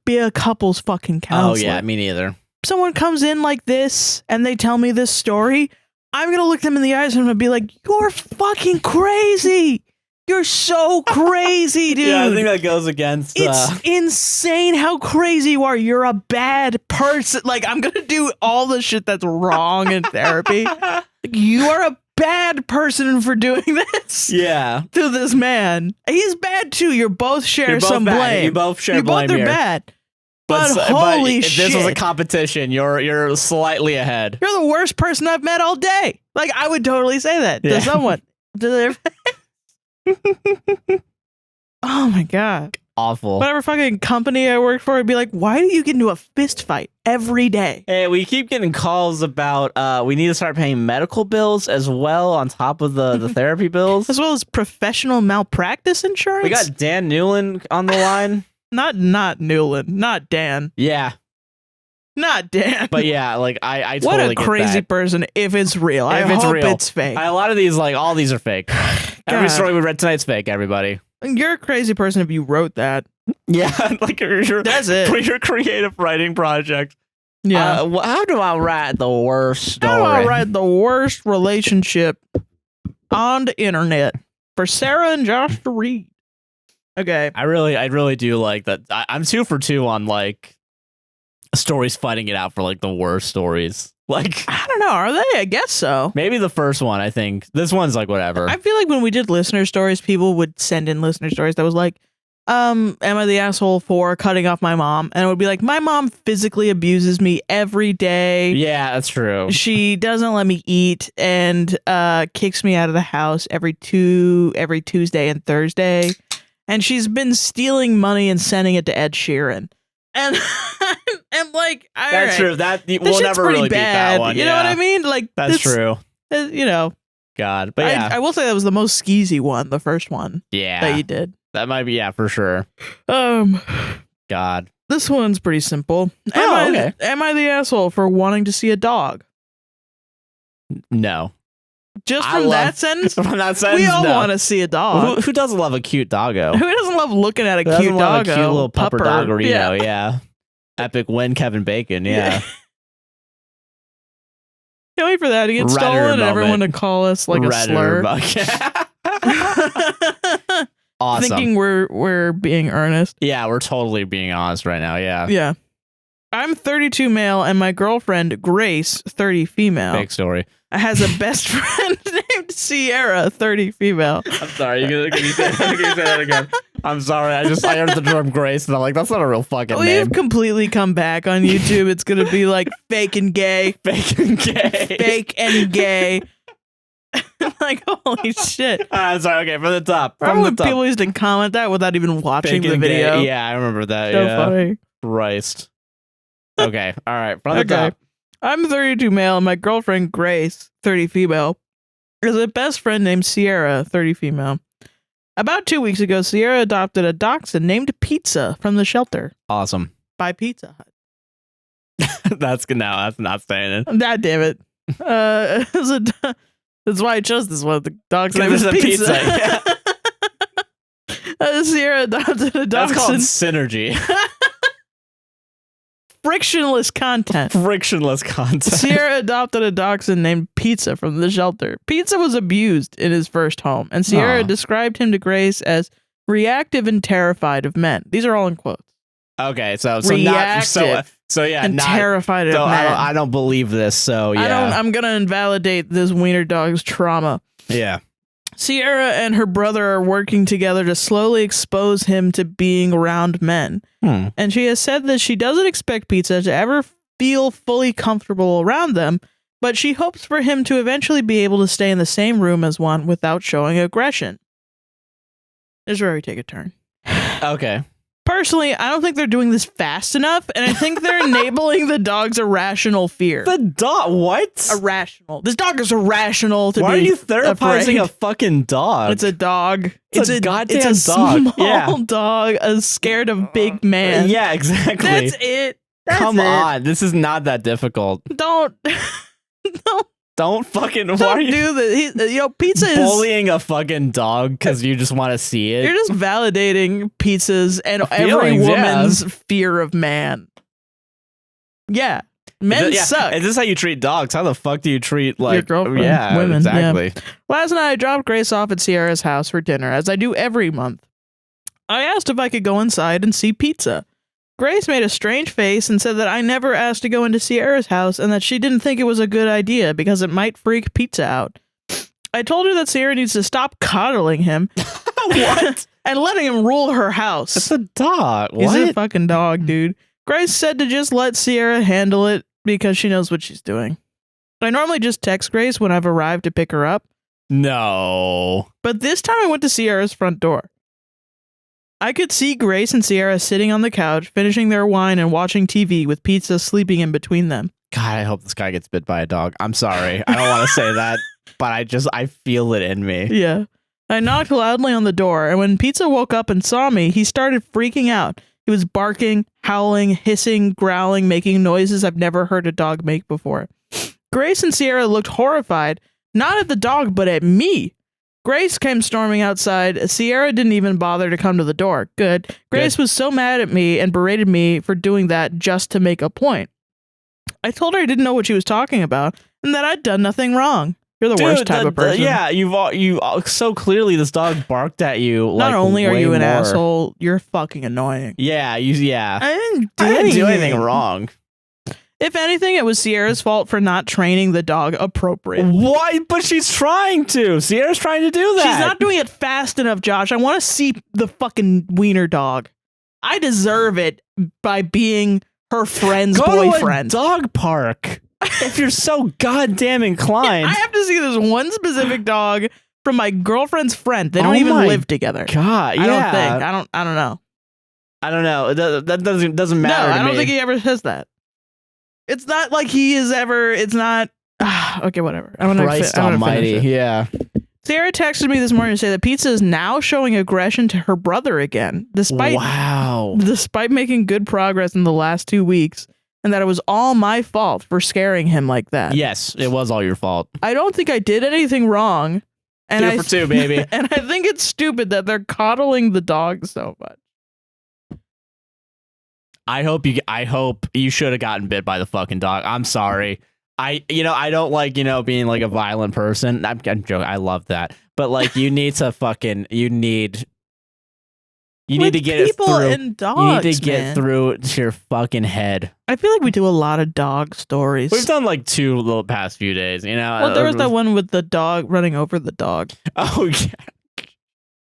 be a couples fucking counselor. Oh, yeah, me neither. Someone comes in like this and they tell me this story, I'm going to look them in the eyes and I'm going to be like, you're fucking crazy. You're so crazy, dude. Yeah, I think that goes against... It's insane how crazy you are. You're a bad person. Like, I'm going to do all the shit that's wrong in therapy. Like, you are a bad person for doing this. Yeah. To this man. He's bad, too. You both share some blame. You both share blame. You both are bad. But holy shit. If this was a competition, you're slightly ahead. You're the worst person I've met all day. Like, I would totally say that to someone. To their oh my God. Awful. Whatever fucking company I worked for, I'd be like, why do you get into a fist fight every day? Hey, we keep getting calls about we need to start paying medical bills as well on top of the therapy bills. As well as professional malpractice insurance. We got Dan Newland on the line. Not Newland. Not Dan. Yeah. Not Dan. But yeah, like I totally what a crazy person if it's real. I hope it's fake. A lot of these, like all these are fake. Every story we read tonight's fake, everybody. You're a crazy person if you wrote that. Yeah, like that's it. For your creative writing project. Yeah. How do I write the worst story? How do I write the worst relationship on the internet for Sarah and Josh to read? Okay. I really do like that. I'm 2 for 2 on like stories fighting it out for like the worst stories. Like, I don't know, are they? I guess so. Maybe the first one, I think. This one's like whatever. I feel like when we did listener stories, people would send in listener stories that was like, am I the asshole for cutting off my mom? And it would be like, my mom physically abuses me every day. Yeah, that's true. She doesn't let me eat and kicks me out of the house every Tuesday and Thursday. And she's been stealing money and sending it to Ed Sheeran. And I'm like, that's true. That we'll never really beat that one. You know what I mean? Like, that's true. You know, God, but yeah, I will say that was the most skeezy one, the first one. Yeah, that you did. That might be for sure. God, this one's pretty simple. Okay. Am I the asshole for wanting to see a dog? No. Just from that sentence? From that sentence, we all want to see a dog. Who doesn't love a cute doggo? Who doesn't love looking at a cute doggo? A cute little pupper doggerino, yeah. Epic win, Kevin Bacon. Yeah. Can't wait for that to get Redditor stolen and moment. everyone to call us like a slur. Awesome. Thinking we're being earnest. Yeah, we're totally being honest right now. Yeah. Yeah. I'm 32 male and my girlfriend, Grace, 30 female, Big story. has a best friend named Sierra, 30 female. I'm sorry. Can you say that again? I'm sorry. I heard the term Grace and I'm like, that's not a real fucking name. We've completely come back on YouTube. It's going to be like fake and gay. Fake and gay. Fake and gay. Like, holy shit. I'm sorry. Okay, from the top. Remember when people used to comment that without even watching Fake the and video? gay. Yeah, I remember that. So yeah. funny. Christ. Okay. All right. From the top. I'm 32 male and my girlfriend, Grace, 30 female, has a best friend named Sierra, 30 female. About 2 weeks ago, Sierra adopted a dachshund named Pizza from the shelter. Awesome. By Pizza Hut. That's good now. That's not saying it. God damn it. That's why I chose this one. The dog's name is Pizza. Yeah. Sierra adopted a That's called dachshund. synergy. Frictionless content. Frictionless content. Sierra adopted a dachshund named Pizza from the shelter. Pizza was abused in his first home, and Sierra described him to Grace as reactive and terrified of men. These are all in quotes. Okay, so Reactive and terrified of men. I don't believe this. So yeah, I'm gonna invalidate this wiener dog's trauma. Yeah. Sierra and her brother are working together to slowly expose him to being around men. And she has said that she doesn't expect Pizza to ever feel fully comfortable around them, but she hopes for him to eventually be able to stay in the same room as one without showing aggression. This is where we take a turn. Okay. Personally, I don't think they're doing this fast enough, and I think they're enabling the dog's irrational fear. The dog? What? Irrational. This dog is irrational to Why be are you therapizing afraid. a fucking dog? It's a dog. It's a goddamn it's a dog. Small dog, scared of big man. Yeah, exactly. That's it. Come on. This is not that difficult. Don't fucking do this. Pizza is bullying a fucking dog because you just want to see it. You're just validating Pizza's and every Feelings, woman's fear of man. Yeah. Men suck. Is this how you treat dogs? How the fuck do you treat like your girlfriend? Yeah, women. exactly. Yeah. Last night I dropped Grace off at Sierra's house for dinner, as I do every month. I asked if I could go inside and see Pizza. Grace made a strange face and said that I never asked to go into Sierra's house and that she didn't think it was a good idea because it might freak Pizza out. I told her that Sierra needs to stop coddling him. What? And letting him rule her house. It's a dog. He's What? a fucking dog, dude. Grace said to just let Sierra handle it because she knows what she's doing. I normally just text Grace when I've arrived to pick her up. No. But this time I went to Sierra's front door. I could see Grace and Sierra sitting on the couch, finishing their wine and watching TV with Pizza sleeping in between them. God, I hope this guy gets bit by a dog. I'm sorry. I don't want to say that, but I feel it in me. Yeah. I knocked loudly on the door, and when Pizza woke up and saw me, he started freaking out. He was barking, howling, hissing, growling, making noises I've never heard a dog make before. Grace and Sierra looked horrified, not at the dog, but at me. Grace came storming outside. Sierra didn't even bother to come to the door. Good. Grace was so mad at me and berated me for doing that just to make a point. I told her I didn't know what she was talking about and that I'd done nothing wrong. You're the worst type of person. Yeah, you so clearly this dog barked at you. Not only are you an asshole, you're fucking annoying. Yeah, I didn't do anything wrong. If anything, it was Sierra's fault for not training the dog appropriately. Why? But she's trying to. Sierra's trying to do that. She's not doing it fast enough, Josh. I want to see the fucking wiener dog. I deserve it by being her friend's boyfriend. Go to a dog park if you're so goddamn inclined. I have to see this one specific dog from my girlfriend's friend. They don't even live together. God, yeah. I don't think. I don't know. I don't know. That doesn't matter. No, to I don't me. think he ever says that. It's not like he is ever. It's not. Okay, whatever. Christ almighty. Yeah. Sarah texted me this morning to say that Pizza is now showing aggression to her brother again, despite making good progress in the last 2 weeks, and that it was all my fault for scaring him like that. Yes, it was all your fault. I don't think I did anything wrong. And 2 for 2, baby. And I think it's stupid that they're coddling the dog so much. I hope you should have gotten bit by the fucking dog. I'm sorry. I don't like, being like a violent person. I'm joking. I love that. But like, you need to get it through. And dogs, you need to get through to your fucking head. I feel like we do a lot of dog stories. We've done like 2 the past few days, Well, there was that one with the dog running over the dog. Oh yeah.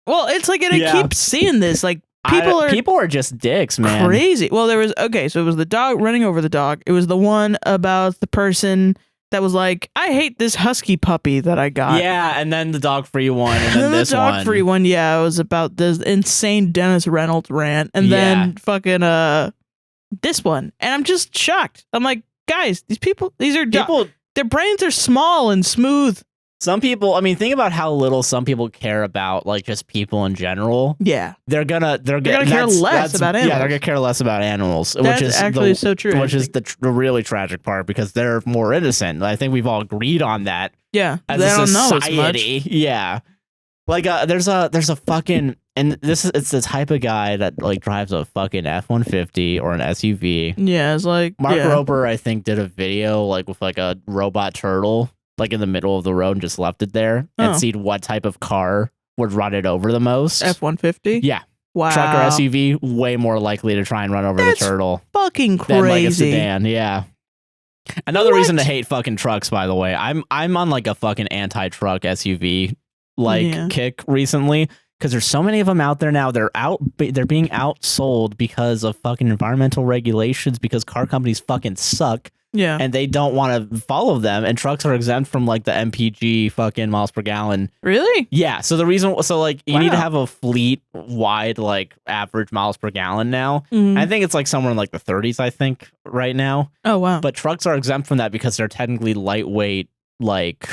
Well, it's like, and I keep seeing this. Like, people are just dicks, man. Crazy. Well, so it was the dog running over the dog. It was the one about the person that was like, I hate this husky puppy that I got. Yeah, and then the dog-free one, and then this the dog-free one, yeah, it was about this insane Dennis Reynolds rant, and then fucking this one, and I'm just shocked. I'm like, guys, these are people. Their brains are small and smooth. Some people, I mean, think about how little some people care about, like, just people in general. Yeah, they're gonna care less about animals. Yeah, they're gonna care less about animals, which is actually so true. Which is the really tragic part, because they're more innocent. I think we've all agreed on that. Yeah, as they don't know as much. Yeah, like there's a fucking, and it's the type of guy that like drives a fucking F-150 or an SUV. Yeah, it's like Mark Rober, I think, did a video like with like a robot turtle, like in the middle of the road, and just left it there and seen what type of car would run it over the most. F-150? Yeah. Wow. Truck or SUV, way more likely to try and run over the turtle. Fucking crazy. Than like a sedan, yeah. Another reason to hate fucking trucks, by the way. I'm on like a fucking anti-truck SUV kick recently, because there's so many of them out there now. They're being outsold because of fucking environmental regulations, because car companies fucking suck. Yeah. And they don't want to follow them, and trucks are exempt from like the MPG fucking miles per gallon. Really? Yeah. So you need to have a fleet wide like average miles per gallon now. Mm-hmm. I think it's like somewhere in like the 30s, I think, right now. Oh wow. But trucks are exempt from that because they're technically lightweight, like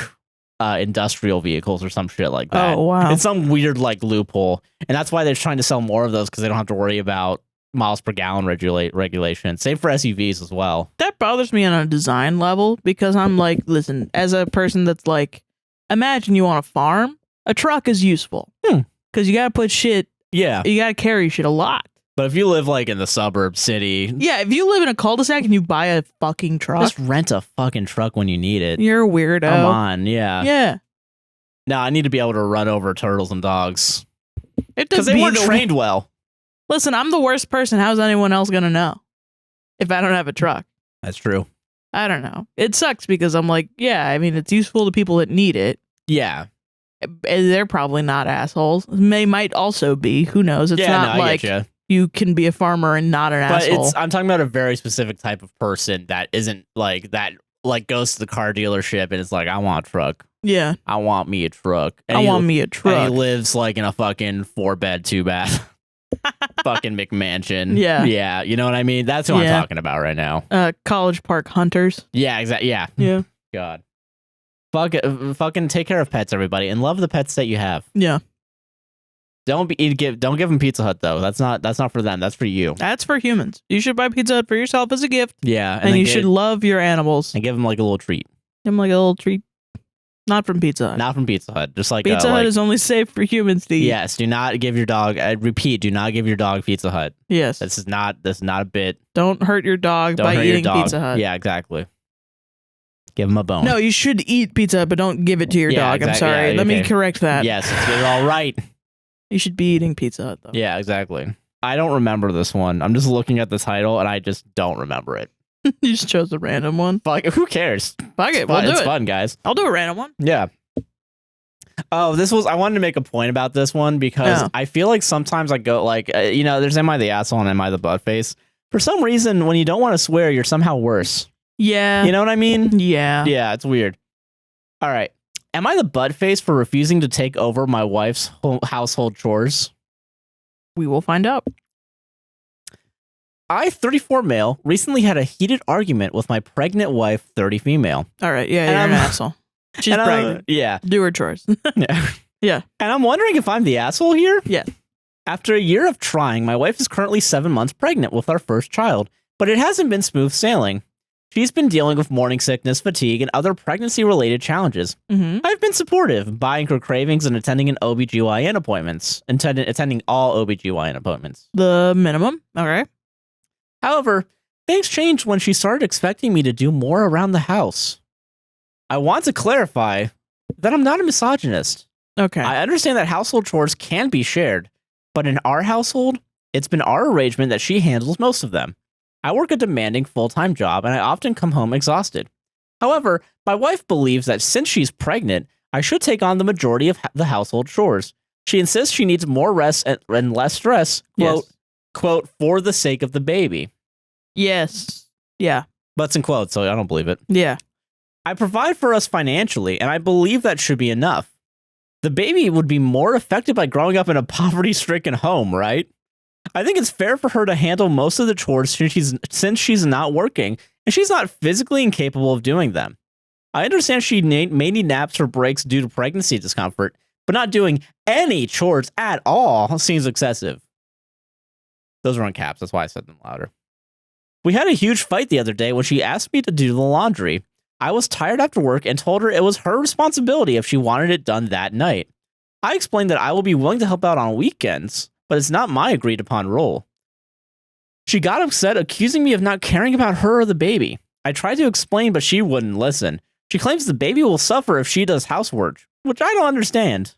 industrial vehicles or some shit like that. Oh wow. It's some weird like loophole, and that's why they're trying to sell more of those, because they don't have to worry about miles per gallon regulation. Same for SUVs as well. That bothers me on a design level, because I'm like, listen, as a person that's like, imagine you on a farm, a truck is useful because you gotta put shit. Yeah, you gotta carry shit a lot. But if you live like in the suburb city, yeah, if you live in a cul-de-sac and you buy a fucking truck, just rent a fucking truck when you need it. You're a weirdo. Come on, yeah. Yeah. No, I need to be able to run over turtles and dogs because they weren't trained well. Listen, I'm the worst person. How's anyone else going to know if I don't have a truck? That's true. I don't know. It sucks because I'm like, yeah, I mean, it's useful to people that need it. Yeah. They're probably not assholes. They might also be. Who knows? It's not like you can be a farmer and not an asshole. I'm talking about a very specific type of person that isn't like that, like goes to the car dealership and it's like, I want a truck. Yeah. I want me a truck. And And he lives like in a fucking 4-bed, 2-bath. Fucking McMansion. Yeah. Yeah. You know what I mean? That's who I'm talking about right now. College Park Hunters. Yeah, exactly. Yeah. Yeah. God. Fucking take care of pets, everybody, and love the pets that you have. Yeah. Don't give them Pizza Hut though. That's not for them. That's for you. That's for humans. You should buy Pizza Hut for yourself as a gift. Yeah. And you should love your animals. And give them like a little treat. Give them like a little treat. Not from Pizza Hut. Not from Pizza Hut. Just like Pizza Hut is only safe for humans to eat. Yes. Do not give your dog. I repeat. Do not give your dog Pizza Hut. Yes. This is not a bit. Don't hurt your dog by eating Pizza Hut. Yeah, exactly. Give him a bone. No, you should eat Pizza Hut, but don't give it to your dog. Exactly. I'm sorry. Yeah, Let me correct that. Yes, it's all right. You should be eating Pizza Hut though. Yeah, exactly. I don't remember this one. I'm just looking at the title and I just don't remember it. You just chose a random one. Fuck, who cares? Fuck it. We'll do it. It's fun, guys. I'll do a random one. Yeah. Oh, I wanted to make a point about this one because I feel like sometimes I go like, there's Am I the Asshole and Am I the Buttface? For some reason, when you don't want to swear, you're somehow worse. Yeah. You know what I mean? Yeah. Yeah, it's weird. All right. Am I the buttface for refusing to take over my wife's household chores? We will find out. I, 34 male, recently had a heated argument with my pregnant wife, 30 female. All right. Yeah, you're an asshole. She's pregnant. Yeah. Do her chores. Yeah. Yeah. And I'm wondering if I'm the asshole here? Yeah. After a year of trying, my wife is currently 7 months pregnant with our first child, but it hasn't been smooth sailing. She's been dealing with morning sickness, fatigue, and other pregnancy-related challenges. Mm-hmm. I've been supportive, buying her cravings and attending OBGYN appointments. Attending all OBGYN appointments. The minimum? Okay. However, things changed when she started expecting me to do more around the house. I want to clarify that I'm not a misogynist. Okay. I understand that household chores can be shared, but in our household, it's been our arrangement that she handles most of them. I work a demanding full-time job and I often come home exhausted. However, my wife believes that since she's pregnant, I should take on the majority of the household chores. She insists she needs more rest and less stress, quote, for the sake of the baby. Yes. Yeah. Butts in quotes, so I don't believe it. Yeah. I provide for us financially, and I believe that should be enough. The baby would be more affected by growing up in a poverty-stricken home, right? I think it's fair for her to handle most of the chores since she's not working, and she's not physically incapable of doing them. I understand she may need naps or breaks due to pregnancy discomfort, but not doing any chores at all seems excessive. Those were on caps, that's why I said them louder. We had a huge fight the other day when she asked me to do the laundry. I was tired after work and told her it was her responsibility if she wanted it done that night. I explained that I will be willing to help out on weekends, but it's not my agreed upon role. She got upset, accusing me of not caring about her or the baby. I tried to explain, but she wouldn't listen. She claims the baby will suffer if she does housework, which I don't understand.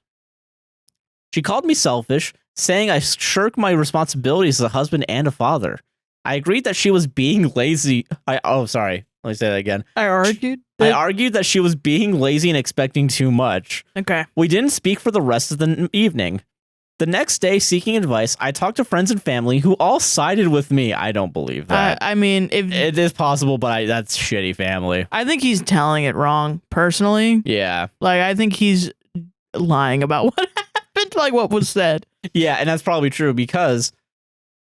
She called me selfish, saying I shirk my responsibilities as a husband and a father. I agreed that she was being lazy. Let me say that again. I argued that she was being lazy and expecting too much. Okay. We didn't speak for the rest of the evening. The next day, seeking advice, I talked to friends and family who all sided with me. I don't believe that. I mean, if it is possible, but that's shitty family. I think he's telling it wrong, personally. Yeah. Like, I think he's lying about what happened, like what was said. Yeah, and that's probably true because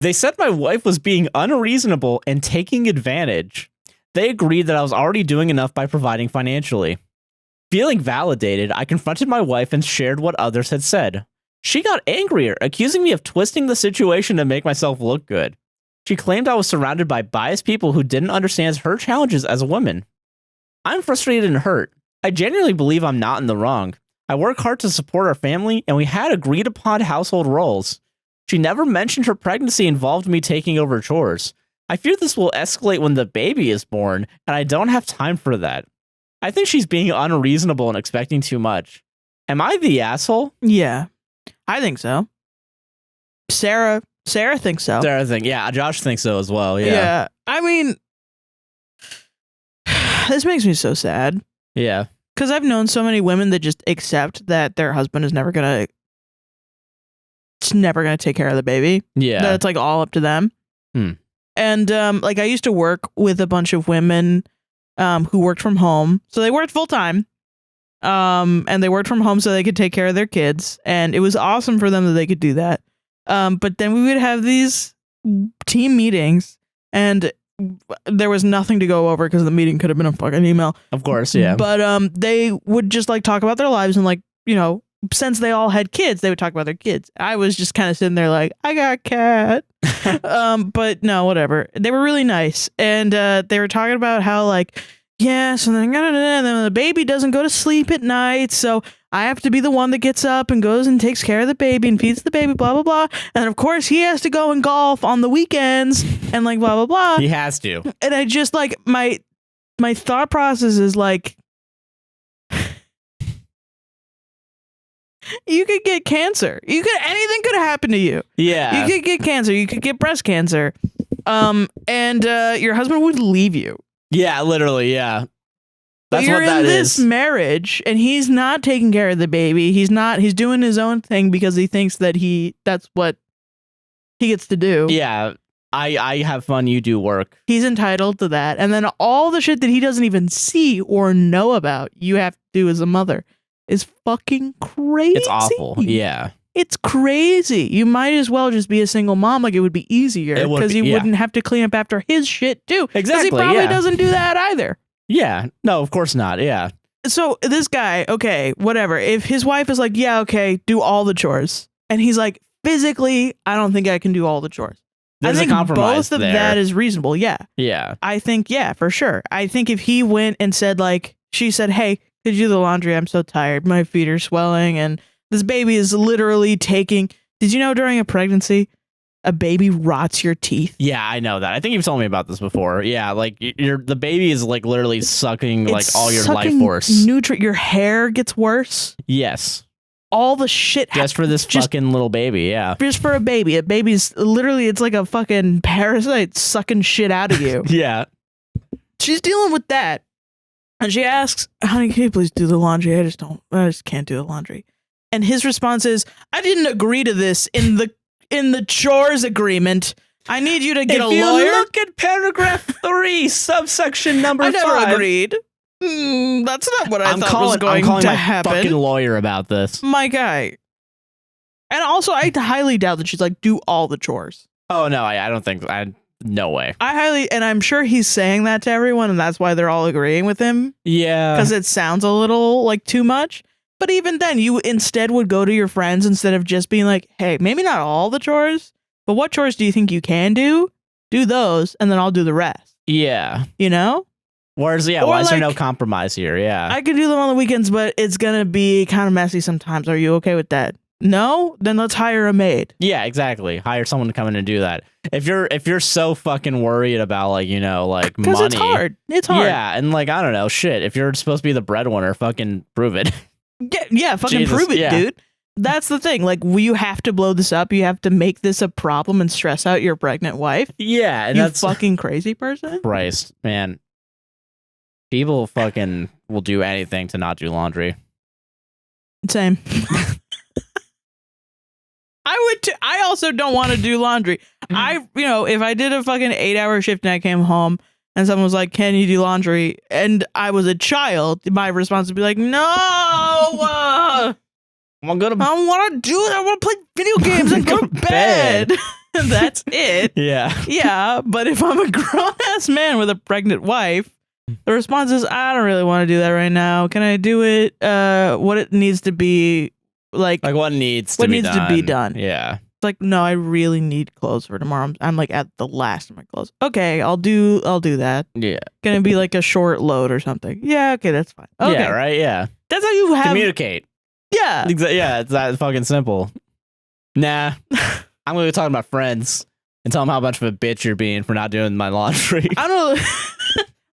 they said my wife was being unreasonable and taking advantage. They agreed that I was already doing enough by providing financially. Feeling validated, I confronted my wife and shared what others had said. She got angrier, accusing me of twisting the situation to make myself look good. She claimed I was surrounded by biased people who didn't understand her challenges as a woman. I'm frustrated and hurt. I genuinely believe I'm not in the wrong. I work hard to support our family, and we had agreed upon household roles. She never mentioned her pregnancy involved me taking over chores. I fear this will escalate when the baby is born, and I don't have time for that. I think she's being unreasonable and expecting too much. Am I the asshole? Yeah, I think so. Sarah thinks so. Yeah, Josh thinks so as well. Yeah. I mean, this makes me so sad. Yeah. Because I've known so many women that just accept that their husband is never gonna take care of the baby. Yeah. That it's like all up to them. And like I used to work with a bunch of women who worked from home. So they worked full time. And they worked from home so they could take care of their kids. And it was awesome for them that they could do that. But then we would have these team meetings and there was nothing to go over because the meeting could have been a fucking email. Of course, yeah. But they would just like talk about their lives and like, you know, since they all had kids, they would talk about their kids. I was just kind of sitting there like, I got a cat. But no, whatever. They were really nice. And they were talking about how like, yeah, so then the baby doesn't go to sleep at night, so I have to be the one that gets up and goes and takes care of the baby and feeds the baby, blah, blah, blah. And of course, he has to go and golf on the weekends and like, blah, blah, blah. He has to. And I just like, my thought process is like, you could get cancer. Anything could happen to you. Yeah. You could get cancer. You could get breast cancer. And your husband would leave you. Yeah, literally, yeah. That's what that is. You're in this marriage, and he's not taking care of the baby. He's doing his own thing because he thinks that that's what he gets to do. Yeah, I have fun, you do work. He's entitled to that. And then all the shit that he doesn't even see or know about, you have to do as a mother, is fucking crazy. It's awful, yeah. It's crazy. You might as well just be a single mom. Like, it would be easier because you wouldn't have to clean up after his shit too. Exactly. Because he probably doesn't do that either. Yeah. No, of course not. Yeah. So this guy, okay, whatever. If his wife is like, yeah, okay, do all the chores. And he's like, physically, I don't think I can do all the chores. There's I think a compromise both of that is reasonable. Yeah. Yeah. I think, yeah, for sure. I think if he went and said like, she said, hey, could you do the laundry? I'm so tired. My feet are swelling and this baby is literally taking... Did you know during a pregnancy, a baby rots your teeth. Yeah, I know that. I think you've told me about this before. Yeah, like the baby is like literally sucking like all your life force. Your hair gets worse. Yes. All the shit. Just for this fucking little baby, yeah. Just for a baby. A baby's literally, it's like a fucking parasite sucking shit out of you. Yeah. She's dealing with that. And she asks, honey, can you please do the laundry? I just can't do the laundry. And his response is, I didn't agree to this in the chores agreement. I need you to get a lawyer. If you look at paragraph 3, subsection number 5. I never agreed. That's not what I thought was going to happen. Fucking lawyer about this. My guy. And also, I highly doubt that she's like, do all the chores. Oh, no, I don't think... No way. And I'm sure he's saying that to everyone, and that's why they're all agreeing with him. Yeah. Because it sounds a little like too much. But even then, you instead would go to your friends instead of just being like, hey, maybe not all the chores, but what chores do you think you can do? Do those, and then I'll do the rest. Yeah. You know? Whereas, yeah, why is there no compromise here? Yeah. I could do them on the weekends, but it's going to be kind of messy sometimes. Are you okay with that? No? Then let's hire a maid. Yeah, exactly. Hire someone to come in and do that. If you're so fucking worried about like, you know, like money. Because it's hard. It's hard. Yeah, and like, I don't know, shit. If you're supposed to be the breadwinner, fucking prove it. Yeah, fucking Jesus, prove it, dude. That's the thing. Like, you have to blow this up. You have to make this a problem and stress out your pregnant wife. Yeah, and you that's fucking crazy person. Christ, man. People fucking will do anything to not do laundry. Same. I also don't want to do laundry. If I did a fucking 8-hour shift and I came home and someone was like, can you do laundry? And I was a child, my response would be like, no, I don't want to do it. I want to play video games and go to bed. That's it. Yeah. Yeah. But if I'm a grown ass man with a pregnant wife, the response is, I don't really want to do that right now. Can I do it? What it needs to be like what needs to be done. Yeah. It's like, no, I really need clothes for tomorrow. I'm like at the last of my clothes. Okay, I'll do that. Yeah. Gonna be like a short load or something. Yeah, okay, that's fine. Okay. Yeah, right, yeah. That's how you have communicate. Yeah. Yeah, it's that fucking simple. Nah. I'm gonna be talking about friends and tell them how much of a bitch you're being for not doing my laundry. I don't know.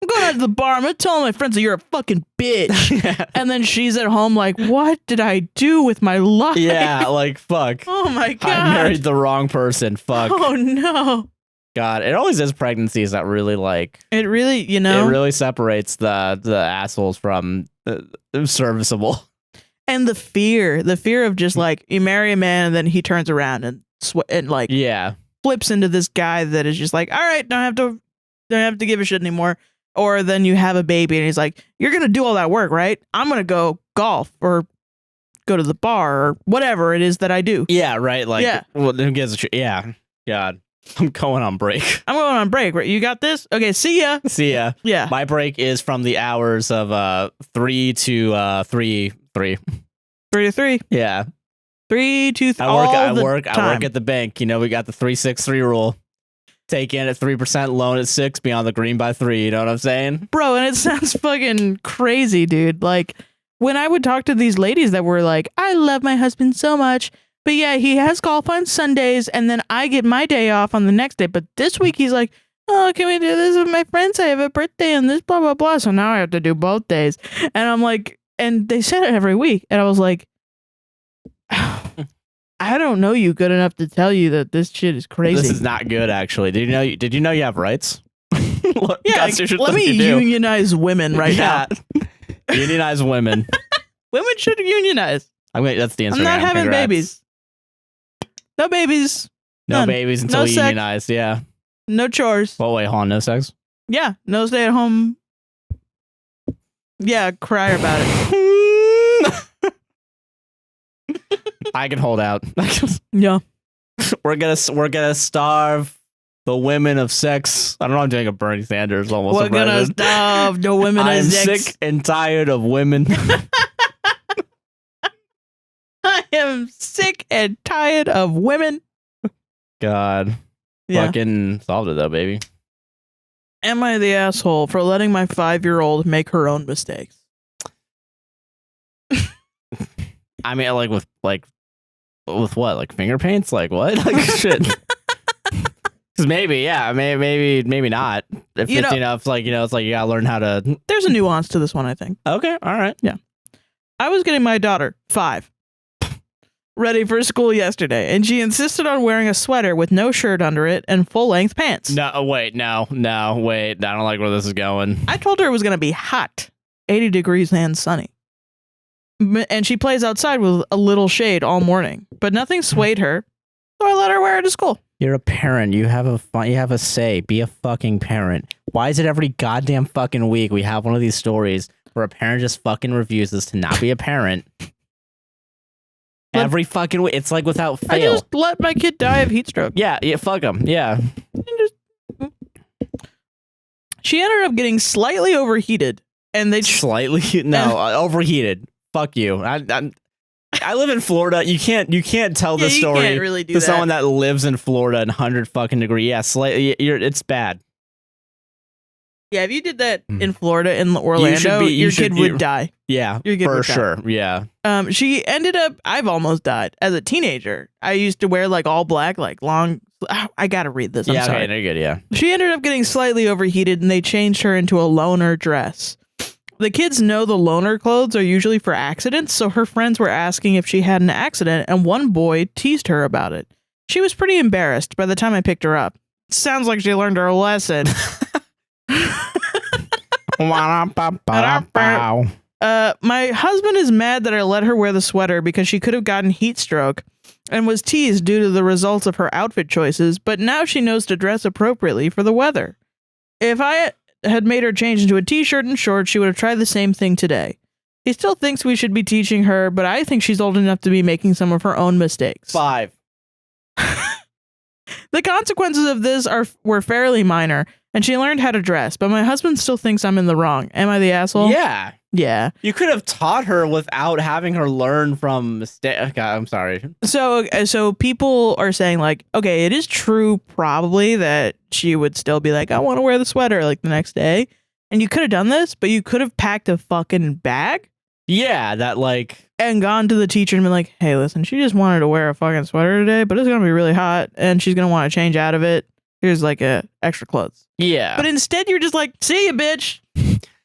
I'm going out to the bar. I'm going to tell my friends that you're a fucking bitch. Yeah. And then she's at home like, what did I do with my life? Yeah, like, fuck. Oh, my God. I married the wrong person. Fuck. Oh, no. God, it always is pregnancies that really, like... It really, It really separates the assholes from serviceable. And the fear of just, like, you marry a man and then he turns around and flips into this guy that is just like, all right, don't have to give a shit anymore. Or then you have a baby and he's like, you're going to do all that work, right? I'm going to go golf or go to the bar or whatever it is that I do. Yeah, right. Like, yeah. Well, who gives a shit? Yeah. God, I'm going on break. I'm going on break, right? You got this? Okay, see ya. See ya. Yeah. My break is from the hours of 3 to 3. 3 to 3? Yeah. 3 to 3. I work at the bank. You know, we got the 3-6-3 rule. Take in at 3%, loan at 6, be on the green by 3. You know what I'm saying? Bro, and it sounds fucking crazy, dude. Like, when I would talk to these ladies that were like, I love my husband so much, but yeah, he has golf on Sundays, and then I get my day off on the next day. But this week, he's like, oh, can we do this with my friends? I have a birthday and this, blah, blah, blah. So now I have to do both days. And I'm like, and they said it every week. And I was like, I don't know you good enough to tell you that this shit is crazy. This is not good, actually. Did you know you have rights? Yeah, let me unionize women right now. Unionize women. Women should unionize. That's the Instagram. I'm not having babies. No babies. No babies until you unionize. Yeah. No chores. Well, wait, hold on. No sex? Yeah. No stay at home. Yeah, cry about it. I can hold out. Yeah. We're gonna starve the women of sex. I don't know. I'm doing a Bernie Sanders almost. We're gonna starve the women of sex. I'm sick and tired of women. I am sick and tired of women. God. Yeah. Fucking solved it though, baby. Am I the asshole for letting my 5-year-old make her own mistakes? I mean, with what? Like finger paints? Like what? Like shit. Because maybe, yeah, maybe not. If You it's, know- it's like, it's like you gotta learn how to. There's a nuance to this one, I think. Okay, all right. I was getting my daughter, 5, ready for school yesterday, and she insisted on wearing a sweater with no shirt under it and full-length pants. No, wait, no, wait. I don't like where this is going. I told her it was going to be hot, 80 degrees and sunny. And she plays outside with a little shade all morning, but nothing swayed her, so I let her wear it to school. You're a parent. You have a say. Be a fucking parent. Why is it every goddamn fucking week we have one of these stories where a parent just fucking refuses to not be a parent? Every fucking week. It's like without fail. I just let my kid die of heat stroke. Yeah, fuck them. Yeah. She ended up getting slightly overheated, and they Slightly? No, overheated. Fuck you. I live in Florida. You can't tell this story can't really do to that. someone that lives in Florida in 100 fucking degree. Yeah, slightly. It's bad. Yeah, if you did that in Florida, in Orlando, your kid would die. Yeah, Your kid for would die. sure. Yeah. She ended up, I've almost died as a teenager. I used to wear like all black, like long. I gotta read this. I'm sorry. Okay, no, good. Yeah. She ended up getting slightly overheated, and they changed her into a loner dress. The kids know the loner clothes are usually for accidents, so her friends were asking if she had an accident, and one boy teased her about it. She was pretty embarrassed by the time I picked her up. Sounds like she learned her lesson. My husband is mad that I let her wear the sweater because she could have gotten heat stroke and was teased due to the results of her outfit choices, but now she knows to dress appropriately for the weather. If I had made her change into a t-shirt and shorts, she would have tried the same thing today. He still thinks we should be teaching her, but I think she's old enough to be making some of her own mistakes. 5. The consequences of this were fairly minor, and she learned how to dress, but my husband still thinks I'm in the wrong. Am I the asshole? Yeah. Yeah. You could have taught her without having her learn from mistakes. Okay, I'm sorry. So people are saying like, okay, it is true probably that she would still be like, I want to wear the sweater like the next day. And you could have done this, but you could have packed a fucking bag. Yeah, that like. And gone to the teacher and been like, hey, listen, she just wanted to wear a fucking sweater today, but it's going to be really hot and she's going to want to change out of it. Here's like extra clothes. Yeah. But instead you're just like, see ya, bitch.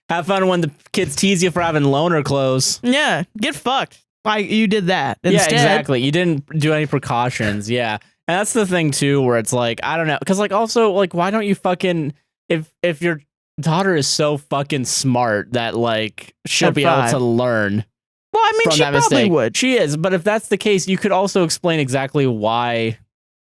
Have fun when the kids tease you for having loner clothes. Yeah, get fucked. Like you did that. Instead, yeah, exactly. You didn't do any precautions. Yeah. And that's the thing too, where it's like, I don't know. Cause like also like, why don't you fucking, if your daughter is so fucking smart that like she'll At be 5. able to learn. Well, I mean, from she that probably mistake. would. She is. But if that's the case, you could also explain exactly why.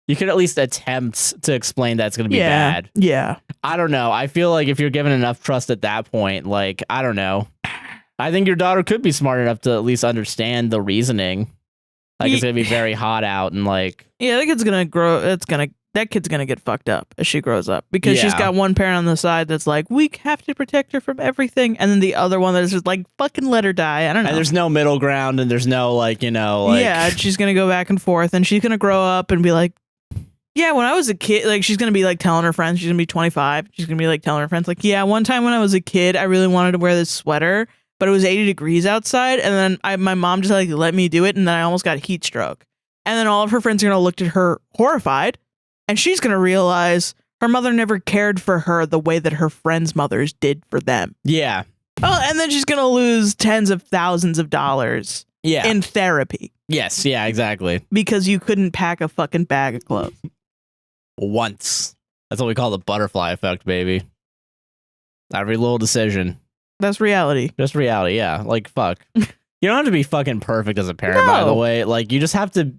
You could at least attempt to explain that's going to be bad. Yeah. I don't know. I feel like if you're given enough trust at that point, like, I don't know. I think your daughter could be smart enough to at least understand the reasoning. Like, it's going to be very hot out and like. Yeah, that kid's going to grow. That kid's going to get fucked up as she grows up because she's got one parent on the side that's like, we have to protect her from everything. And then the other one that's just like, fucking let her die. I don't know. And there's no middle ground and there's no like, like. Yeah, she's going to go back and forth and she's going to grow up and be like, yeah, when I was a kid, like she's going to be like telling her friends, she's going to be 25. She's going to be like telling her friends, like, yeah, one time when I was a kid, I really wanted to wear this sweater, but it was 80 degrees outside. And then my mom just like let me do it. And then I almost got heat stroke. And then all of her friends are going to look at her horrified. And she's going to realize her mother never cared for her the way that her friends' mothers did for them. Yeah. Oh, and then she's going to lose tens of thousands of dollars in therapy. Yes. Yeah, exactly. Because you couldn't pack a fucking bag of clothes. Once. That's what we call the butterfly effect, baby. Every little decision. That's reality. Just reality, yeah. Like, fuck. You don't have to be fucking perfect as a parent, by the way. Like, you just have to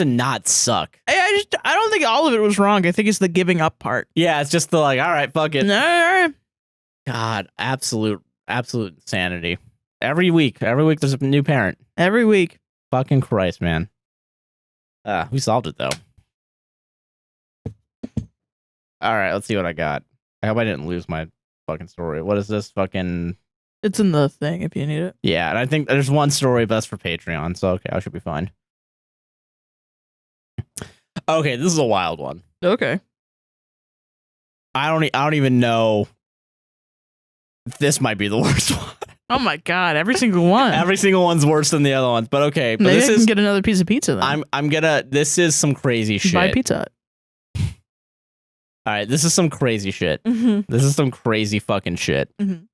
not suck. I don't think all of it was wrong. I think it's the giving up part. Yeah, it's just the like, all right, fuck it. All right. God, absolute insanity. Every week there's a new parent. Every week. Fucking Christ, man. We solved it though. All right, let's see what I got. I hope I didn't lose my fucking story. What is this fucking? It's in the thing if you need it. Yeah, and I think there's one story, but that's for Patreon, so okay, I should be fine. Okay, this is a wild one. Okay. I don't even know. This might be the worst one. Oh my god, every single one. Every single one's worse than the other ones, but okay. But Maybe this I can is get another piece of pizza then. I'm gonna. This is some crazy shit. Buy Pizza Hut. All right, this is some crazy shit. This is some crazy fucking shit. Am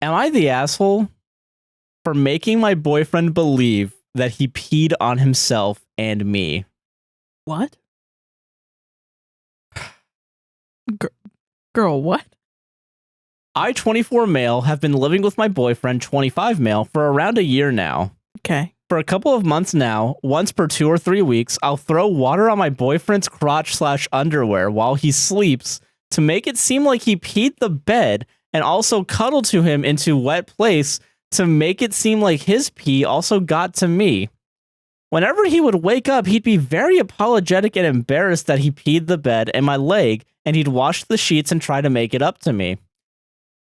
I the asshole for making my boyfriend believe that he peed on himself and me? What? Girl, what? I, 24 male, have been living with my boyfriend, 25 male, for around a year now. Okay. For a couple of months now, once per 2 or 3 weeks, I'll throw water on my boyfriend's crotch/underwear while he sleeps to make it seem like he peed the bed, and also cuddle to him into wet place to make it seem like his pee also got to me. Whenever he would wake up, he'd be very apologetic and embarrassed that he peed the bed and my leg, and he'd wash the sheets and try to make it up to me.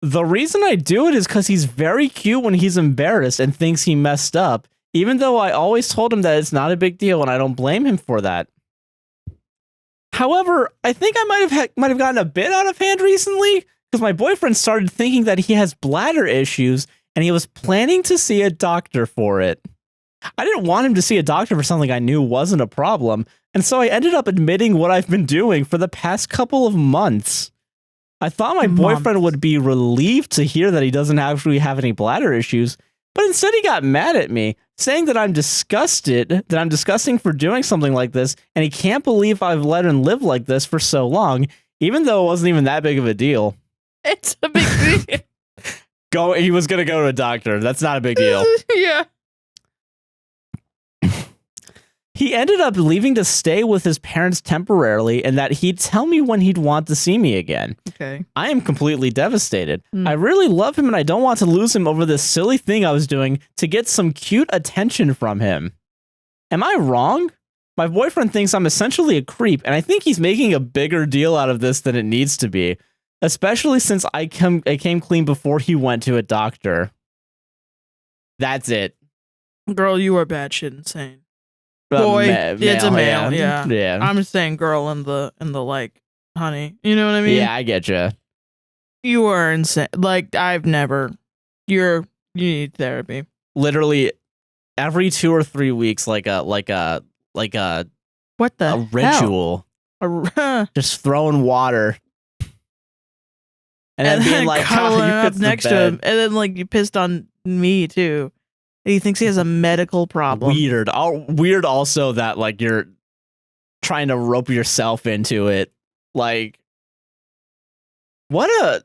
The reason I do it is because he's very cute when he's embarrassed and thinks he messed up, even though I always told him that it's not a big deal and I don't blame him for that. However, I think I might have gotten a bit out of hand recently because my boyfriend started thinking that he has bladder issues and he was planning to see a doctor for it. I didn't want him to see a doctor for something I knew wasn't a problem, and so I ended up admitting what I've been doing for the past couple of months. I thought my boyfriend would be relieved to hear that he doesn't actually have any bladder issues, but instead he got mad at me, saying that I'm disgusting for doing something like this, and he can't believe I've let him live like this for so long, even though it wasn't even that big of a deal. It's a big deal. He was going to go to a doctor. That's not a big deal. Yeah. He ended up leaving to stay with his parents temporarily, and that he'd tell me when he'd want to see me again. Okay. I am completely devastated. I really love him, and I don't want to lose him over this silly thing I was doing to get some cute attention from him. Am I wrong? My boyfriend thinks I'm essentially a creep, and I think he's making a bigger deal out of this than it needs to be, especially since I came clean before he went to a doctor. That's it. Girl, you are batshit insane. Boy, it's a male. Yeah. I'm just saying, girl, in the like, honey. You know what I mean? Yeah, I get you. You are insane. Like, you need therapy. Literally, every 2 or 3 weeks, like a what the a ritual. Just throwing water, and then being like, cuddling up next to him, and then like you pissed on me too. He thinks he has a medical problem. Weird. Weird also that like you're trying to rope yourself into it. Like what a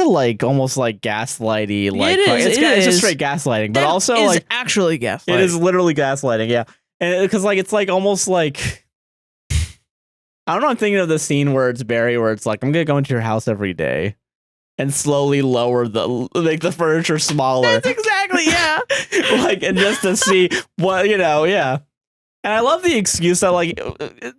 like almost like gaslighty like it's just straight gaslighting, but also like actually gaslighting. It is literally gaslighting, yeah. And because like it's like almost like I don't know, I'm thinking of the scene where it's Barry where it's like I'm gonna go into your house every day and slowly lower the furniture smaller. That's exactly, yeah. Like, and just to see what, yeah. And I love the excuse that, like,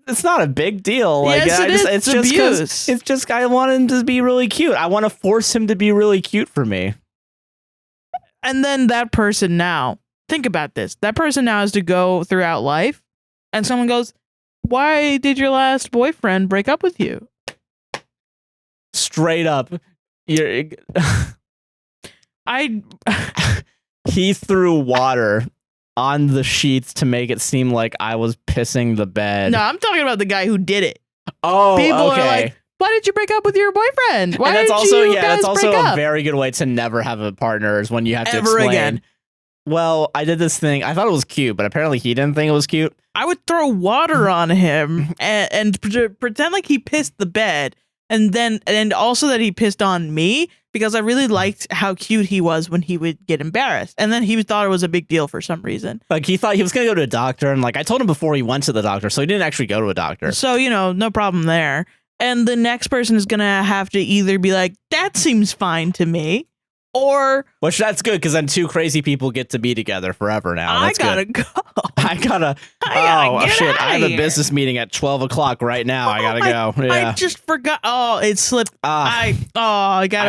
it's not a big deal. Like, yes, it's just because it's just I want him to be really cute. I want to force him to be really cute for me. And then that person now, think about this. That person now has to go throughout life, and someone goes, "Why did your last boyfriend break up with you?" Straight up. He threw water on the sheets to make it seem like I was pissing the bed. No, I'm talking about the guy who did it. Oh, people okay. Are like, why did you break up with your boyfriend? Why and that's did also you yeah, guys that's also break a up? very good way to never have a partner is when you have to Ever explain. Again. Well, I did this thing. I thought it was cute, but apparently he didn't think it was cute. I would throw water on him and pretend like he pissed the bed, and also that he pissed on me because I really liked how cute he was when he would get embarrassed, and then he thought it was a big deal for some reason. Like he thought he was gonna go to a doctor, and like I told him before he went to the doctor, so he didn't actually go to a doctor. So no problem there. And the next person is gonna have to either be like, "That seems fine to me," or which that's good because then two crazy people get to be together forever now. That's I gotta good. go. I gotta shit! I have a business meeting at 12 o'clock right now. I gotta go. Yeah. I just forgot. Oh, it slipped. I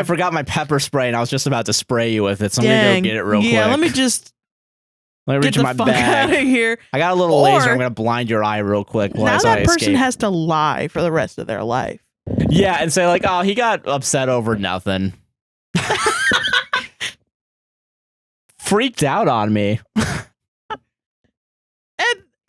forgot my pepper spray, and I was just about to spray you with it. So I'm gonna go get it real quick. Yeah, let me reach my bag. Out of here. I got a little laser. I'm gonna blind your eye real quick. Now that person has to lie for the rest of their life. Yeah, and say like, oh, he got upset over nothing. Freaked out on me.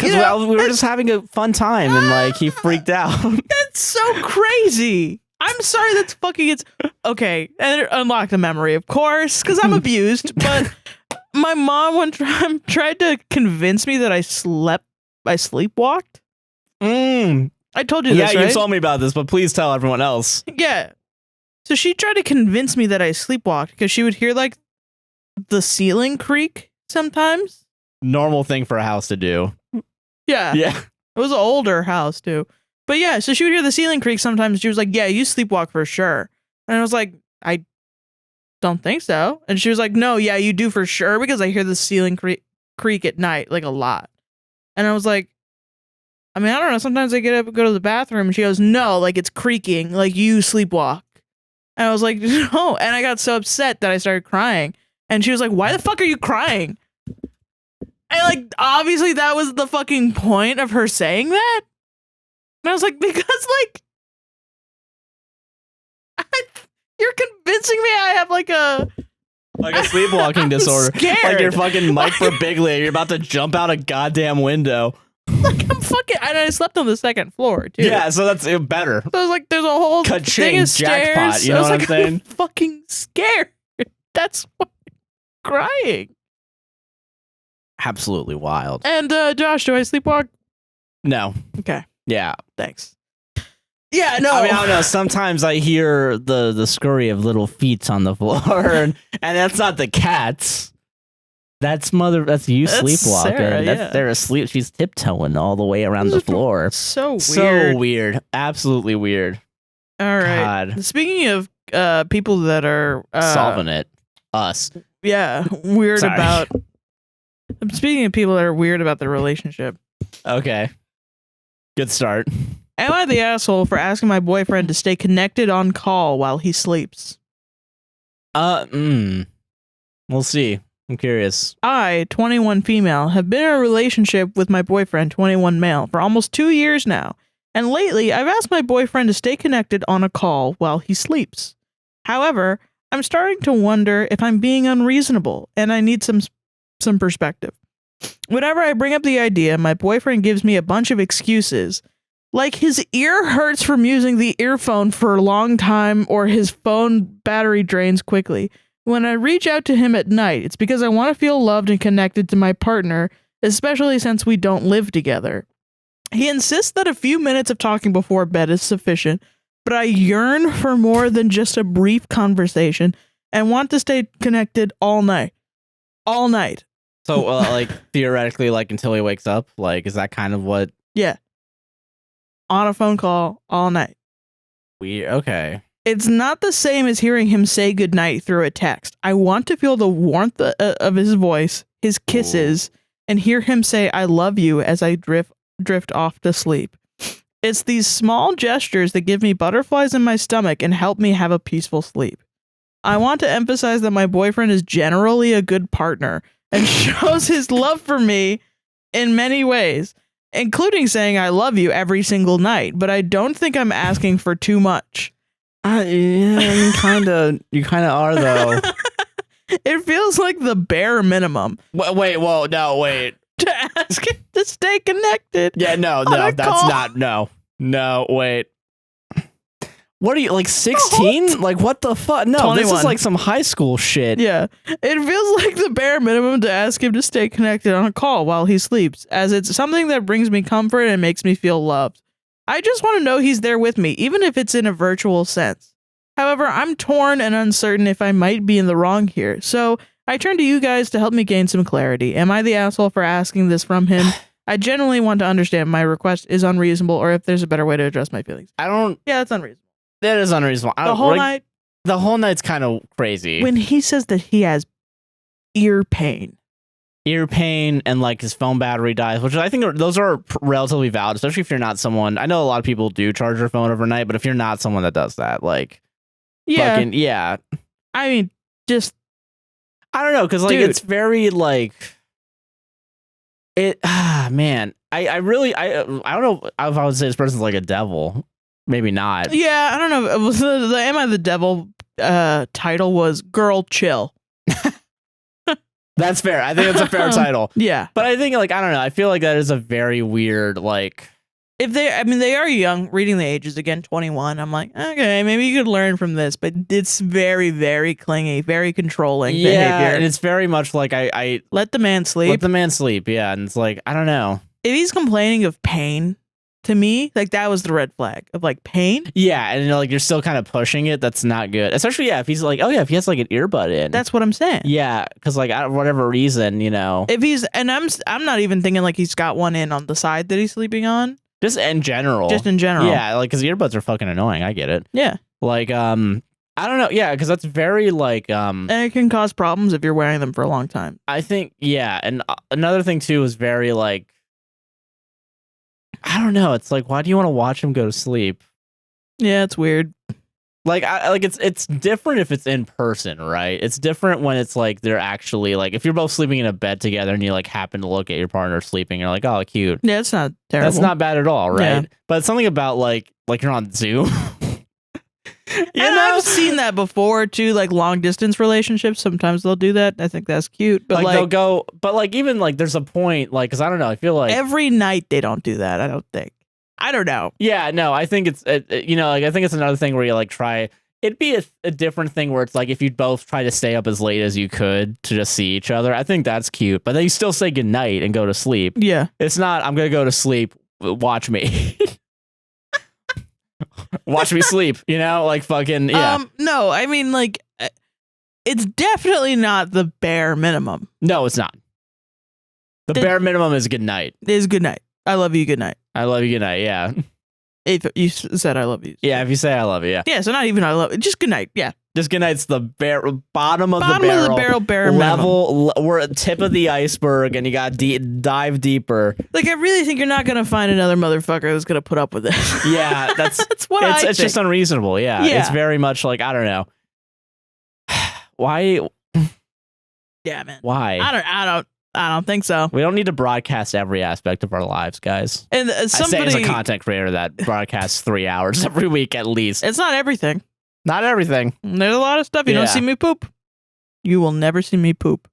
Because we were just having a fun time and like he freaked out. That's so crazy. I'm sorry. That's fucking. It's okay. And it unlocked the memory, of course, because I'm abused. But my mom one time tried to convince me that I sleepwalked. I told you this, right? You told me about this, but please tell everyone else. Yeah. So she tried to convince me that I sleepwalked because she would hear like the ceiling creak sometimes. Normal thing for a house to do. Yeah. Yeah. It was an older house too. But yeah, so she would hear the ceiling creak sometimes. She was like, yeah, you sleepwalk for sure. And I was like, I don't think so. And she was like, no, yeah, you do for sure because I hear the ceiling creak at night, like a lot. And I was like, I mean, I don't know. Sometimes I get up and go to the bathroom and she goes, no, like it's creaking, like you sleepwalk. And I was like, no. And I got so upset that I started crying. And she was like, why the fuck are you crying? And like, obviously that was the fucking point of her saying that. And I was like, because like, you're convincing me I have like a sleepwalking disorder. Scared. Like you're fucking Mike Birbiglia. You're about to jump out a goddamn window. Like I'm fucking, and I slept on the second floor too. Yeah, so that's better. So I was like, there's a whole thing of jackpot, stairs. you know what I'm like, saying? I'm fucking scared. That's why I'm crying. Absolutely wild. And Josh, do I sleepwalk? No. Okay. Yeah. Thanks. Yeah, no. I mean, I don't know. Sometimes I hear the scurry of little feet on the floor, and that's not the cats. That's you sleepwalking. Sarah, They're asleep. She's tiptoeing all the way around the floor. So weird. So weird. Absolutely weird. All right. God. Speaking of people that are solving it, us. Yeah, weird Sorry. about. I'm speaking of people that are weird about their relationship. Okay. Good start. Am I the asshole for asking my boyfriend to stay connected on call while he sleeps? We'll see. I'm curious. I, 21 female, have been in a relationship with my boyfriend, 21 male, for almost 2 years now. And lately, I've asked my boyfriend to stay connected on a call while he sleeps. However, I'm starting to wonder if I'm being unreasonable, and I need some perspective. Whenever I bring up the idea, my boyfriend gives me a bunch of excuses. Like his ear hurts from using the earphone for a long time, or his phone battery drains quickly. When I reach out to him at night, it's because I want to feel loved and connected to my partner, especially since we don't live together. He insists that a few minutes of talking before bed is sufficient, but I yearn for more than just a brief conversation and want to stay connected all night. All night. So, like, theoretically, like, until he wakes up? Like, is that kind of what? Yeah. On a phone call all night. Weird. Okay. It's not the same as hearing him say goodnight through a text. I want to feel the warmth of his voice, his kisses, and hear him say I love you as I drift off to sleep. It's these small gestures that give me butterflies in my stomach and help me have a peaceful sleep. I want to emphasize that my boyfriend is generally a good partner and shows his love for me in many ways, including saying I love you every single night, but I don't think I'm asking for too much. Yeah, you kind of are, though. It feels like the bare minimum. Wait, To ask him to stay connected. Yeah, no, that's not, no, wait. What are you, like 16? Like, what the fuck? No, 21. This is like some high school shit. Yeah, it feels like the bare minimum to ask him to stay connected on a call while he sleeps, as it's something that brings me comfort and makes me feel loved. I just want to know he's there with me, even if it's in a virtual sense. However, I'm torn and uncertain if I might be in the wrong here, so I turn to you guys to help me gain some clarity. Am I the asshole for asking this from him? I genuinely want to understand if my request is unreasonable or if there's a better way to address my feelings. Yeah, that's unreasonable. That is unreasonable. The whole night? The whole night's kind of crazy. When he says that he has ear pain. And like his phone battery dies, which I think those are relatively valid, especially if you're not someone. I know a lot of people do charge their phone overnight, but if you're not someone that does that, like, Yeah. I mean, just. I don't know, because like it's very like it. Man, I don't know if I would say this person's like a devil. Maybe not. Yeah, I don't know. The Am I the Devil title was Girl Chill. That's fair. I think it's a fair title. Yeah. But I think, like, I don't know. I feel like that is a very weird, like... If they are young, reading the ages again, 21, I'm like, okay, maybe you could learn from this, but it's very, very clingy, very controlling behavior. And it's very much like I let the man sleep. Let the man sleep, yeah. And it's like, I don't know. If he's complaining of pain, to me, like, that was the red flag of, like, pain. Yeah, and like you're still kind of pushing it. That's not good. Especially, yeah, if he's like, oh yeah, if he has like an earbud in. That's what I'm saying. Yeah, because like for whatever reason, you know. If he's, and I'm not even thinking like he's got one in on the side that he's sleeping on. Just in general. Yeah, like, because earbuds are fucking annoying. I get it. Yeah. Like, I don't know. Yeah, because that's very, like... and it can cause problems if you're wearing them for a long time. I think, yeah. And another thing, too, is very, like... I don't know. It's like, why do you want to watch him go to sleep? Yeah, it's weird. Like, it's different if it's in person, right? It's different when it's like they're actually like if you're both sleeping in a bed together and you like happen to look at your partner sleeping, you're like, oh, cute. Yeah, it's not terrible. That's not bad at all, right? Yeah. But it's something about like you're on Zoom. I've seen that before too, like long distance relationships. Sometimes they'll do that. I think that's cute. But like they'll go, but like even like there's a point, like, because I don't know, I feel like every night they don't do that. I don't think. I don't know. Yeah, no, I think it's, you know, like I think it's another thing where you like try. It'd be a different thing where it's like if you both try to stay up as late as you could to just see each other. I think that's cute, but then you still say goodnight and go to sleep. Yeah. It's not, I'm going to go to sleep, watch me. Watch me sleep, you know? Like fucking, yeah. No, I mean, like, it's definitely not the bare minimum. No, it's not. The bare minimum is goodnight. Is goodnight. I love you, goodnight. I love you, goodnight, yeah. If you said I love you. Yeah, if you say I love you, yeah. Yeah, so not even I love you. Just goodnight, yeah. Just goodnight's the bottom of the barrel. Bare level. We're at tip of the iceberg, and you got to dive deeper. Like, I really think you're not going to find another motherfucker that's going to put up with this. Yeah, that's what I think. It's just unreasonable, yeah. It's very much like, I don't know. Why? Yeah, man. Why? I don't think so. We don't need to broadcast every aspect of our lives, guys. And I say as a content creator that broadcasts 3 hours every week at least. It's not everything. Not everything. There's a lot of stuff. You don't see me poop. You will never see me poop.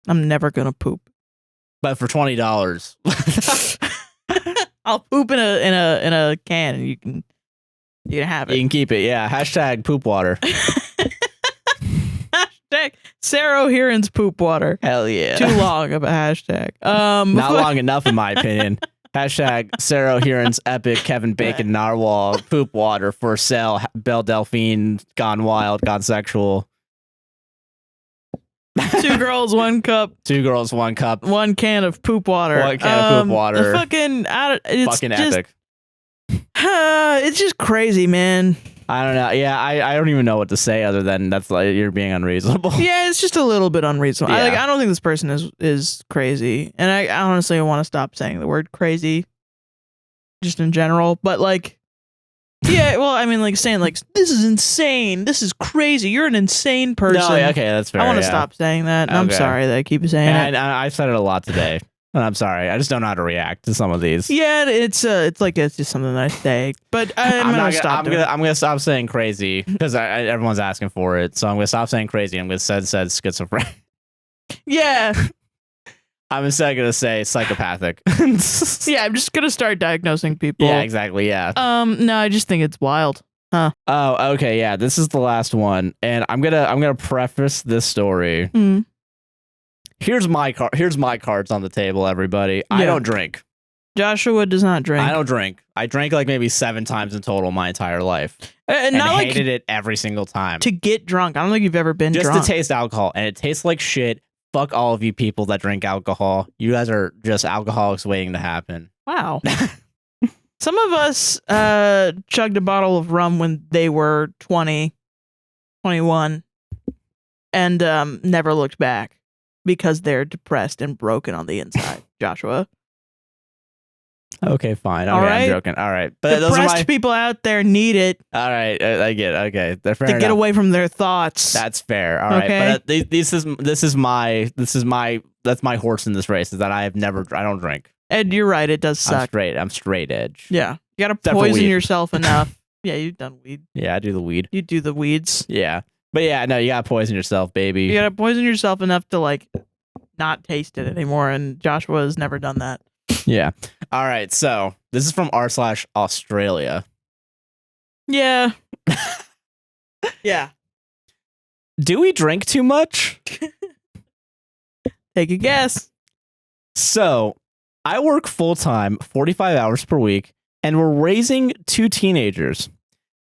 I'm never gonna poop. But for $20, I'll poop in a can, and you can have it. You can keep it. Yeah. Hashtag poop water. Hashtag Sarah Heron's poop water. Hell yeah. Too long of a hashtag. Not long enough, in my opinion. Hashtag Sarah Heron's epic Kevin Bacon narwhal poop water for sale. Belle Delphine gone wild, gone sexual. 2 girls, 1 cup. 2 girls, 1 cup. 1 can of poop water. 1 can of poop water. It's fucking just, epic. It's just crazy, man. I don't know. Yeah, I don't even know what to say other than that's like you're being unreasonable. Yeah, it's just a little bit unreasonable. Yeah. I don't think this person is crazy, and I honestly want to stop saying the word crazy, just in general. But like, yeah, well, I mean, like saying like this is insane, this is crazy, you're an insane person. No, okay, that's fair. I want to stop saying that. And I'm sorry that I keep saying it. I've said it a lot today. And I'm sorry. I just don't know how to react to some of these. Yeah, it's just something that I say. But I'm gonna stop. I'm gonna stop saying crazy because everyone's asking for it. So I'm gonna stop saying crazy. I'm gonna said schizophrenic. Yeah. I'm instead gonna say psychopathic. Yeah, I'm just gonna start diagnosing people. Yeah, exactly. Yeah. No, I just think it's wild. Huh. Oh, okay. Yeah, this is the last one, and I'm gonna preface this story. Mm. Here's my cards on the table, everybody. Yeah. I don't drink. Joshua does not drink. I don't drink. I drank like maybe 7 times in total my entire life. And not hated it every single time. To get drunk. I don't think you've ever been drunk. Just to taste alcohol. And it tastes like shit. Fuck all of you people that drink alcohol. You guys are just alcoholics waiting to happen. Wow. Some of us chugged a bottle of rum when they were 20, 21, and never looked back. Because they're depressed and broken on the inside, Joshua. Okay, fine. Okay, all right? I'm joking. All right. But depressed people out there need it. All right, I get it. Okay. They're fair to enough. Get away from their thoughts. That's fair. All right. Okay? But that's my horse in this race is that I don't drink. And you're right, it does suck. I'm straight edge. Yeah. You gotta poison yourself enough. Yeah, you've done weed. Yeah, I do the weed. You do the weeds. Yeah. But yeah, no, you gotta poison yourself, baby. You gotta poison yourself enough to like not taste it anymore, and Joshua has never done that. Yeah. All right. So this is from r/Australia. Yeah. Yeah. Do we drink too much? Take a guess. So I work full time, 45 hours per week, and we're raising 2 teenagers.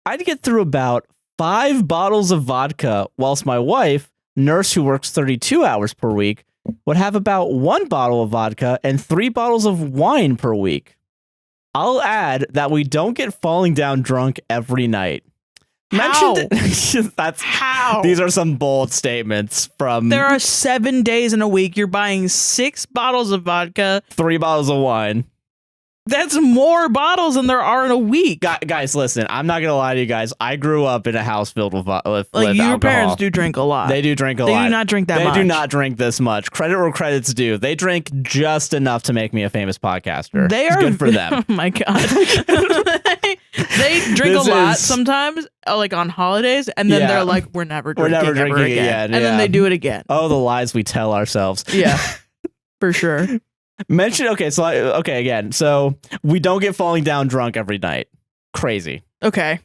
I'd get through about 5 bottles of vodka, whilst my wife, nurse who works 32 hours per week, would have about 1 bottle of vodka and 3 bottles of wine per week. I'll add that we don't get falling down drunk every night. How? That's How? These are some bold statements from. There are 7 days in a week. You're buying 6 bottles of vodka. 3 bottles of wine. That's more bottles than there are in a week. Guys, listen, I'm not gonna lie to you guys. I grew up in a house filled with Like with your alcohol. parents do drink a lot. They do drink a They lot. do not drink that much. They do not drink this much. Credit where credit's due. They drink just enough to make me a famous podcaster. They It's are good for them. Oh my god. They drink This a lot is- sometimes, like on holidays, and then Yeah. they're like, "We're never drinking, never ever drinking again," again, and then yeah. they do it again. Oh, the lies we tell ourselves. Yeah, for sure. Mention again. So we don't get falling down drunk every night. Crazy. Okay.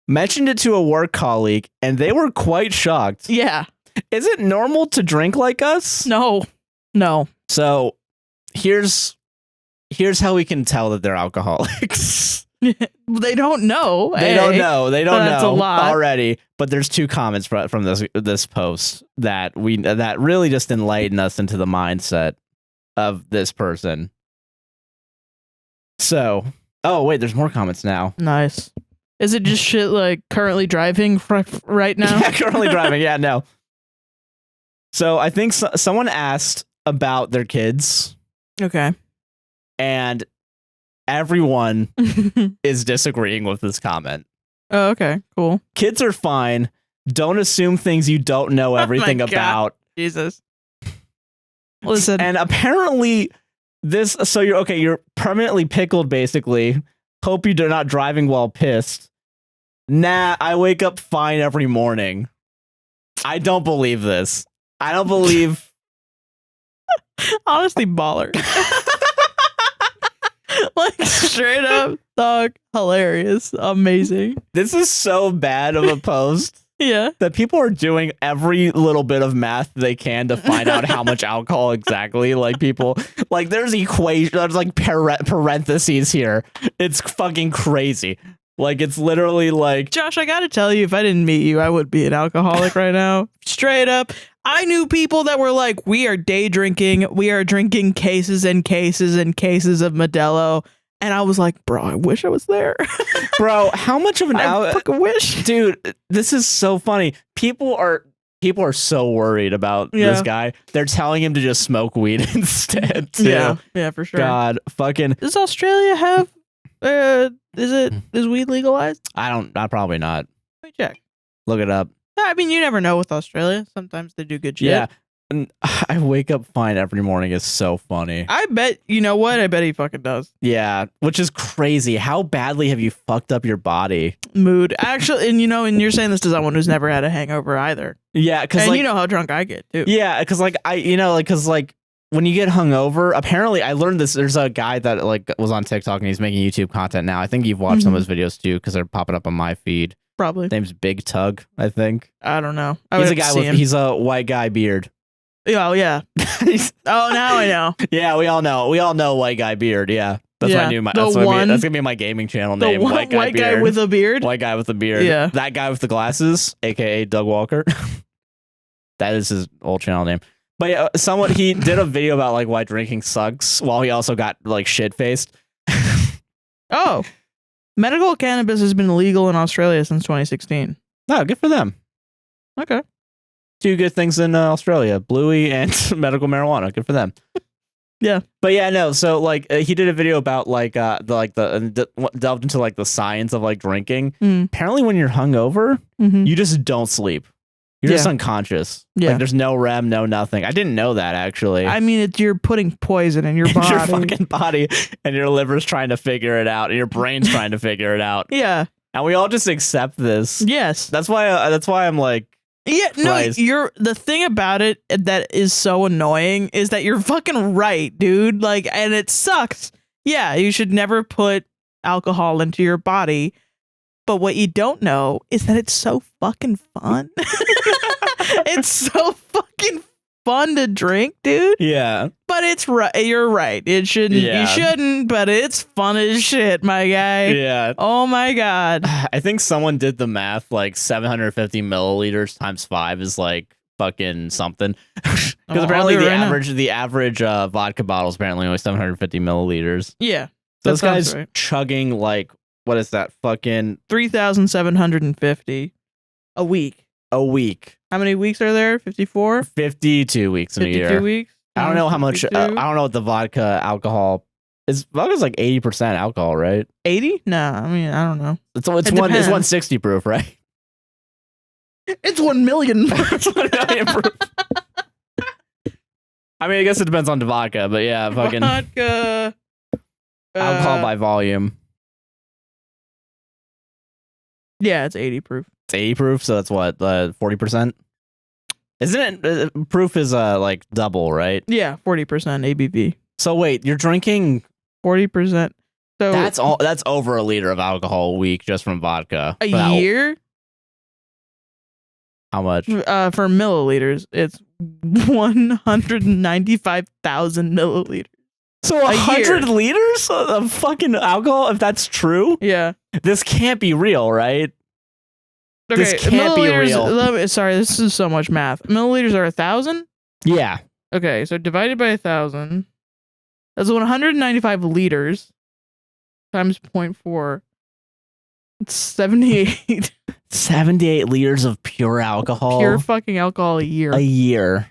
Mentioned it to a work colleague, and they were quite shocked. Yeah. Is it normal to drink like us? No. So here's how we can tell that they're alcoholics. They don't know. They don't know. They don't That's know a lot. already. But there's 2 comments from this post that really just enlighten us into the mindset of this person. So, oh wait, there's more comments now. Nice. Is it just shit like currently driving right now? Yeah, currently driving. Yeah, no. So I think someone asked about their kids, Okay. and everyone is disagreeing with this comment. Oh, okay. Cool. Kids are fine. Don't assume things you don't know everything God. about. Jesus. Listen. And apparently so you're permanently pickled, basically. Hope you're not driving while pissed. Nah, I wake up fine every morning. I don't believe this. I don't believe. Honestly, baller. Like straight up, dog, hilarious, amazing. This is so bad of a post Yeah. that people are doing every little bit of math they can to find out how much alcohol exactly. Like people, like there's like parentheses here. It's fucking crazy. Like it's literally like, Josh, I gotta tell you, if I didn't meet you, I would be an alcoholic right now. Straight up. I knew people that were like, we are day drinking. We are drinking cases and cases and cases of Modelo. And I was like, bro, I wish I was there. bro, how much of an I fucking wish. dude, this is so funny. People are so worried about this guy. They're telling him to just smoke weed instead too. Yeah, for sure. God, fucking. Does Australia have is weed legalized? I probably not. Let me check. Look it up. I mean, you never know with Australia. Sometimes they do good shit. Yeah. And I wake up fine every morning is so funny. I bet, you know what? I bet he fucking does. Yeah, which is crazy. How badly have you fucked up your body? Mood. Actually, and and you're saying this to someone who's never had a hangover either. Yeah, because And like, you know how drunk I get too. yeah, because like when you get hungover, apparently I learned this. There's a guy that like was on TikTok and he's making YouTube content now. I think you've watched some of his videos too because they're popping up on my feed. Probably. His name's Big Tug, I think. I don't know. He's a guy he's a white guy beard. Oh yeah. Oh, now I know. Yeah, we all know white guy beard. Yeah, that's Yeah, my new. the one- That's gonna be my gaming channel The name. one White guy white guy beard. with a beard. White guy with a beard. Yeah. That guy with the glasses, aka Doug Walker. That is his old channel name. But yeah, he did a video about like why drinking sucks, while he also got like shit faced. Oh, medical cannabis has been illegal in Australia since 2016. Oh, good for them. Okay. 2 good things in Australia: Bluey and medical marijuana. Good for them. Yeah. But yeah, no. So like he did a video about like delved into like the science of like drinking. Apparently, when you're hungover, you just don't sleep. You're just unconscious. Yeah. Like there's no REM, no nothing. I didn't know that actually. I mean, you're putting poison in your body. Your fucking body, and your liver's trying to figure it out, and your brain's trying to figure it out. Yeah. And we all just accept this. Yes. That's why I'm like, Yeah, no, Christ. the thing about it that is so annoying is that you're fucking right, dude. Like, and it sucks. Yeah, you should never put alcohol into your body. But what you don't know is that it's so fucking fun. It's so fucking fun to drink, dude. Yeah. But it's right. You're right. It shouldn't. Yeah. You shouldn't. But it's fun as shit, my guy. Yeah. Oh my god. I think someone did the math, like 750 milliliters times 5 is like fucking something. Because I'll apparently do it the right now. average vodka bottle is apparently only 750 milliliters. Yeah. So that this sounds guy's right. chugging like, what is that? Fucking 3,750 a week. a week. How many weeks are there? 54? 52 weeks in a 52 year. weeks? I don't know how much. I 52? don't know what the vodka alcohol is. Vodka's like 80% alcohol, right? 80? No, I mean, I don't know. It's It one. It's depends. 160 proof, right? It's 1 million. It's 1 million proof. I mean, I guess it depends on the vodka, but yeah, fucking Vodka. alcohol by volume. Yeah, it's 80 proof. It's 80 proof, so that's what 40%. Isn't it? Proof is like double, right? Yeah, 40% ABV. So wait, you're drinking. 40%. So That's all. That's over a liter of alcohol a week just from vodka. a But year How much? for milliliters, it's 195,000 milliliters. So A 100 year. liters of fucking alcohol. If that's true, Yeah. this can't be real, right? Okay, This can't be milliliters- real. Sorry, this is so much math. Milliliters are 1,000? Yeah. Okay, so divided by 1,000, that's 195 liters times 0.4. It's 78 78 liters of pure alcohol pure fucking alcohol a year. a year.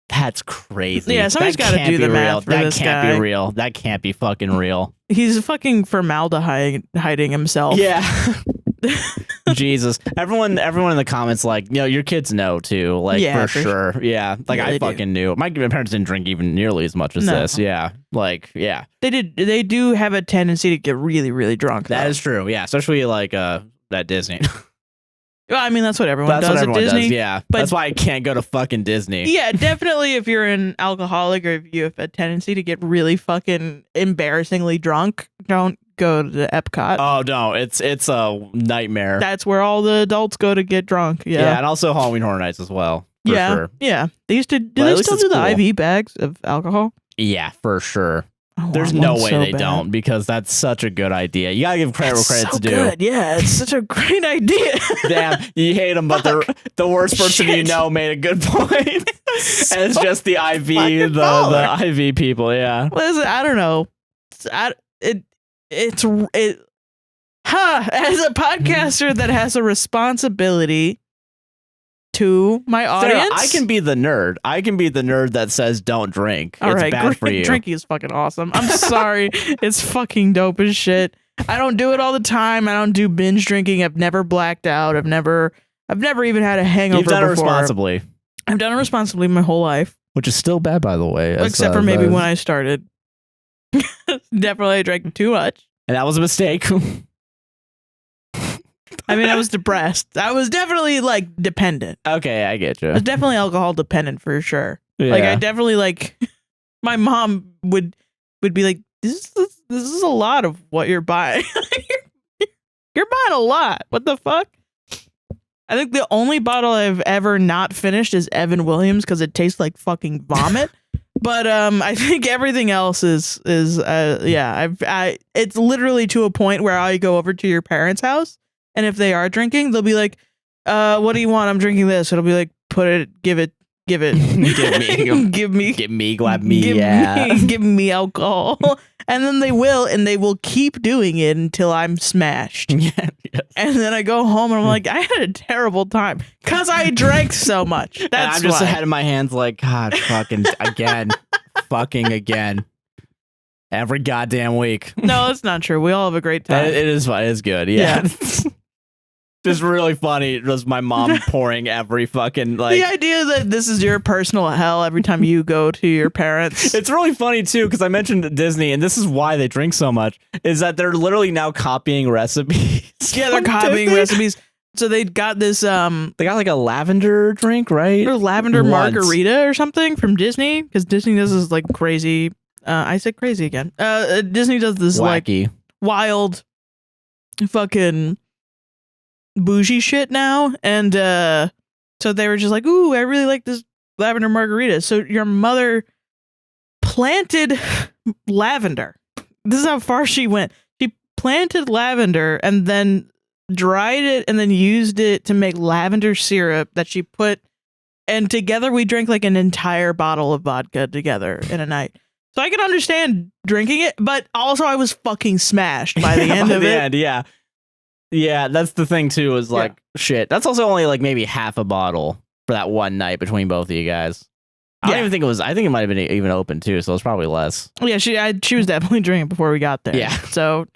That's crazy. Yeah, somebody's That gotta can't do the be math real. for That this can't guy. be real. That can't be fucking real. He's fucking formaldehyde-hiding himself. Yeah. Jesus. Everyone in the comments, like, your kids know too. Like, Yeah, for for sure. Yeah. Like, Yeah, I they do. fucking knew. My parents didn't drink even nearly as much as No. this. Yeah. Like, yeah. They do have a tendency to get really, really drunk. That though. is true. Yeah. Especially like at Disney. Well, I mean, that's what everyone That's does what everyone at Disney. does. Yeah. but- That's why I can't go to fucking Disney. Yeah, definitely if you're an alcoholic or if you have a tendency to get really fucking embarrassingly drunk, don't go to Epcot. Oh no, it's a nightmare. That's where all the adults go to get drunk. yeah. Yeah. And also Halloween Horror Nights as well. For Yeah. sure. Yeah. They used to do Well, at they least still it's do the cool. IV bags of alcohol? Yeah, for sure. I There's want no one way so they bad. don't, because that's such a good idea. You gotta give credit where It's credit's so due. good. Yeah, it's such a great idea. Damn, you hate them, but the worst person you Shit. know made a good point. And it's just the IV, fucking baller. the IV people. Yeah. Listen, I don't know. As a podcaster that has a responsibility to my Sarah, audience. I can be the nerd. I can be the nerd that says don't drink. All it's right, bad for you. drinking is fucking awesome. I'm sorry. It's fucking dope as shit. I don't do it all the time. I don't do binge drinking. I've never blacked out. I've never even had a hangover You've done it before. responsibly, I've done it responsibly my whole life. which is still bad, by the way. Except for maybe when I started. Definitely I drank too much. and that was a mistake. I mean, I was depressed. I was definitely like dependent. Okay, I get you. I was definitely alcohol dependent for sure. Yeah. Like I definitely like my mom would be like, this is a lot of what you're buying. You're buying a lot. What the fuck? I think the only bottle I've ever not finished is Evan Williams because it tastes like fucking vomit. But I think everything else is it's literally to a point where I go over to your parents' house, and if they are drinking, they'll be like, what do you want? I'm drinking this. It'll be like, give it. Give me, grab me, give me alcohol. And then they will keep doing it until I'm smashed. Yes. And then I go home and I'm like, I had a terrible time because I drank so much. And That's I'm just why. ahead of my hands like, God, fucking again. Fucking again. Every goddamn week. No, that's not true. We all have a great time. It is fun. It's good. Yeah. Just really funny. Just my mom pouring every fucking like. The idea that this is your personal hell every time you go to your parents. It's really funny too, because I mentioned Disney, and this is why they drink so much, is that they're literally now copying recipes. Yeah, they're from copying Disney. recipes. So they got this They got like a lavender drink, right? or lavender Once. margarita or something from Disney, because Disney does this like crazy. I said crazy again. Disney does this like Wacky. wild, fucking bougie shit now, and so they were just like, "Ooh, I really like this lavender margarita." So your mother planted lavender. This is how far she went. She planted lavender and then dried it and then used it to make lavender syrup that she put, and together we drank like an entire bottle of vodka together in a night. So I can understand drinking it, but also I was fucking smashed by the end of it. Yeah. Yeah, that's the thing too, is like, shit. That's also only like maybe half a bottle for that one night between both of you guys. I don't even think it was, I think it might have been even open too, so it's probably less. Yeah, she was definitely drinking before we got there. Yeah. So,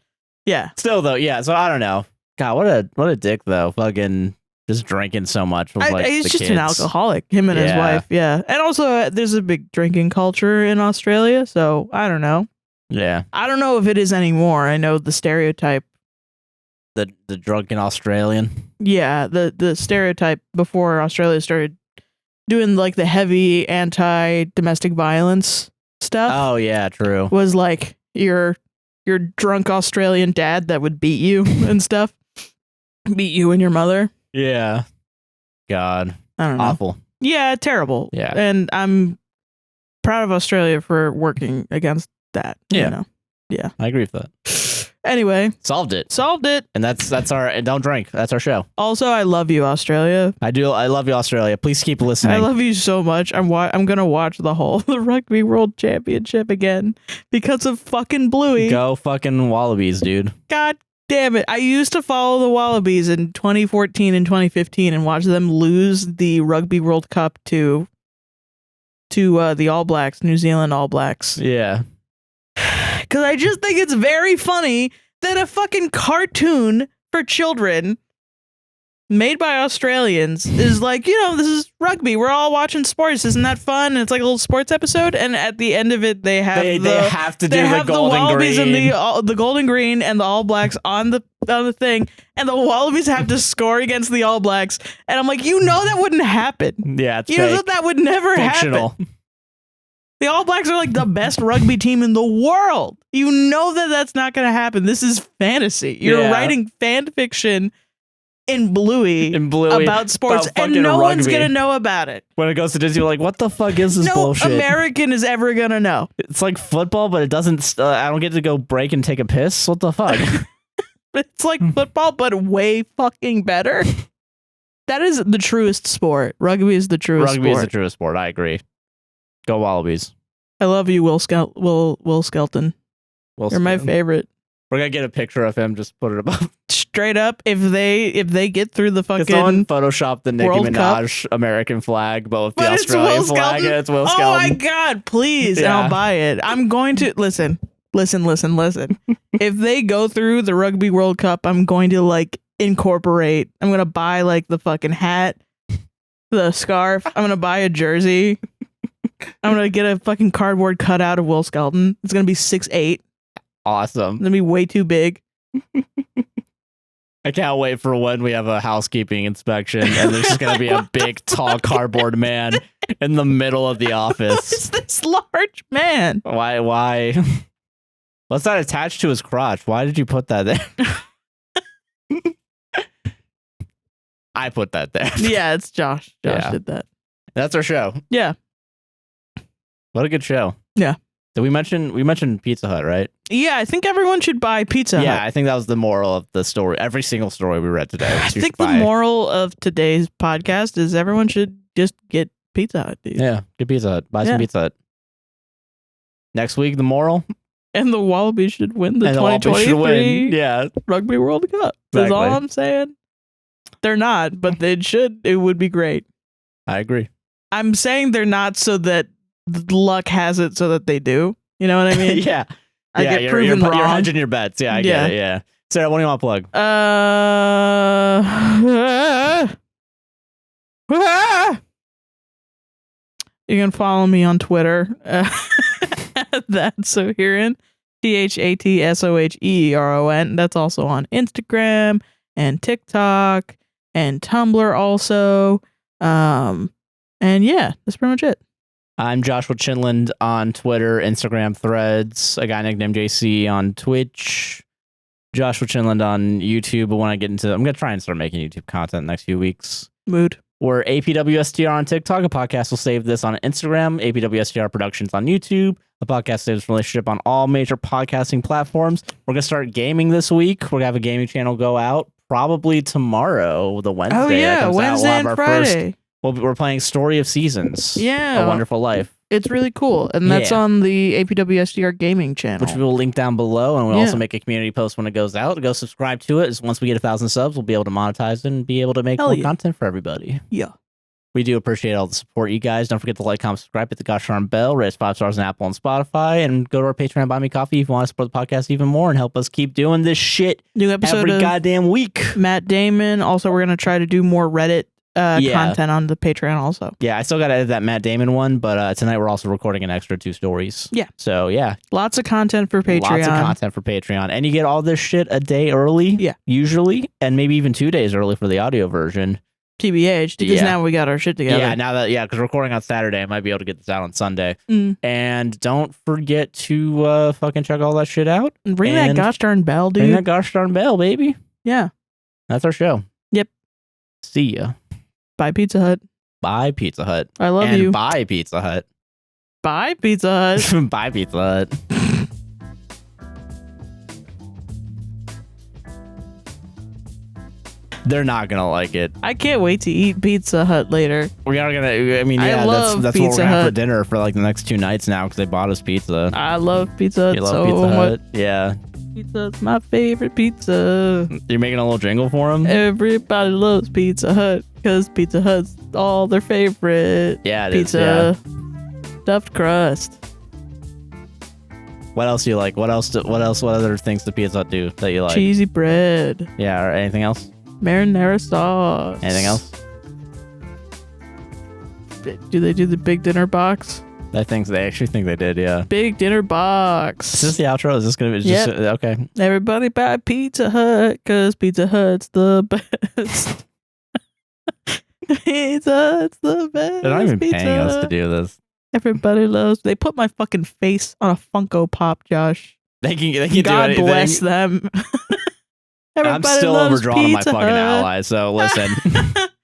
yeah. Still though, yeah, so I don't know. God, what a dick though. Fucking just drinking so much with like he's the just kids. an alcoholic, him and his wife. Yeah. And also, there's a big drinking culture in Australia, so I don't know. Yeah. I don't know if it is anymore. I know the stereotype. The drunken Australian. Yeah, the stereotype before Australia started doing like the heavy anti-domestic violence stuff. Oh yeah, true. Was like your drunk Australian dad that would beat you and stuff. Beat you and your mother. Yeah. God. I don't know. Awful. Yeah, terrible. Yeah. And I'm proud of Australia for working against that. Yeah. You know? Yeah. I agree with that. Anyway. Solved it. And that's our, and don't drink. That's our show. Also, I love you, Australia. I love you, Australia. Please keep listening. I love you so much. I'm gonna watch the Rugby World Championship again because of fucking Bluey. Go fucking Wallabies, dude. God damn it. I used to follow the Wallabies in 2014 and 2015 and watch them lose the Rugby World Cup to the All Blacks, New Zealand All Blacks. Yeah. Because I just think it's very funny that a fucking cartoon for children made by Australians is like, this is rugby. We're all watching sports. Isn't that fun? And it's like a little sports episode. And at the end of it, they have they have to do the golden Wallabies green. and the golden green and the All Blacks on the thing. And the Wallabies have to score against the All Blacks. And I'm like, that wouldn't happen. Yeah, it's that would never fictional. happen. The All Blacks are like the best rugby team in the world. You know that's not going to happen. This is fantasy. You're writing fan fiction in Bluey about sports, and no one's going to know about it. When it goes to Disney, you're like, what the fuck is this bullshit? No American is ever going to know. It's like football, but it doesn't, I don't get to go break and take a piss? What the fuck? It's like football, but way fucking better. That is the truest sport. Rugby is the truest sport. Rugby is the truest sport. I agree. Go Wallabies. I love you, Will Skelton. You're my favorite. We're gonna get a picture of him. Just put it above. Straight up, if they get through the fucking someone photoshopped the Nicki World Minaj Cup. American flag, but with the But it's Australian Will flag, Skelton? and it's Will Oh Skelton. my god, please, and I'll buy it. I'm going to listen. If they go through the Rugby World Cup, I'm going to like incorporate. I'm gonna buy like the fucking hat, the scarf. I'm gonna buy a jersey. I'm gonna get a fucking cardboard cutout of Will Skelton. It's gonna be 6'8". Awesome. It's gonna be way too big. I can't wait for when we have a housekeeping inspection and there's just gonna be a big, tall cardboard man in the middle of the office. It's this large man. Why? What's that attached to his crotch? Why did you put that there? I put that there. Yeah, it's Josh. Josh did that. That's our show. Yeah. What a good show. Yeah. Did we mention Pizza Hut, right? Yeah, I think everyone should buy Pizza Hut. Yeah, I think that was the moral of the story. Every single story we read today. I think the moral of today's podcast is everyone should just get Pizza Hut, dude. Yeah, get Pizza Hut. Buy some Pizza Hut. Next week, the moral. And the Wallabies should win the 2023 Rugby World Cup. That's all I'm saying. They're not, but they should. It would be great. I agree. I'm saying they're not so that luck has it so that they do. You know what I mean? Yeah. I get proven wrong. You're hedging your bets. Yeah, I get it. Yeah. Sarah, what do you want to plug? You can follow me on Twitter. That's Soheron. ThatSoheeron. That's also on Instagram and TikTok and Tumblr also. And yeah, that's pretty much it. I'm Joshua Chinland on Twitter, Instagram, Threads. A guy nicknamed JC on Twitch. Joshua Chinland on YouTube. But when I get into, I'm gonna try and start making YouTube content next few weeks. Mood. We're APWSTR on TikTok. A podcast will save this on Instagram. APWSTR Productions on YouTube. A podcast saves relationship on all major podcasting platforms. We're gonna start gaming this week. We're gonna have a gaming channel go out probably tomorrow, the Wednesday. Oh yeah, Wednesday and Friday. We're playing Story of Seasons. Yeah, A Wonderful Life. It's really cool, and that's on the APWSTR gaming channel, which we will link down below, and we'll also make a community post when it goes out. Go subscribe to it. Once we get 1,000 subs, we'll be able to monetize it and be able to make more content for everybody. Yeah. We do appreciate all the support, you guys. Don't forget to like, comment, subscribe, hit the gosh darn bell, rate us 5 stars on Apple and Spotify, and go to our Patreon, Buy Me Coffee if you want to support the podcast even more and help us keep doing this shit new episode every goddamn week. Matt Damon. Also, we're going to try to do more Reddit content on the Patreon also. Yeah, I still got to edit that Matt Damon one, but tonight we're also recording an extra 2 stories. Yeah. So, yeah. Lots of content for Patreon. Lots of content for Patreon. And you get all this shit a day early. Yeah. Usually. And maybe even 2 days early for the audio version. TBH, because now we got our shit together. Yeah, because we're recording on Saturday. I might be able to get this out on Sunday. And don't forget to fucking check all that shit out. Ring that gosh darn bell, dude. Ring that gosh darn bell, baby. Yeah. That's our show. Yep. See ya. Bye, Pizza Hut. Bye, Pizza Hut. I love you. Bye, Pizza Hut. Bye, Pizza Hut. Bye, Pizza Hut. They're not gonna like it. I can't wait to eat Pizza Hut later. We are gonna. I mean, yeah, that's what we're gonna have for dinner for like the next 2 nights now because they bought us pizza. I love Pizza Hut. You love Pizza Hut? Yeah. Pizza's my favorite pizza. You're making a little jingle for them. Everybody loves Pizza Hut because Pizza Hut's all their favorite. Yeah, it pizza, is, stuffed crust. What else do you like? What other things does Pizza Hut do that you like? Cheesy bread. Yeah, or anything else? Marinara sauce. Anything else? Do they do the big dinner box? I think they actually think they did, yeah. Big dinner box. Is this the outro? Is this going to be just okay? Everybody buy Pizza Hut because Pizza Hut's the best. Pizza Hut's the best. They're not even paying us to do this. Everybody loves. They put my fucking face on a Funko Pop, Josh. They can God do anything. Bless them. I'm still overdrawn on my fucking Hut. allies, so listen.